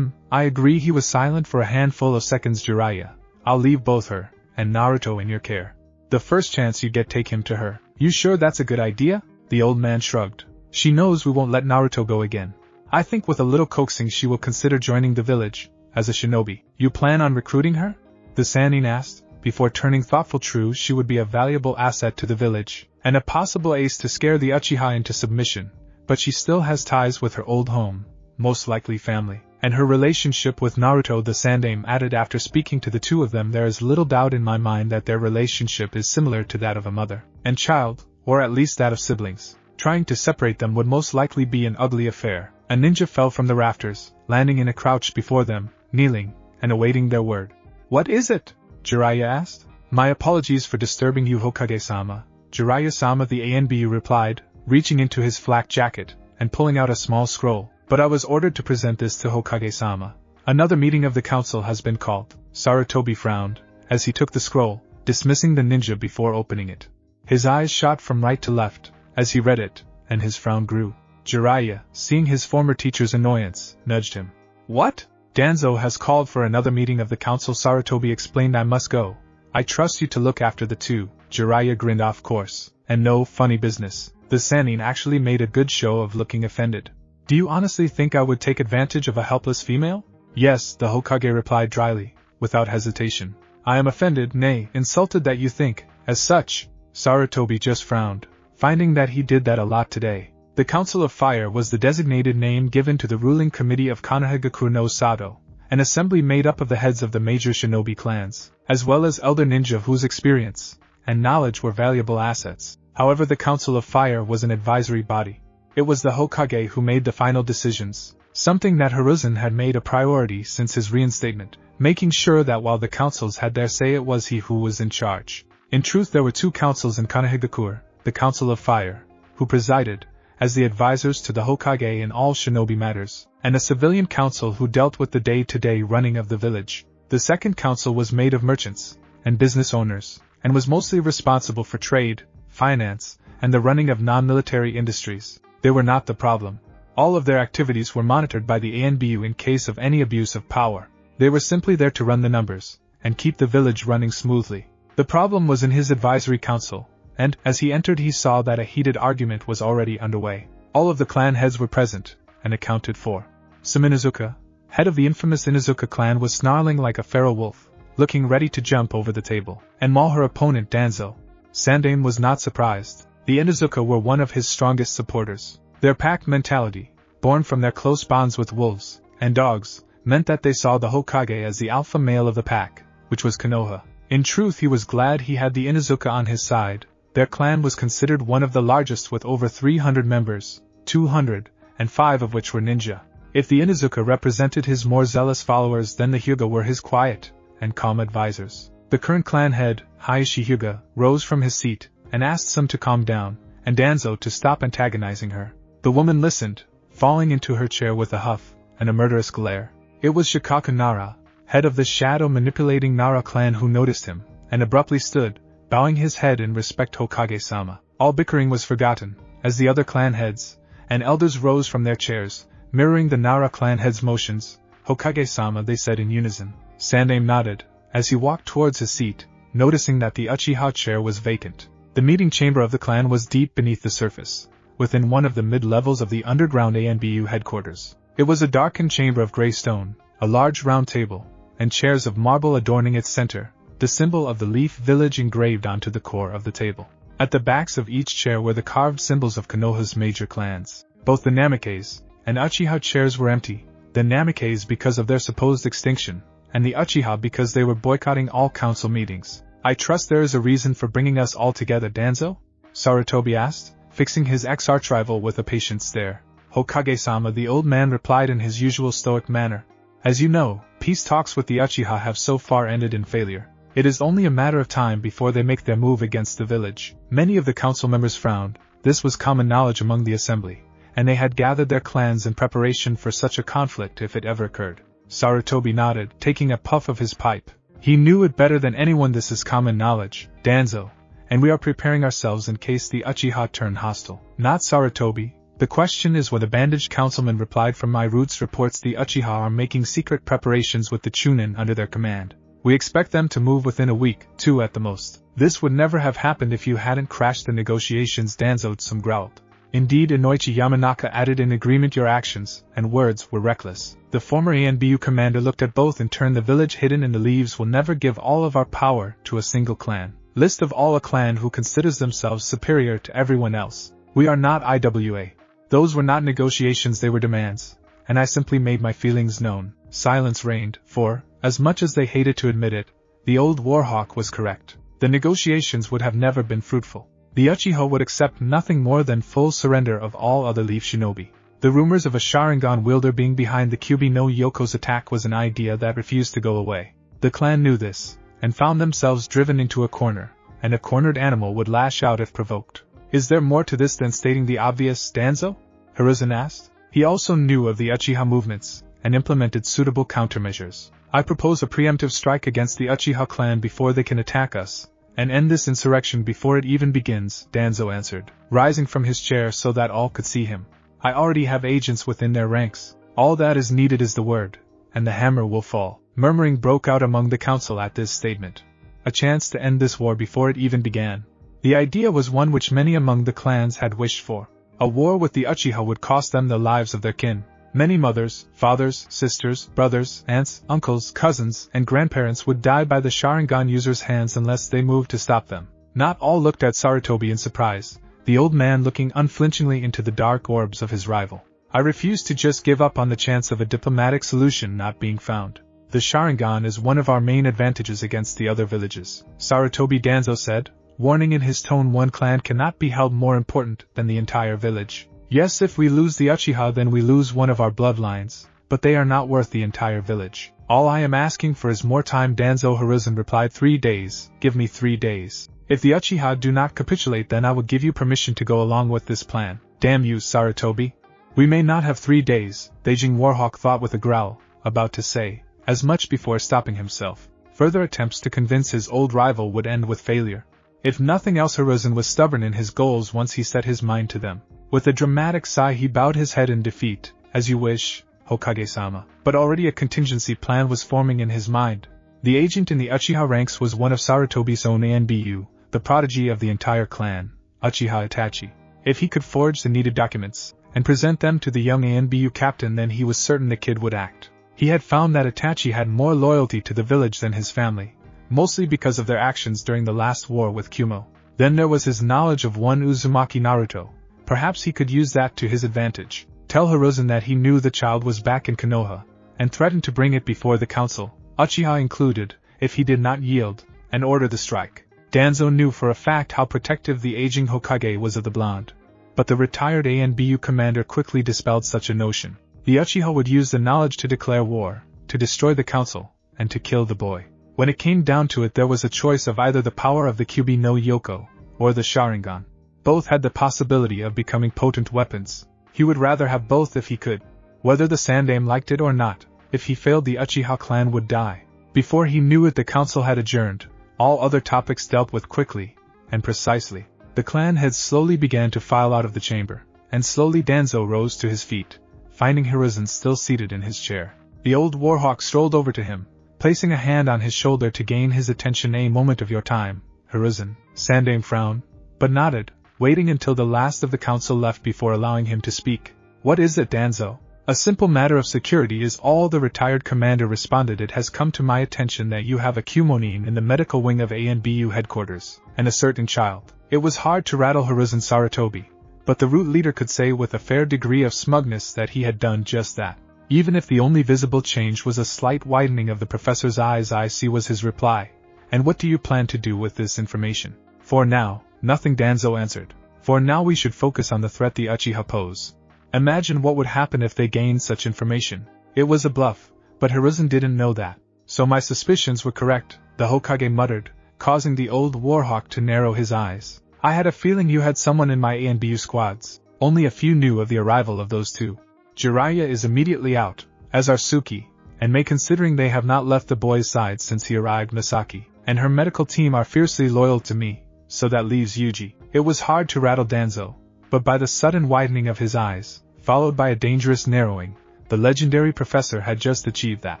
I agree. He was silent for a handful of seconds. Jiraiya, I'll leave both her and Naruto in your care. The first chance you get, take him to her. You sure that's a good idea? The old man shrugged. She knows we won't let Naruto go again. I think with a little coaxing she will consider joining the village, as a shinobi. You plan on recruiting her? The Sannin asked, before turning thoughtful. True, she would be a valuable asset to the village, and a possible ace to scare the Uchiha into submission, but she still has ties with her old home, most likely family, and her relationship with Naruto. The Sandaime added after speaking to the two of them. There is little doubt in my mind that their relationship is similar to that of a mother and child, or at least that of siblings. Trying to separate them would most likely be an ugly affair. A ninja fell from the rafters, landing in a crouch before them, kneeling, and awaiting their word. What is it? Jiraiya asked. My apologies for disturbing you, Hokage-sama. Jiraiya-sama, the ANBU replied, reaching into his flak jacket, and pulling out a small scroll. But I was ordered to present this to Hokage-sama. Another meeting of the council has been called. Sarutobi frowned, as he took the scroll, dismissing the ninja before opening it. His eyes shot from right to left, as he read it, and his frown grew. Jiraiya, seeing his former teacher's annoyance, nudged him. What? Danzo has called for another meeting of the council. Sarutobi explained. I must go. I trust you to look after the two. Jiraiya grinned. Off course, and no funny business. The Sannin actually made a good show of looking offended. Do you honestly think I would take advantage of a helpless female? Yes, the Hokage replied dryly, without hesitation. I am offended, nay, insulted that you think, as such. Sarutobi just frowned, finding that he did that a lot today. The Council of Fire was the designated name given to the ruling committee of Konohagakure no Sato, an assembly made up of the heads of the major shinobi clans, as well as elder ninja whose experience and knowledge were valuable assets. However, the Council of Fire was an advisory body. It was the Hokage who made the final decisions, something that Hiruzen had made a priority since his reinstatement, making sure that while the councils had their say, it was he who was in charge. In truth, there were two councils in Konohagakure, the Council of Fire, who presided as the advisors to the Hokage in all shinobi matters, and a civilian council who dealt with the day-to-day running of the village. The second council was made of merchants and business owners, and was mostly responsible for trade, finance, and the running of non-military industries. They were not the problem. All of their activities were monitored by the ANBU in case of any abuse of power. They were simply there to run the numbers and keep the village running smoothly. The problem was in his advisory council, and, as he entered, he saw that a heated argument was already underway. All of the clan heads were present, and accounted for. Some Inuzuka, head of the infamous Inuzuka clan, was snarling like a feral wolf, looking ready to jump over the table and maul her opponent Danzo. Sandaime was not surprised. The Inuzuka were one of his strongest supporters. Their pack mentality, born from their close bonds with wolves and dogs, meant that they saw the Hokage as the alpha male of the pack, which was Konoha. In truth, he was glad he had the Inuzuka on his side. Their clan was considered one of the largest with over 300 members, 205 of which were ninja. If the Inuzuka represented his more zealous followers, then the Hyuga were his quiet and calm advisors. The current clan head, Hiashi Hyuga, rose from his seat and asked some to calm down, and Danzo to stop antagonizing her. The woman listened, falling into her chair with a huff and a murderous glare. It was Shikaku Nara, head of the shadow-manipulating Nara clan, who noticed him, and abruptly stood, bowing his head in respect. Hokage-sama. All bickering was forgotten, as the other clan heads and elders rose from their chairs, mirroring the Nara clan heads' motions. Hokage-sama, they said in unison. Sandaime nodded, as he walked towards his seat, noticing that the Uchiha chair was vacant. The meeting chamber of the clan was deep beneath the surface, within one of the mid-levels of the underground ANBU headquarters. It was a darkened chamber of gray stone, a large round table, and chairs of marble adorning its center, the symbol of the Leaf Village engraved onto the core of the table. At the backs of each chair were the carved symbols of Konoha's major clans. Both the Namikaze and Uchiha chairs were empty, the Namikaze because of their supposed extinction, and the Uchiha because they were boycotting all council meetings. I trust there is a reason for bringing us all together, Danzo? Sarutobi asked, fixing his ex-arch-rival with a patient stare. Hokage-sama, the old man replied in his usual stoic manner. As you know, peace talks with the Uchiha have so far ended in failure. It is only a matter of time before they make their move against the village. Many of the council members frowned. This was common knowledge among the assembly, and they had gathered their clans in preparation for such a conflict if it ever occurred. Sarutobi nodded, taking a puff of his pipe. He knew it better than anyone. This is common knowledge, Danzo, and we are preparing ourselves in case the Uchiha turn hostile. Not Sarutobi. The question is what the bandaged councilman replied. From my roots reports the Uchiha are making secret preparations with the Chunin under their command. We expect them to move within a week, 2 at the most. This would never have happened if you hadn't crashed the negotiations, Danzo growled. Indeed, Inoichi Yamanaka added in agreement. Your actions and words were reckless. The former ANBU commander looked at both in turn. The village hidden in the leaves will never give all of our power to a single clan. List of all a clan who considers themselves superior to everyone else. We are not IWA. Those were not negotiations, they were demands, and I simply made my feelings known. Silence reigned, for, as much as they hated to admit it, the old Warhawk was correct. The negotiations would have never been fruitful. The Uchiha would accept nothing more than full surrender of all other leaf shinobi. The rumors of a Sharingan wielder being behind the Kyubi no Yoko's attack was an idea that refused to go away. The clan knew this, and found themselves driven into a corner, and a cornered animal would lash out if provoked. Is there more to this than stating the obvious, Danzo? Hiruzen asked. He also knew of the Uchiha movements, and implemented suitable countermeasures. I propose a preemptive strike against the Uchiha clan before they can attack us, and end this insurrection before it even begins, Danzo answered, rising from his chair so that all could see him. I already have agents within their ranks. All that is needed is the word, and the hammer will fall. Murmuring broke out among the council at this statement. A chance to end this war before it even began. The idea was one which many among the clans had wished for. A war with the Uchiha would cost them the lives of their kin. Many mothers, fathers, sisters, brothers, aunts, uncles, cousins, and grandparents would die by the Sharingan users' hands unless they moved to stop them. Not all looked at Sarutobi in surprise, the old man looking unflinchingly into the dark orbs of his rival. I refuse to just give up on the chance of a diplomatic solution not being found. The Sharingan is one of our main advantages against the other villages, Sarutobi Danzo said, warning in his tone. One clan cannot be held more important than the entire village. Yes, if we lose the Uchiha then we lose one of our bloodlines, but they are not worth the entire village. All I am asking for is more time, Danzo Hiruzen replied. 3 days, give me 3 days. If the Uchiha do not capitulate then I will give you permission to go along with this plan. Damn you, Sarutobi. We may not have 3 days, Beijing Warhawk thought with a growl, about to say as much before stopping himself. Further attempts to convince his old rival would end with failure. If nothing else, Hiruzen was stubborn in his goals once he set his mind to them. With a dramatic sigh he bowed his head in defeat. As you wish, Hokage-sama. But already a contingency plan was forming in his mind. The agent in the Uchiha ranks was one of Sarutobi's own ANBU, the prodigy of the entire clan, Uchiha Itachi. If he could forge the needed documents, and present them to the young ANBU captain, then he was certain the kid would act. He had found that Itachi had more loyalty to the village than his family, mostly because of their actions during the last war with Kumo. Then there was his knowledge of one Uzumaki Naruto. Perhaps he could use that to his advantage. Tell Hiruzen that he knew the child was back in Konoha, and threatened to bring it before the council, Uchiha included, if he did not yield, and order the strike. Danzo knew for a fact how protective the aging Hokage was of the blonde. But the retired ANBU commander quickly dispelled such a notion. The Uchiha would use the knowledge to declare war, to destroy the council, and to kill the boy. When it came down to it, there was a choice of either the power of the Kyubi no Yoko, or the Sharingan. Both had the possibility of becoming potent weapons. He would rather have both if he could. Whether the Sandaime liked it or not, if he failed the Uchiha clan would die. Before he knew it the council had adjourned, all other topics dealt with quickly, and precisely. The clan heads slowly began to file out of the chamber, and slowly Danzo rose to his feet, finding Hiruzen still seated in his chair. The old Warhawk strolled over to him, placing a hand on his shoulder to gain his attention. A moment of your time, Hiruzen. Sandaime frowned, but nodded, waiting until the last of the council left before allowing him to speak. What is it, Danzo? A simple matter of security is all, the retired commander responded. It has come to my attention that you have a Kumonin in the medical wing of ANBU headquarters, and a certain child. It was hard to rattle Hiruzen Sarutobi, but the root leader could say with a fair degree of smugness that he had done just that. Even if the only visible change was a slight widening of the professor's eyes. I see, was his reply. And what do you plan to do with this information? For now, nothing, Danzo answered. For now we should focus on the threat the Uchiha pose. Imagine what would happen if they gained such information. It was a bluff, but Hiruzen didn't know that. So my suspicions were correct, the Hokage muttered, causing the old warhawk to narrow his eyes. I had a feeling you had someone in my A and BU squads. Only a few knew of the arrival of those two. Jiraiya is immediately out, as are Suki, and Mei, considering they have not left the boy's side since he arrived. Misaki and her medical team are fiercely loyal to me, so that leaves Yuji. It was hard to rattle Danzo, but by the sudden widening of his eyes, followed by a dangerous narrowing, the legendary professor had just achieved that.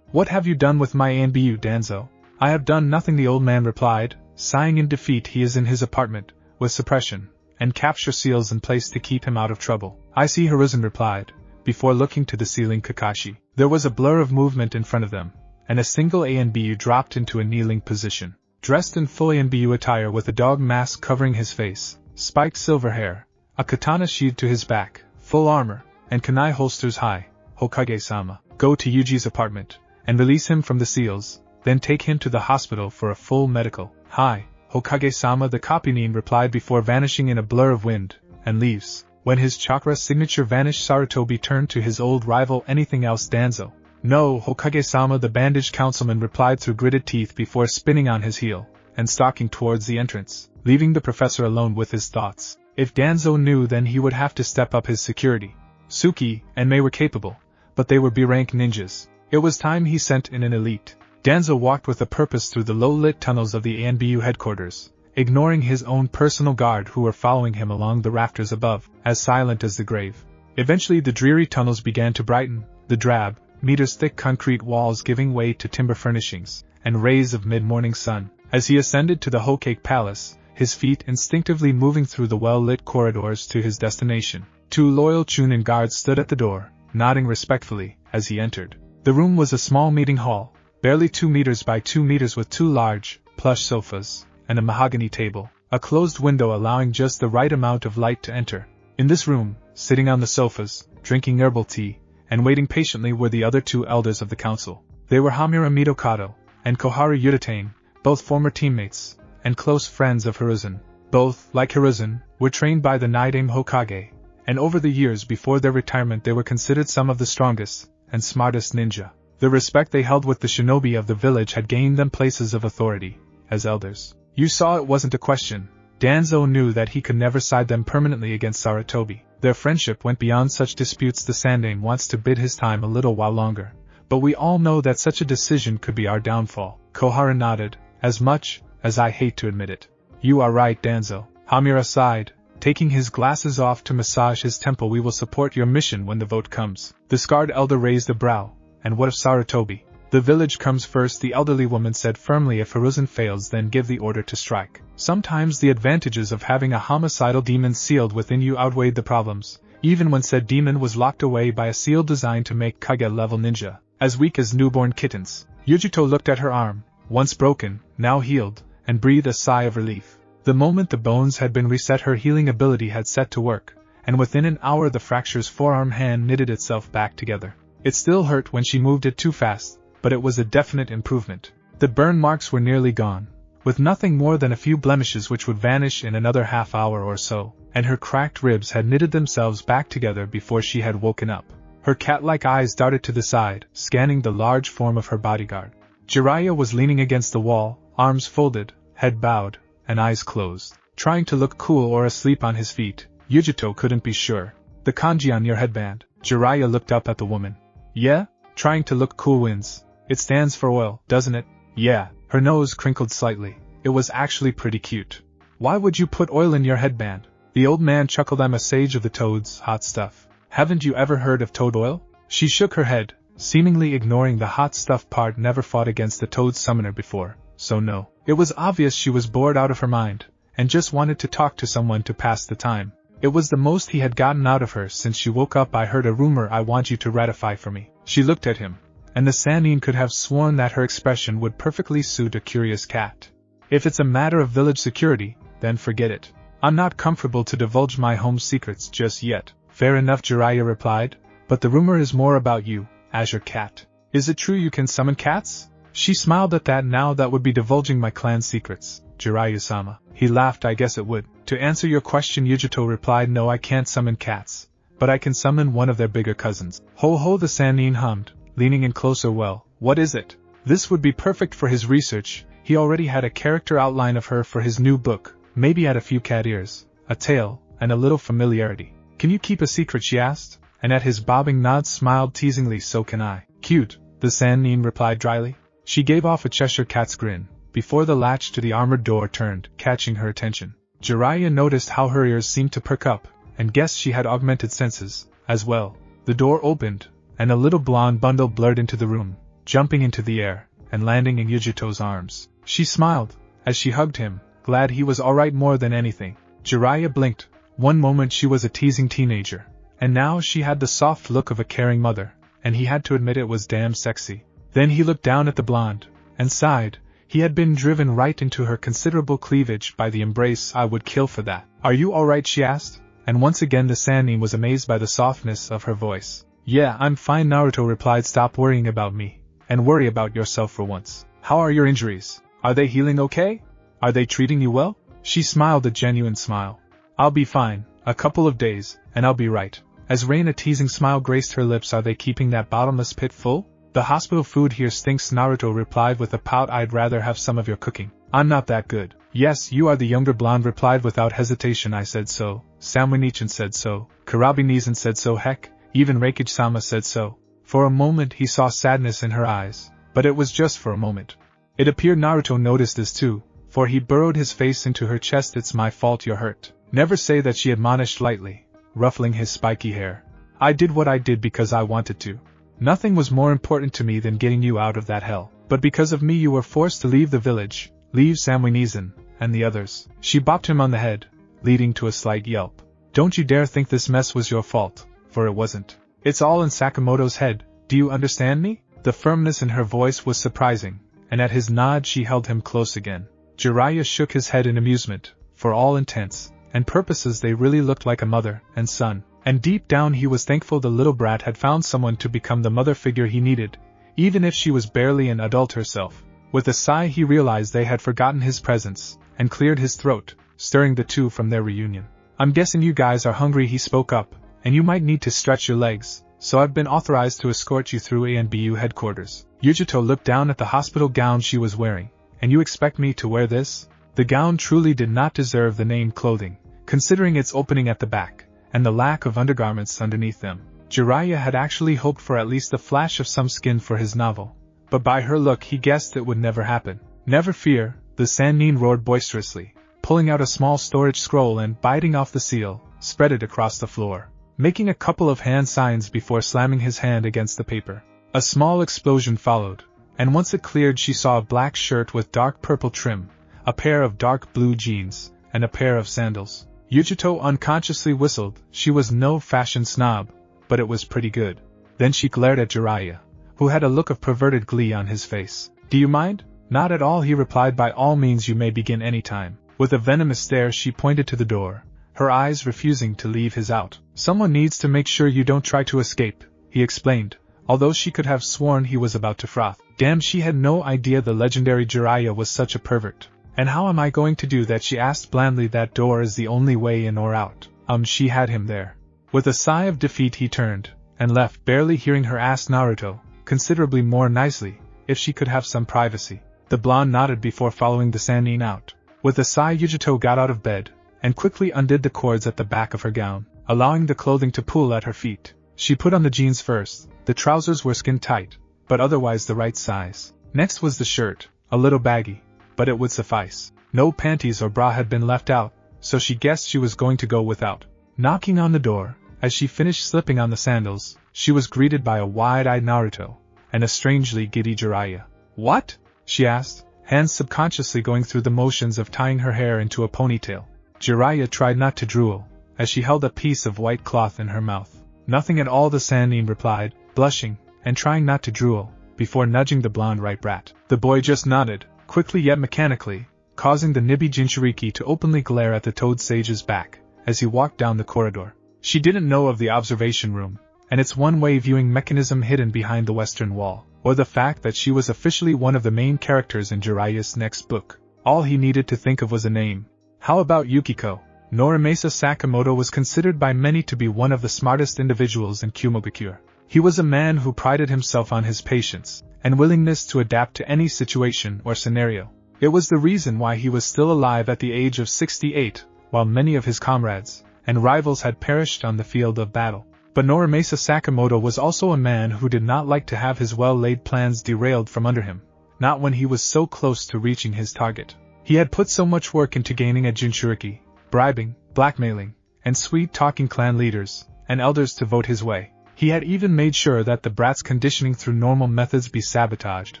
What have you done with my ANBU, Danzo? I have done nothing, the old man replied, sighing in defeat. He is in his apartment, with suppression and capture seals in place to keep him out of trouble. I see, Hiruzen replied, before looking to the ceiling. Kakashi. There was a blur of movement in front of them, and a single ANBU dropped into a kneeling position. Dressed in full ANBU attire with a dog mask covering his face, spiked silver hair, a katana sheathed to his back, full armor, and kunai holsters high. Hokage-sama, go to Yuji's apartment, and release him from the seals, then take him to the hospital for a full medical. Hi, Hokage-sama, the Kopinin replied before vanishing in a blur of wind and leaves. When his chakra signature vanished, Sarutobi turned to his old rival. Anything else, Danzo? No, Hokage-sama, the bandaged councilman replied through gritted teeth before spinning on his heel and stalking towards the entrance, leaving the professor alone with his thoughts. If Danzo knew, then he would have to step up his security. Suki and Mei were capable, but they were B-rank ninjas. It was time he sent in an elite. Danzo walked with a purpose through the low-lit tunnels of the ANBU headquarters, ignoring his own personal guard who were following him along the rafters above, as silent as the grave. Eventually the dreary tunnels began to brighten, the drab, meters-thick concrete walls giving way to timber furnishings and rays of mid-morning sun. As he ascended to the Hokage Palace, his feet instinctively moving through the well-lit corridors to his destination, 2 loyal Chunin guards stood at the door, nodding respectfully as he entered. The room was a small meeting hall, barely 2 meters by 2 meters, with 2 large, plush sofas and a mahogany table, a closed window allowing just the right amount of light to enter. In this room, sitting on the sofas, drinking herbal tea, and waiting patiently were the other 2 elders of the council. They were Hamura Mitokado and Koharu Yudatane, both former teammates and close friends of Hiruzen. Both, like Hiruzen, were trained by the Nidaime Hokage, and over the years before their retirement they were considered some of the strongest and smartest ninja. The respect they held with the shinobi of the village had gained them places of authority as elders. You saw it wasn't a question. Danzo knew that he could never side them permanently against Sarutobi. Their friendship went beyond such disputes. The Sandaime wants to bid his time a little while longer, but we all know that such a decision could be our downfall. Koharu nodded, as much as I hate to admit it. You are right, Danzo. Hamura sighed, taking his glasses off to massage his temple. We will support your mission when the vote comes. The scarred elder raised a brow. And what of Sarutobi? The village comes first, the elderly woman said firmly. If Hiruzen fails, then give the order to strike. Sometimes the advantages of having a homicidal demon sealed within you outweighed the problems, even when said demon was locked away by a seal designed to make Kage-level ninja as weak as newborn kittens. Yujito looked at her arm, once broken, now healed, and breathed a sigh of relief. The moment the bones had been reset, her healing ability had set to work, and within an hour the fracture's forearm hand knitted itself back together. It still hurt when she moved it too fast, but it was a definite improvement. The burn marks were nearly gone, with nothing more than a few blemishes which would vanish in another half hour or so, and her cracked ribs had knitted themselves back together before she had woken up. Her cat-like eyes darted to the side, scanning the large form of her bodyguard. Jiraiya was leaning against the wall, arms folded, head bowed, and eyes closed, trying to look cool or asleep on his feet. Yujito couldn't be sure. The kanji on your headband. Jiraiya looked up at the woman. Yeah? Trying to look cool wins. It stands for oil, doesn't it? Yeah. Her nose crinkled slightly. It was actually pretty cute. Why would you put oil in your headband? The old man chuckled. I'm a sage of the toads, hot stuff. Haven't you ever heard of toad oil? She shook her head, seemingly ignoring the hot stuff part. Never fought against the toad summoner before, so no. It was obvious she was bored out of her mind, and just wanted to talk to someone to pass the time. It was the most he had gotten out of her since she woke up. I heard a rumor. I want you to ratify for me. She looked at him, and the Sannin could have sworn that her expression would perfectly suit a curious cat. If it's a matter of village security, then forget it. I'm not comfortable to divulge my home secrets just yet. Fair enough, Jiraiya replied, but the rumor is more about you, Azure Cat. Is it true you can summon cats? She smiled at that. Now that would be divulging my clan secrets, Jiraiya-sama. He laughed. I guess it would. To answer your question, Yujito replied, no, I can't summon cats, but I can summon one of their bigger cousins. Ho ho, the Sannin hummed, leaning in closer. Well, what is it? This would be perfect for his research. He already had a character outline of her for his new book, maybe add a few cat ears, a tail, and a little familiarity. Can you keep a secret, she asked, and at his bobbing nod smiled teasingly. So can I. Cute, the Sannin replied dryly. She gave off a Cheshire cat's grin, before the latch to the armored door turned, catching her attention. Jiraiya noticed how her ears seemed to perk up, and guessed she had augmented senses, as well. The door opened, and a little blonde bundle blurred into the room, jumping into the air, and landing in Yujito's arms. She smiled, as she hugged him, glad he was alright more than anything. Jiraiya blinked. One moment she was a teasing teenager, and now she had the soft look of a caring mother, and he had to admit it was damn sexy. Then he looked down at the blonde, and sighed. He had been driven right into her considerable cleavage by the embrace. I would kill for that. Are you alright, she asked, and once again the Sannin was amazed by the softness of her voice. Yeah, I'm fine, Naruto replied. Stop worrying about me, and worry about yourself for once. How are your injuries? Are they healing okay? Are they treating you well? She smiled a genuine smile. I'll be fine, a couple of days, and I'll be right. As rain, a teasing smile graced her lips. Are they keeping that bottomless pit full? The hospital food here stinks, Naruto replied with a pout. I'd rather have some of your cooking. I'm not that good. Yes, you are, the younger blonde replied without hesitation. I said so, Samui-nichan said so, Kurabi-Nizan said so, heck, even Raikage-sama said so. For a moment he saw sadness in her eyes, but it was just for a moment. It appeared Naruto noticed this too, for he burrowed his face into her chest. It's my fault you're hurt. Never say that, she admonished lightly, ruffling his spiky hair. I did what I did because I wanted to. Nothing was more important to me than getting you out of that hell. But because of me you were forced to leave the village, leave Samui-Nizan, and the others. She bopped him on the head, leading to a slight yelp. Don't you dare think this mess was your fault, for it wasn't. It's all in Sakamoto's head. Do you understand me? The firmness in her voice was surprising, and at his nod she held him close again. Jiraiya shook his head in amusement. For all intents and purposes they really looked like a mother and son, and deep down he was thankful the little brat had found someone to become the mother figure he needed, even if she was barely an adult herself. With a sigh he realized they had forgotten his presence, and cleared his throat, stirring the two from their reunion. I'm guessing you guys are hungry, he spoke up, and you might need to stretch your legs, so I've been authorized to escort you through ANBU headquarters. Yujito looked down at the hospital gown she was wearing. And you expect me to wear this? The gown truly did not deserve the name clothing, considering its opening at the back, and the lack of undergarments underneath them. Jiraiya had actually hoped for at least a flash of some skin for his novel, but by her look he guessed it would never happen. Never fear, the Sannin roared boisterously, pulling out a small storage scroll and, biting off the seal, spread it across the floor, making a couple of hand signs before slamming his hand against the paper. A small explosion followed, and once it cleared she saw a black shirt with dark purple trim, a pair of dark blue jeans, and a pair of sandals. Yujito unconsciously whistled. She was no fashion snob, but it was pretty good. Then she glared at Jiraiya, who had a look of perverted glee on his face. Do you mind? Not at all, he replied. By all means, you may begin any time. With a venomous stare she pointed to the door, her eyes refusing to leave his out. Someone needs to make sure you don't try to escape, he explained, although she could have sworn he was about to froth. Damn, she had no idea the legendary Jiraiya was such a pervert. And how am I going to do that, she asked blandly. That door is the only way in or out. She had him there. With a sigh of defeat he turned, and left, barely hearing her ask Naruto, considerably more nicely, if she could have some privacy. The blonde nodded before following the Sannin out. With a sigh Yujito got out of bed, and quickly undid the cords at the back of her gown, allowing the clothing to pool at her feet. She put on the jeans first. The trousers were skin tight, but otherwise the right size. Next was the shirt, a little baggy, but it would suffice. No panties or bra had been left out, so she guessed she was going to go without. Knocking on the door, as she finished slipping on the sandals, she was greeted by a wide-eyed Naruto, and a strangely giddy Jiraiya. What? She asked, hands subconsciously going through the motions of tying her hair into a ponytail. Jiraiya tried not to drool, as she held a piece of white cloth in her mouth. Nothing at all, the Sannin replied, blushing, and trying not to drool, before nudging the blonde right brat. The boy just nodded, quickly yet mechanically, causing the nibby Jinchuriki to openly glare at the Toad Sage's back, as he walked down the corridor. She didn't know of the observation room, and its one-way viewing mechanism hidden behind the western wall, or the fact that she was officially one of the main characters in Jiraiya's next book. All he needed to think of was a name. How about Yukiko? Norimasa Sakamoto was considered by many to be one of the smartest individuals in Kumogakure. He was a man who prided himself on his patience and willingness to adapt to any situation or scenario. It was the reason why he was still alive at the age of 68, while many of his comrades and rivals had perished on the field of battle. But Norimasa Sakamoto was also a man who did not like to have his well-laid plans derailed from under him, not when he was so close to reaching his target. He had put so much work into gaining a Jinchuriki, bribing, blackmailing, and sweet-talking clan leaders and elders to vote his way. He had even made sure that the brat's conditioning through normal methods be sabotaged.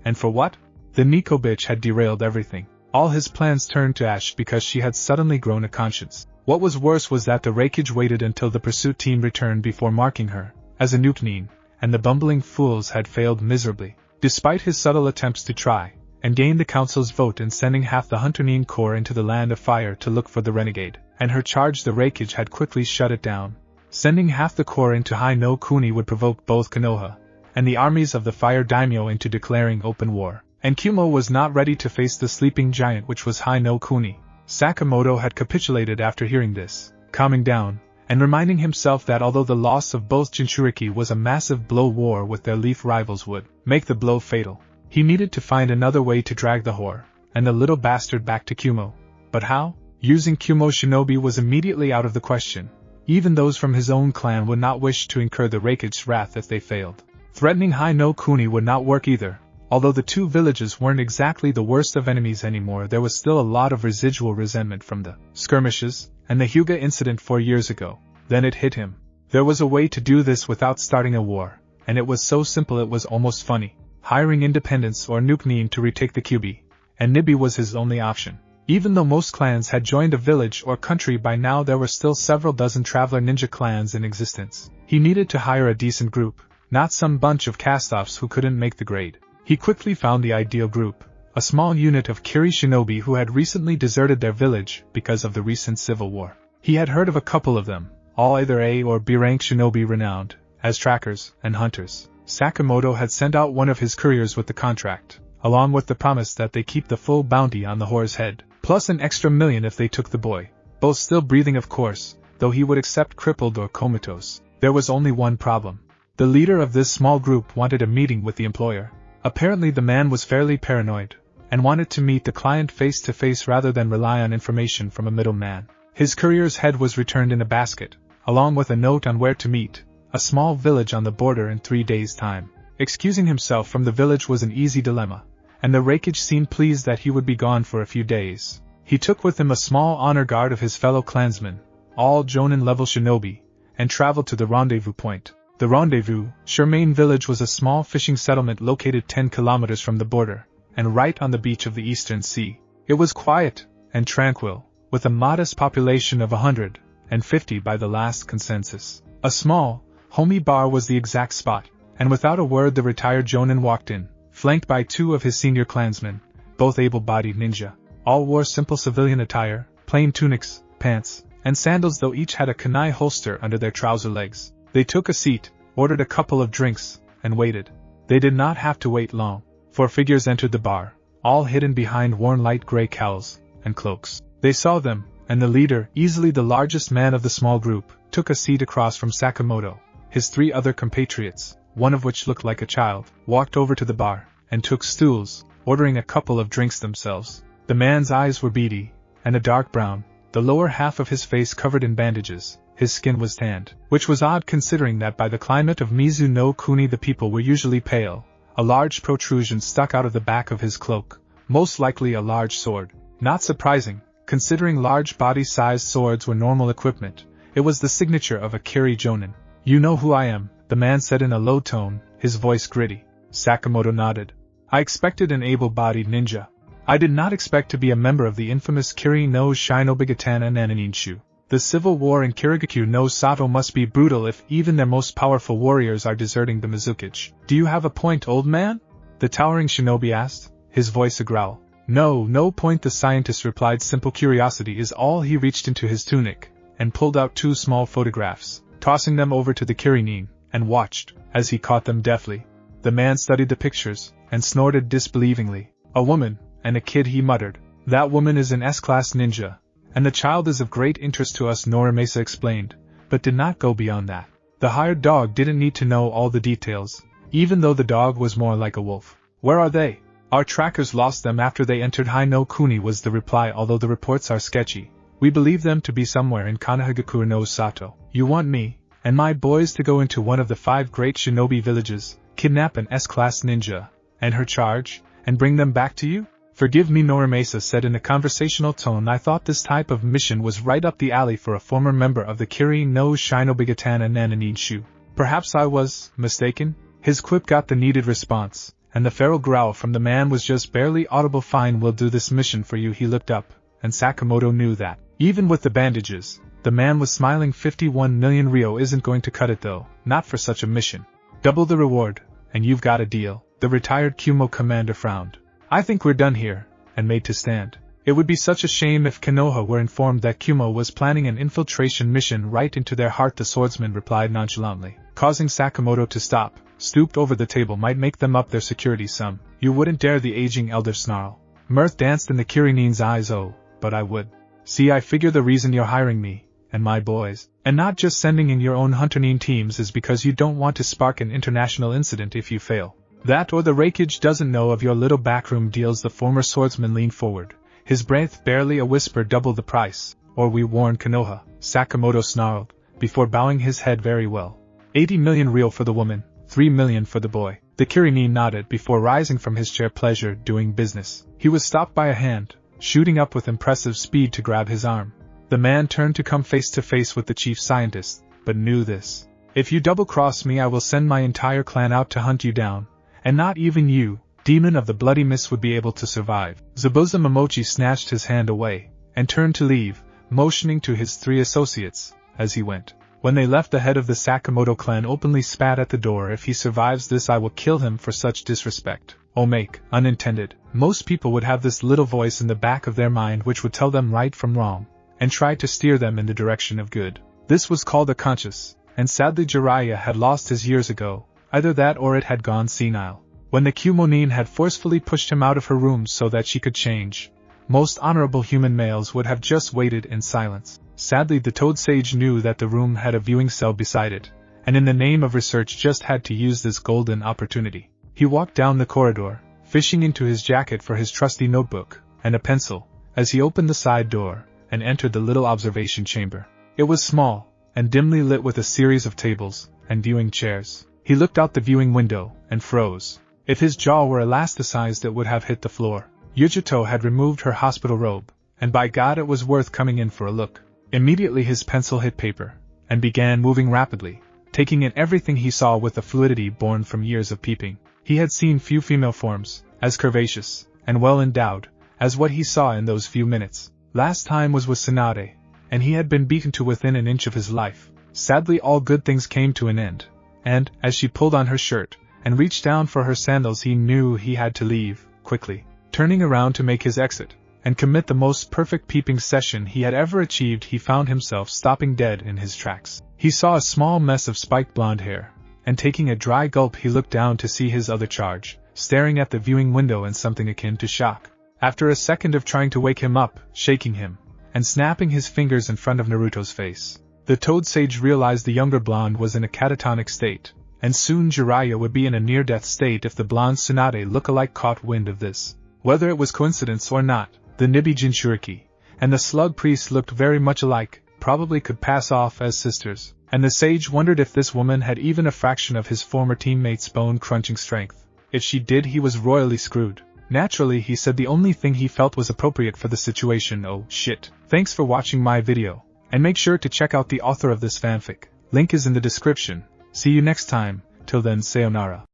And for what? The Nico bitch had derailed everything. All his plans turned to ash because she had suddenly grown a conscience. What was worse was that the Raikage waited until the pursuit team returned before marking her as a nuke, and the bumbling fools had failed miserably, despite his subtle attempts to try and gain the council's vote in sending half the Hunter Corps into the Land of Fire to look for the renegade, and her charge the Raikage had quickly shut it down. Sending half the corps into Hai no Kuni would provoke both Konoha and the armies of the Fire Daimyo into declaring open war, and Kumo was not ready to face the sleeping giant which was Hai no Kuni. Sakamoto had capitulated after hearing this, calming down, and reminding himself that although the loss of both Jinchuriki was a massive blow, war with their leaf rivals would make the blow fatal. He needed to find another way to drag the whore and the little bastard back to Kumo. But how? Using Kumo shinobi was immediately out of the question. Even those from his own clan would not wish to incur the Raikage's wrath if they failed. Threatening Hai no Kuni would not work either. Although the two villages weren't exactly the worst of enemies anymore, there was still a lot of residual resentment from the skirmishes and the Hyuga incident 4 years ago. Then it hit him. There was a way to do this without starting a war, and it was so simple it was almost funny. Hiring independents or nuke to retake the Kyubi, and Nibi was his only option. Even though most clans had joined a village or country by now, there were still several dozen traveler ninja clans in existence. He needed to hire a decent group, not some bunch of cast-offs who couldn't make the grade. He quickly found the ideal group, a small unit of Kiri shinobi who had recently deserted their village because of the recent civil war. He had heard of a couple of them, all either A or B rank shinobi renowned as trackers and hunters. Sakamoto had sent out one of his couriers with the contract, along with the promise that they keep the full bounty on the whore's head, plus an extra $1 million if they took the boy. Both still breathing, of course, though he would accept crippled or comatose. There was only one problem. The leader of this small group wanted a meeting with the employer. Apparently the man was fairly paranoid, and wanted to meet the client face to face rather than rely on information from a middleman. His courier's head was returned in a basket, along with a note on where to meet, a small village on the border, in 3 days' time. Excusing himself from the village was an easy dilemma, and the Raikage seemed pleased that he would be gone for a few days. He took with him a small honor guard of his fellow clansmen, all Jonin-level shinobi, and traveled to the rendezvous point. The rendezvous, Shermaine village, was a small fishing settlement located 10 kilometers from the border, and right on the beach of the Eastern Sea. It was quiet and tranquil, with a modest population of 150 by the last consensus. A small, homey bar was the exact spot, and without a word the retired Jonin walked in, flanked by 2 of his senior clansmen, both able-bodied ninja. All wore simple civilian attire, plain tunics, pants, and sandals, though each had a kunai holster under their trouser legs. They took a seat, ordered a couple of drinks, and waited. They did not have to wait long, for figures entered the bar, all hidden behind worn light gray cowls and cloaks. They saw them, and the leader, easily the largest man of the small group, took a seat across from Sakamoto. His 3 other compatriots, one of which looked like a child, walked over to the bar, and took stools, ordering a couple of drinks themselves. The man's eyes were beady, and a dark brown, the lower half of his face covered in bandages. His skin was tanned, which was odd considering that by the climate of Mizu no Kuni the people were usually pale. A large protrusion stuck out of the back of his cloak, most likely a large sword. Not surprising, considering large body-sized swords were normal equipment. It was the signature of a Kiri Jonin. "You know who I am," the man said in a low tone, his voice gritty. Sakamoto nodded. "I expected an able-bodied ninja. I did not expect to be a member of the infamous Kiri no Shinobigatana Nananinshu. The civil war in Kirigakure no Sato must be brutal if even their most powerful warriors are deserting the Mizukage." "Do you have a point, old man?" the towering shinobi asked, his voice a growl. No point," the scientist replied. "Simple curiosity is all." He reached into his tunic, and pulled out 2 small photographs, tossing them over to the Kirinin, and watched, as he caught them deftly. The man studied the pictures, and snorted disbelievingly. "A woman, and a kid," he muttered. "That woman is an S-class ninja, and the child is of great interest to us," Norimasa explained, but did not go beyond that. The hired dog didn't need to know all the details, even though the dog was more like a wolf. Where are they? Our trackers lost them after they entered Hino Kuni, was the reply. Although the reports are sketchy, we believe them to be somewhere in Konohagakure no Sato. You want me and my boys to go into one of the 5 great shinobi villages, kidnap an S-class ninja and her charge, and bring them back to you? Forgive me, Norimasa said in a conversational tone. I thought this type of mission was right up the alley for a former member of the Kirin no Shinobigatana Nananin. Perhaps I was mistaken? His quip got the needed response, and the feral growl from the man was just barely audible. Fine, we'll do this mission for you. He looked up, and Sakamoto knew that, even with the bandages, the man was smiling. 51 million Ryo isn't going to cut it though, not for such a mission. Double the reward, and you've got a deal. The retired Kumo commander frowned. I think we're done here, and made to stand. It would be such a shame if Konoha were informed that Kumo was planning an infiltration mission right into their heart, the swordsman replied nonchalantly, causing Sakamoto to stop. Stooped over the table. Might make them up their security some. You wouldn't dare, the aging elder snarl. Mirth danced in the Kirinin's eyes. Oh, but I would. See, I figure the reason you're hiring me and my boys, and not just sending in your own Hunternin teams, is because you don't want to spark an international incident if you fail. That or the Raikage doesn't know of your little backroom deals. The former swordsman leaned forward, his breath barely a whisper. Double the price, or we warn Konoha, Sakamoto snarled, before bowing his head. Very well. 80 million Ryo for the woman, 3 million for the boy. The Kirinin nodded before rising from his chair. Pleasure doing business. He was stopped by a hand, shooting up with impressive speed to grab his arm. The man turned to come face to face with the chief scientist, but knew this. If you double-cross me, I will send my entire clan out to hunt you down. And not even you, demon of the bloody mist, would be able to survive. Zabuza Momochi snatched his hand away, and turned to leave, motioning to his 3 associates, as he went. When they left, the head of the Sakamoto clan openly spat at the door. If he survives this, I will kill him for such disrespect. Omake, unintended. Most people would have this little voice in the back of their mind which would tell them right from wrong, and try to steer them in the direction of good. This was called a conscience, and sadly Jiraiya had lost his years ago. Either that or it had gone senile. When the Kumonin had forcefully pushed him out of her room so that she could change, most honorable human males would have just waited in silence. Sadly, the Toad Sage knew that the room had a viewing cell beside it, and in the name of research just had to use this golden opportunity. He walked down the corridor, fishing into his jacket for his trusty notebook and a pencil, as he opened the side door and entered the little observation chamber. It was small and dimly lit with a series of tables and viewing chairs. He looked out the viewing window and froze. If his jaw were elasticized, it would have hit the floor. Yujito had removed her hospital robe, and by God it was worth coming in for a look. Immediately his pencil hit paper, and began moving rapidly, taking in everything he saw with the fluidity born from years of peeping. He had seen few female forms, as curvaceous, and well endowed, as what he saw in those few minutes. Last time was with Tsunade, and he had been beaten to within an inch of his life. Sadly, all good things came to an end, and, as she pulled on her shirt, and reached down for her sandals, he knew he had to leave, quickly. Turning around to make his exit, and commit the most perfect peeping session he had ever achieved, he found himself stopping dead in his tracks. He saw a small mess of spiked blonde hair, and taking a dry gulp he looked down to see his other charge, staring at the viewing window in something akin to shock. After a second of trying to wake him up, shaking him, and snapping his fingers in front of Naruto's face, the Toad Sage realized the younger blonde was in a catatonic state, and soon Jiraiya would be in a near-death state if the blonde Tsunade look-alike caught wind of this. Whether it was coincidence or not, the Nibi Jinchuriki and the slug priest looked very much alike, probably could pass off as sisters, and the sage wondered if this woman had even a fraction of his former teammate's bone-crunching strength. If she did, he was royally screwed. Naturally, he said the only thing he felt was appropriate for the situation. Oh shit. Thanks for watching my video, and make sure to check out the author of this fanfic. Link is in the description. See you next time. Till then, sayonara.